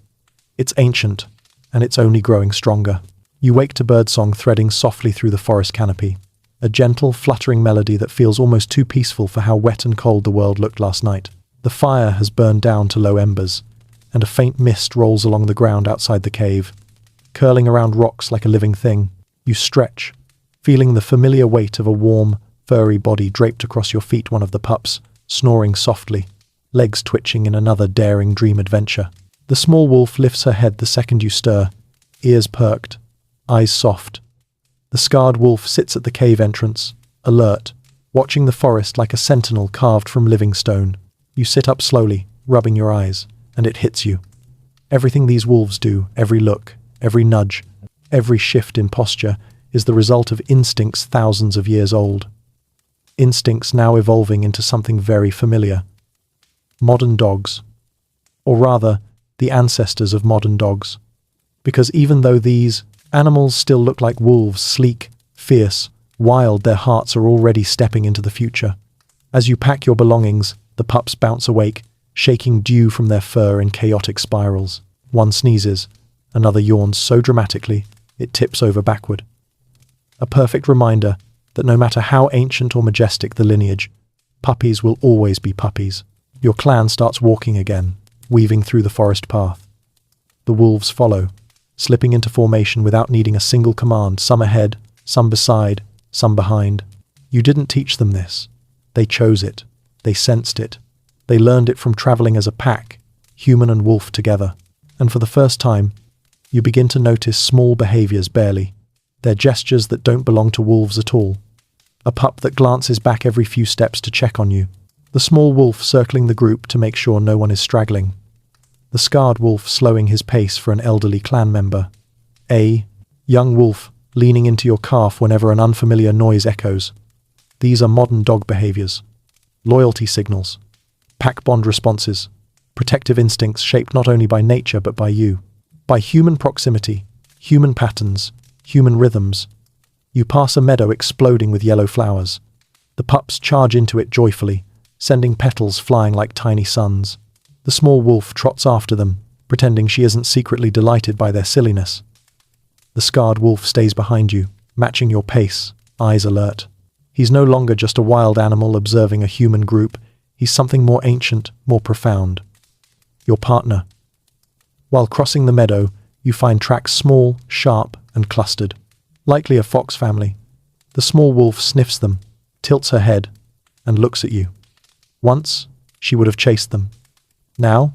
It's ancient, and it's only growing stronger. You wake to birdsong threading softly through the forest canopy, a gentle, fluttering melody that feels almost too peaceful for how wet and cold the world looked last night. The fire has burned down to low embers, and a faint mist rolls along the ground outside the cave. Curling around rocks like a living thing, you stretch, feeling the familiar weight of a warm, furry body draped across your feet, one of the pups, snoring softly, legs twitching in another daring dream adventure. The small wolf lifts her head the second you stir, ears perked, eyes soft. The scarred wolf sits at the cave entrance, alert, watching the forest like a sentinel carved from living stone. You sit up slowly, rubbing your eyes, and it hits you. Everything these wolves do, every look, every nudge, every shift in posture, is the result of instincts thousands of years old. Instincts now evolving into something very familiar. Modern dogs. Or rather, the ancestors of modern dogs. Because even though these animals still look like wolves, sleek, fierce, wild, their hearts are already stepping into the future. As you pack your belongings, the pups bounce awake, shaking dew from their fur in chaotic spirals. One sneezes, another yawns so dramatically, it tips over backward. A perfect reminder that no matter how ancient or majestic the lineage, puppies will always be puppies. Your clan starts walking again, weaving through the forest path. The wolves follow, slipping into formation without needing a single command, some ahead, some beside, some behind. You didn't teach them this. They chose it. They sensed it. They learned it from traveling as a pack, human and wolf together. And for the first time, you begin to notice small behaviors barely. They're gestures that don't belong to wolves at all. A pup that glances back every few steps to check on you. The small wolf circling the group to make sure no one is straggling. The scarred wolf slowing his pace for an elderly clan member. A young wolf leaning into your calf whenever an unfamiliar noise echoes. These are modern dog behaviors. Loyalty signals. Pack bond responses. Protective instincts shaped not only by nature but by you. By human proximity, human patterns, human rhythms. You pass a meadow exploding with yellow flowers. The pups charge into it joyfully, sending petals flying like tiny suns. The small wolf trots after them, pretending she isn't secretly delighted by their silliness. The scarred wolf stays behind you, matching your pace, eyes alert. He's no longer just a wild animal observing a human group. He's something more ancient, more profound. Your partner. While crossing the meadow, you find tracks small, sharp, and clustered. Likely a fox family. The small wolf sniffs them, tilts her head, and looks at you. Once, she would have chased them. Now,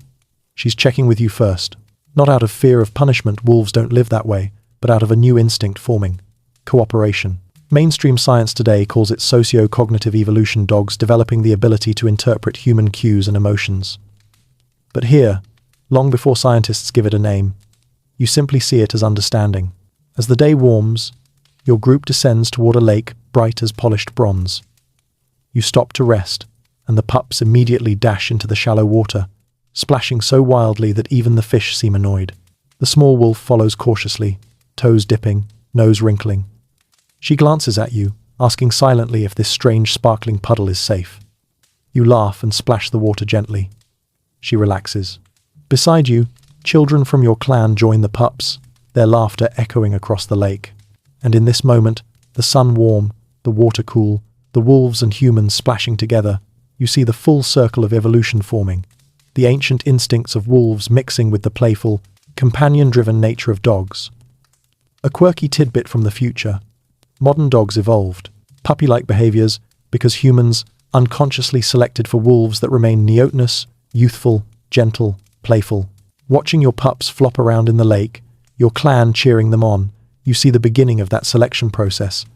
she's checking with you first. Not out of fear of punishment, wolves don't live that way, but out of a new instinct forming. cooperation. Mainstream science today calls it socio-cognitive evolution, dogs developing the ability to interpret human cues and emotions. But here, long before scientists give it a name, you simply see it as understanding. As the day warms, your group descends toward a lake bright as polished bronze. You stop to rest, and the pups immediately dash into the shallow water, splashing so wildly that even the fish seem annoyed. The small wolf follows cautiously, toes dipping, nose wrinkling. She glances at you, asking silently if this strange sparkling puddle is safe. You laugh and splash the water gently. She relaxes. Beside you, children from your clan join the pups, their laughter echoing across the lake. And in this moment, the sun warm, the water cool, the wolves and humans splashing together, you see the full circle of evolution forming, the ancient instincts of wolves mixing with the playful, companion-driven nature of dogs. A quirky tidbit from the future. Modern dogs evolved, puppy-like behaviors, because humans unconsciously selected for wolves that remain neotenous, youthful, gentle, playful. Watching your pups flop around in the lake, your clan cheering them on, you see the beginning of that selection process,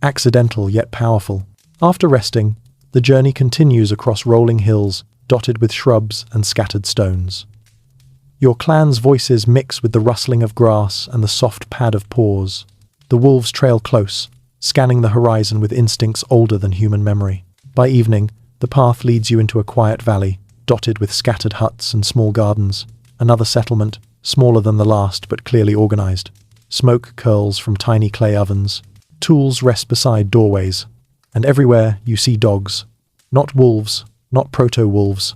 accidental yet powerful. After resting, the journey continues across rolling hills, dotted with shrubs and scattered stones. Your clan's voices mix with the rustling of grass and the soft pad of paws. The wolves trail close, scanning the horizon with instincts older than human memory. By evening, the path leads you into a quiet valley, dotted with scattered huts and small gardens. Another settlement, smaller than the last but clearly organized. Smoke curls from tiny clay ovens. Tools rest beside doorways. And everywhere you see dogs. Not wolves, not proto-wolves.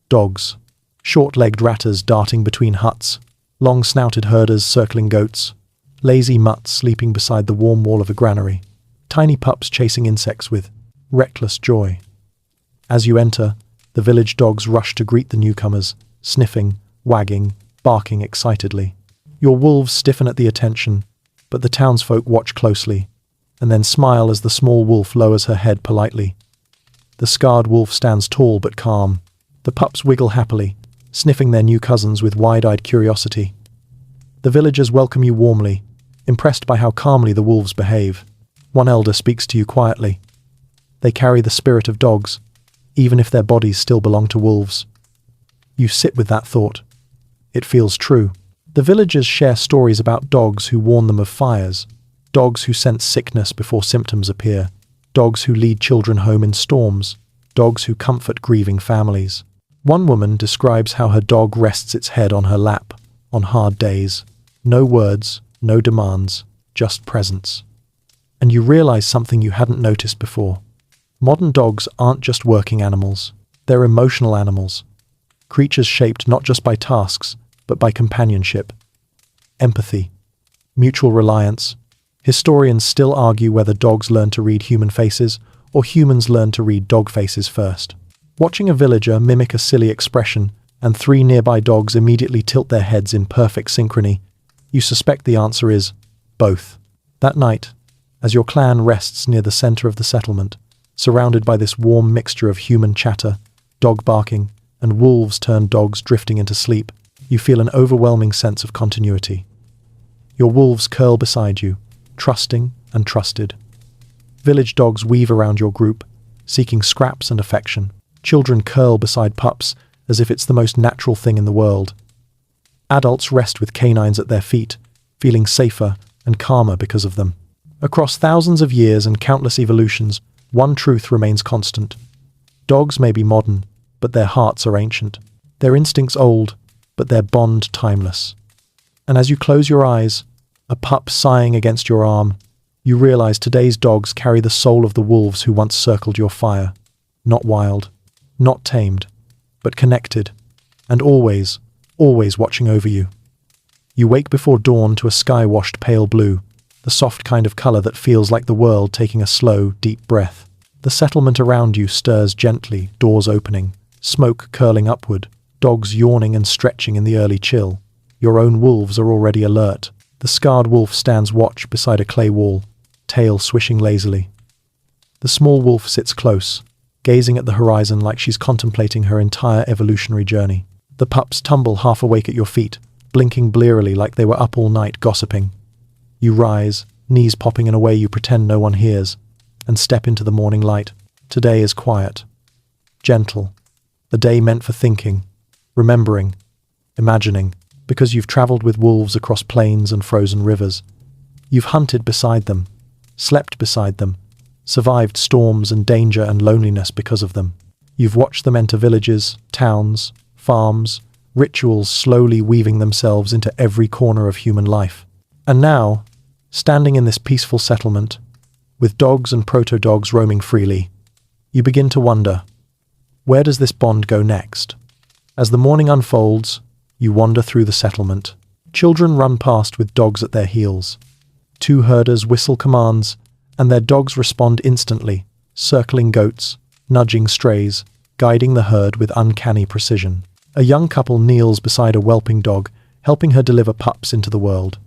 Dogs. Short-legged ratters darting between huts. Long-snouted herders circling goats. Lazy mutts sleeping beside the warm wall of a granary. Tiny pups chasing insects with reckless joy. As you enter, the village dogs rush to greet the newcomers, sniffing, wagging, barking excitedly. Your wolves stiffen at the attention, but the townsfolk watch closely, and then smile as the small wolf lowers her head politely. The scarred wolf stands tall but calm. The pups wiggle happily, sniffing their new cousins with wide-eyed curiosity. The villagers welcome you warmly, impressed by how calmly the wolves behave. One elder speaks to you quietly. They carry the spirit of dogs, even if their bodies still belong to wolves. You sit with that thought. It feels true. The villagers share stories about dogs who warn them of fires, dogs who sense sickness before symptoms appear, dogs who lead children home in storms, dogs who comfort grieving families. One woman describes how her dog rests its head on her lap on hard days. No words, no demands, just presence. And you realize something you hadn't noticed before. Modern dogs aren't just working animals, they're emotional animals. Creatures shaped not just by tasks, but by companionship, empathy, mutual reliance. Historians still argue whether dogs learn to read human faces or humans learn to read dog faces first. Watching a villager mimic a silly expression and 3 nearby dogs immediately tilt their heads in perfect synchrony, you suspect the answer is both. That night, as your clan rests near the center of the settlement, surrounded by this warm mixture of human chatter, dog barking, and wolves-turned dogs drifting into sleep, you feel an overwhelming sense of continuity. Your wolves curl beside you, trusting and trusted. Village dogs weave around your group, seeking scraps and affection. Children curl beside pups as if it's the most natural thing in the world. Adults rest with canines at their feet, feeling safer and calmer because of them. Across thousands of years and countless evolutions, one truth remains constant. Dogs may be modern, but their hearts are ancient. Their instincts old, but their bond timeless. And as you close your eyes, a pup sighing against your arm, you realize today's dogs carry the soul of the wolves who once circled your fire. Not wild, not tamed, but connected, and always watching over you. You wake before dawn to a sky washed pale blue, the soft kind of color that feels like the world taking a slow, deep breath. The settlement around you stirs gently, doors opening, smoke curling upward, dogs yawning and stretching in the early chill. Your own wolves are already alert. The scarred wolf stands watch beside a clay wall, tail swishing lazily. The small wolf sits close, gazing at the horizon like she's contemplating her entire evolutionary journey. The pups tumble half awake at your feet, blinking blearily like they were up all night gossiping. You rise, knees popping in a way you pretend no one hears, and step into the morning light. Today is quiet, gentle, a day meant for thinking, remembering, imagining, because you've traveled with wolves across plains and frozen rivers. You've hunted beside them, slept beside them, survived storms and danger and loneliness because of them. You've watched them enter villages, towns, farms, rituals slowly weaving themselves into every corner of human life. And now, standing in this peaceful settlement, with dogs and proto-dogs roaming freely, you begin to wonder, where does this bond go next? As the morning unfolds, you wander through the settlement. Children run past with dogs at their heels. Two herders whistle commands, and their dogs respond instantly, circling goats, nudging strays, guiding the herd with uncanny precision. A young couple kneels beside a whelping dog, helping her deliver pups into the world.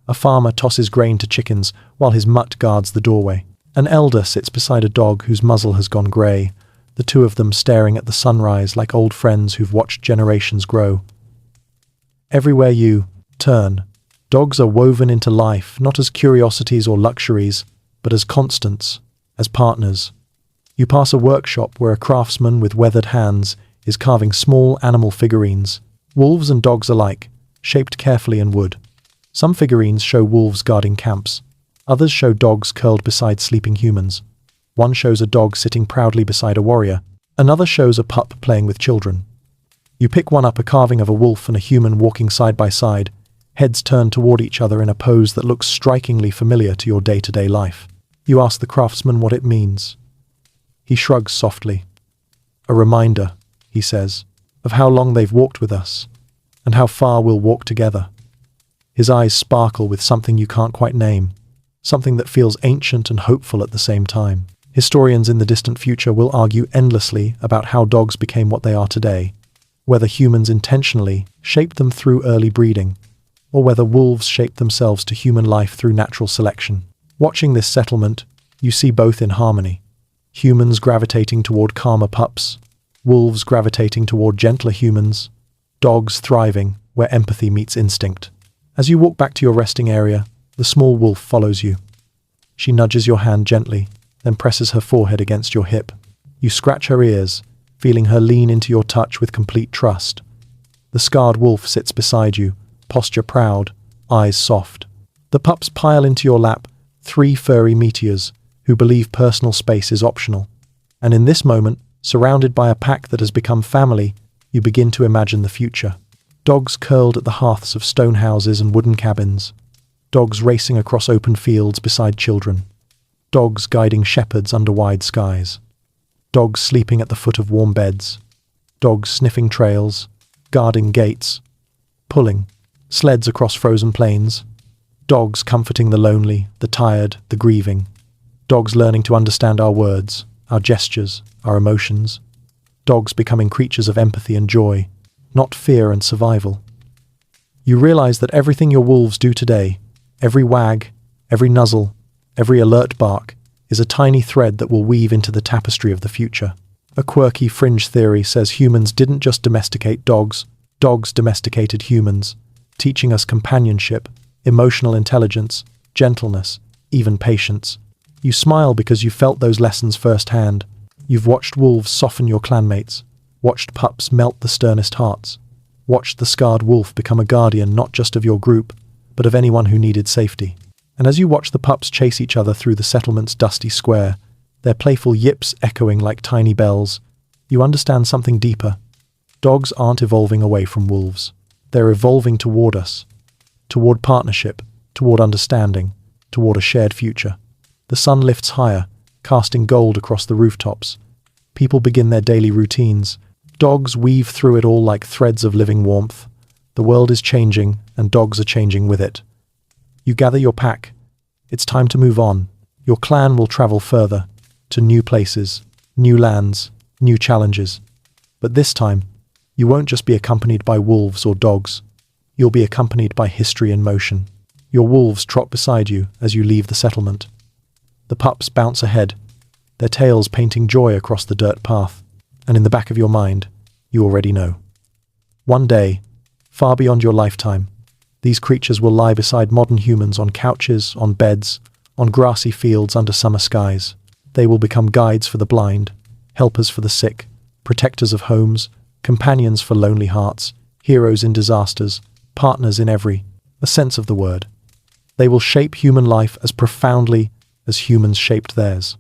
A farmer tosses grain to chickens while his mutt guards the doorway. An elder sits beside a dog whose muzzle has gone grey, the two of them staring at the sunrise like old friends who've watched generations grow. Everywhere you turn, dogs are woven into life, not as curiosities or luxuries, but as constants, as partners. You pass a workshop where a craftsman with weathered hands is carving small animal figurines, wolves and dogs alike, shaped carefully in wood. Some figurines show wolves guarding camps. Others show dogs curled beside sleeping humans. One shows a dog sitting proudly beside a warrior. Another shows a pup playing with children. You pick one up, a carving of a wolf and a human walking side by side, heads turned toward each other in a pose that looks strikingly familiar to your day-to-day life. You ask the craftsman what it means. He shrugs softly. A reminder, he says, of how long they've walked with us, and how far we'll walk together. His eyes sparkle with something you can't quite name, something that feels ancient and hopeful at the same time. Historians in the distant future will argue endlessly about how dogs became what they are today, whether humans intentionally shaped them through early breeding, or whether wolves shaped themselves to human life through natural selection. Watching this settlement, you see both in harmony. Humans gravitating toward calmer pups, wolves gravitating toward gentler humans, dogs thriving where empathy meets instinct. As you walk back to your resting area, the small wolf follows you. She nudges your hand gently, then presses her forehead against your hip. You scratch her ears, feeling her lean into your touch with complete trust. The scarred wolf sits beside you, posture proud, eyes soft. The pups pile into your lap, three furry meteors who believe personal space is optional. And in this moment, surrounded by a pack that has become family, you begin to imagine the future. Dogs curled at the hearths of stone houses and wooden cabins. Dogs racing across open fields beside children. Dogs guiding shepherds under wide skies. Dogs sleeping at the foot of warm beds. Dogs sniffing trails, guarding gates, pulling sleds across frozen plains. Dogs comforting the lonely, the tired, the grieving. Dogs learning to understand our words, our gestures, our emotions. Dogs becoming creatures of empathy and joy, not fear and survival. You realize that everything your wolves do today, every wag, every nuzzle, every alert bark, is a tiny thread that will weave into the tapestry of the future. A quirky fringe theory says humans didn't just domesticate dogs, dogs domesticated humans, teaching us companionship, emotional intelligence, gentleness, even patience. You smile because you felt those lessons firsthand. You've watched wolves soften your clanmates, watched pups melt the sternest hearts, watched the scarred wolf become a guardian not just of your group, but of anyone who needed safety. And as you watch the pups chase each other through the settlement's dusty square, their playful yips echoing like tiny bells, you understand something deeper. Dogs aren't evolving away from wolves. They're evolving toward us, toward partnership, toward understanding, toward a shared future. The sun lifts higher, casting gold across the rooftops. People begin their daily routines. Dogs weave through it all like threads of living warmth. The world is changing, and dogs are changing with it. You gather your pack. It's time to move on. Your clan will travel further, to new places, new lands, new challenges. But this time, you won't just be accompanied by wolves or dogs. You'll be accompanied by history in motion. Your wolves trot beside you as you leave the settlement. The pups bounce ahead, their tails painting joy across the dirt path. And in the back of your mind, you already know. One day, far beyond your lifetime, These creatures will lie beside modern humans on couches, on beds, on grassy fields under summer skies. They will become guides for the blind, helpers for the sick, protectors of homes, companions for lonely hearts, heroes in disasters, partners in every sense of the word. They will shape human life as profoundly as humans shaped theirs.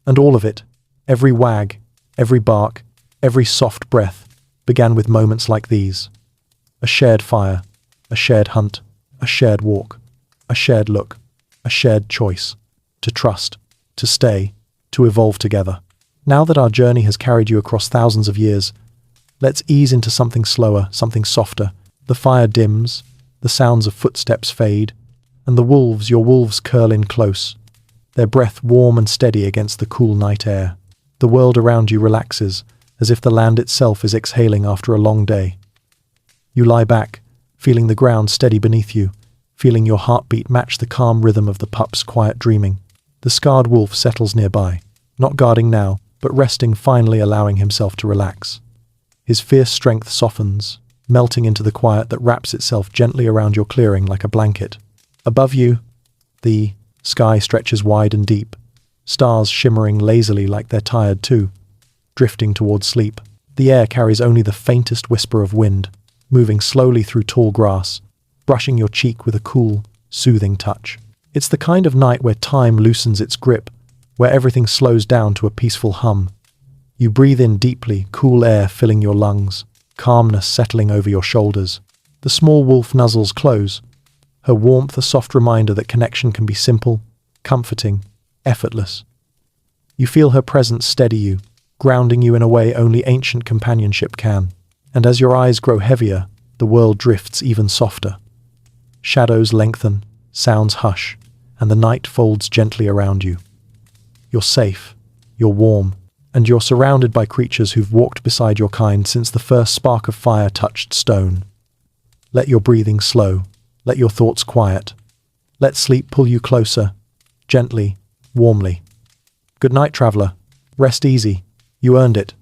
And all of it, every wag, every bark, every soft breath, began with moments like these. A shared fire, a shared hunt, a shared walk, a shared look, a shared choice. To trust, to stay, to evolve together. Now that our journey has carried you across thousands of years, let's ease into something slower, something softer. The fire dims, the sounds of footsteps fade, and your wolves curl in close, their breath warm and steady against the cool night air. The world around you relaxes, as if the land itself is exhaling after a long day. You lie back, feeling the ground steady beneath you, feeling your heartbeat match the calm rhythm of the pup's quiet dreaming. The scarred wolf settles nearby, not guarding now, but resting, finally allowing himself to relax. His fierce strength softens, melting into the quiet that wraps itself gently around your clearing like a blanket. Above you, the sky stretches wide and deep, stars shimmering lazily like they're tired too, drifting towards sleep. The air carries only the faintest whisper of wind, moving slowly through tall grass, brushing your cheek with a cool, soothing touch. It's the kind of night where time loosens its grip, where everything slows down to a peaceful hum. You breathe in deeply, cool air filling your lungs, calmness settling over your shoulders. The small wolf nuzzles close, her warmth a soft reminder that connection can be simple, comforting, effortless. You feel her presence steady you, grounding you in a way only ancient companionship can. And as your eyes grow heavier, the world drifts even softer. Shadows lengthen, sounds hush, and the night folds gently around you. You're safe, you're warm, and you're surrounded by creatures who've walked beside your kind since the first spark of fire touched stone. Let your breathing slow, let your thoughts quiet. Let sleep pull you closer, gently, warmly. Good night, traveler. Rest easy. You earned it.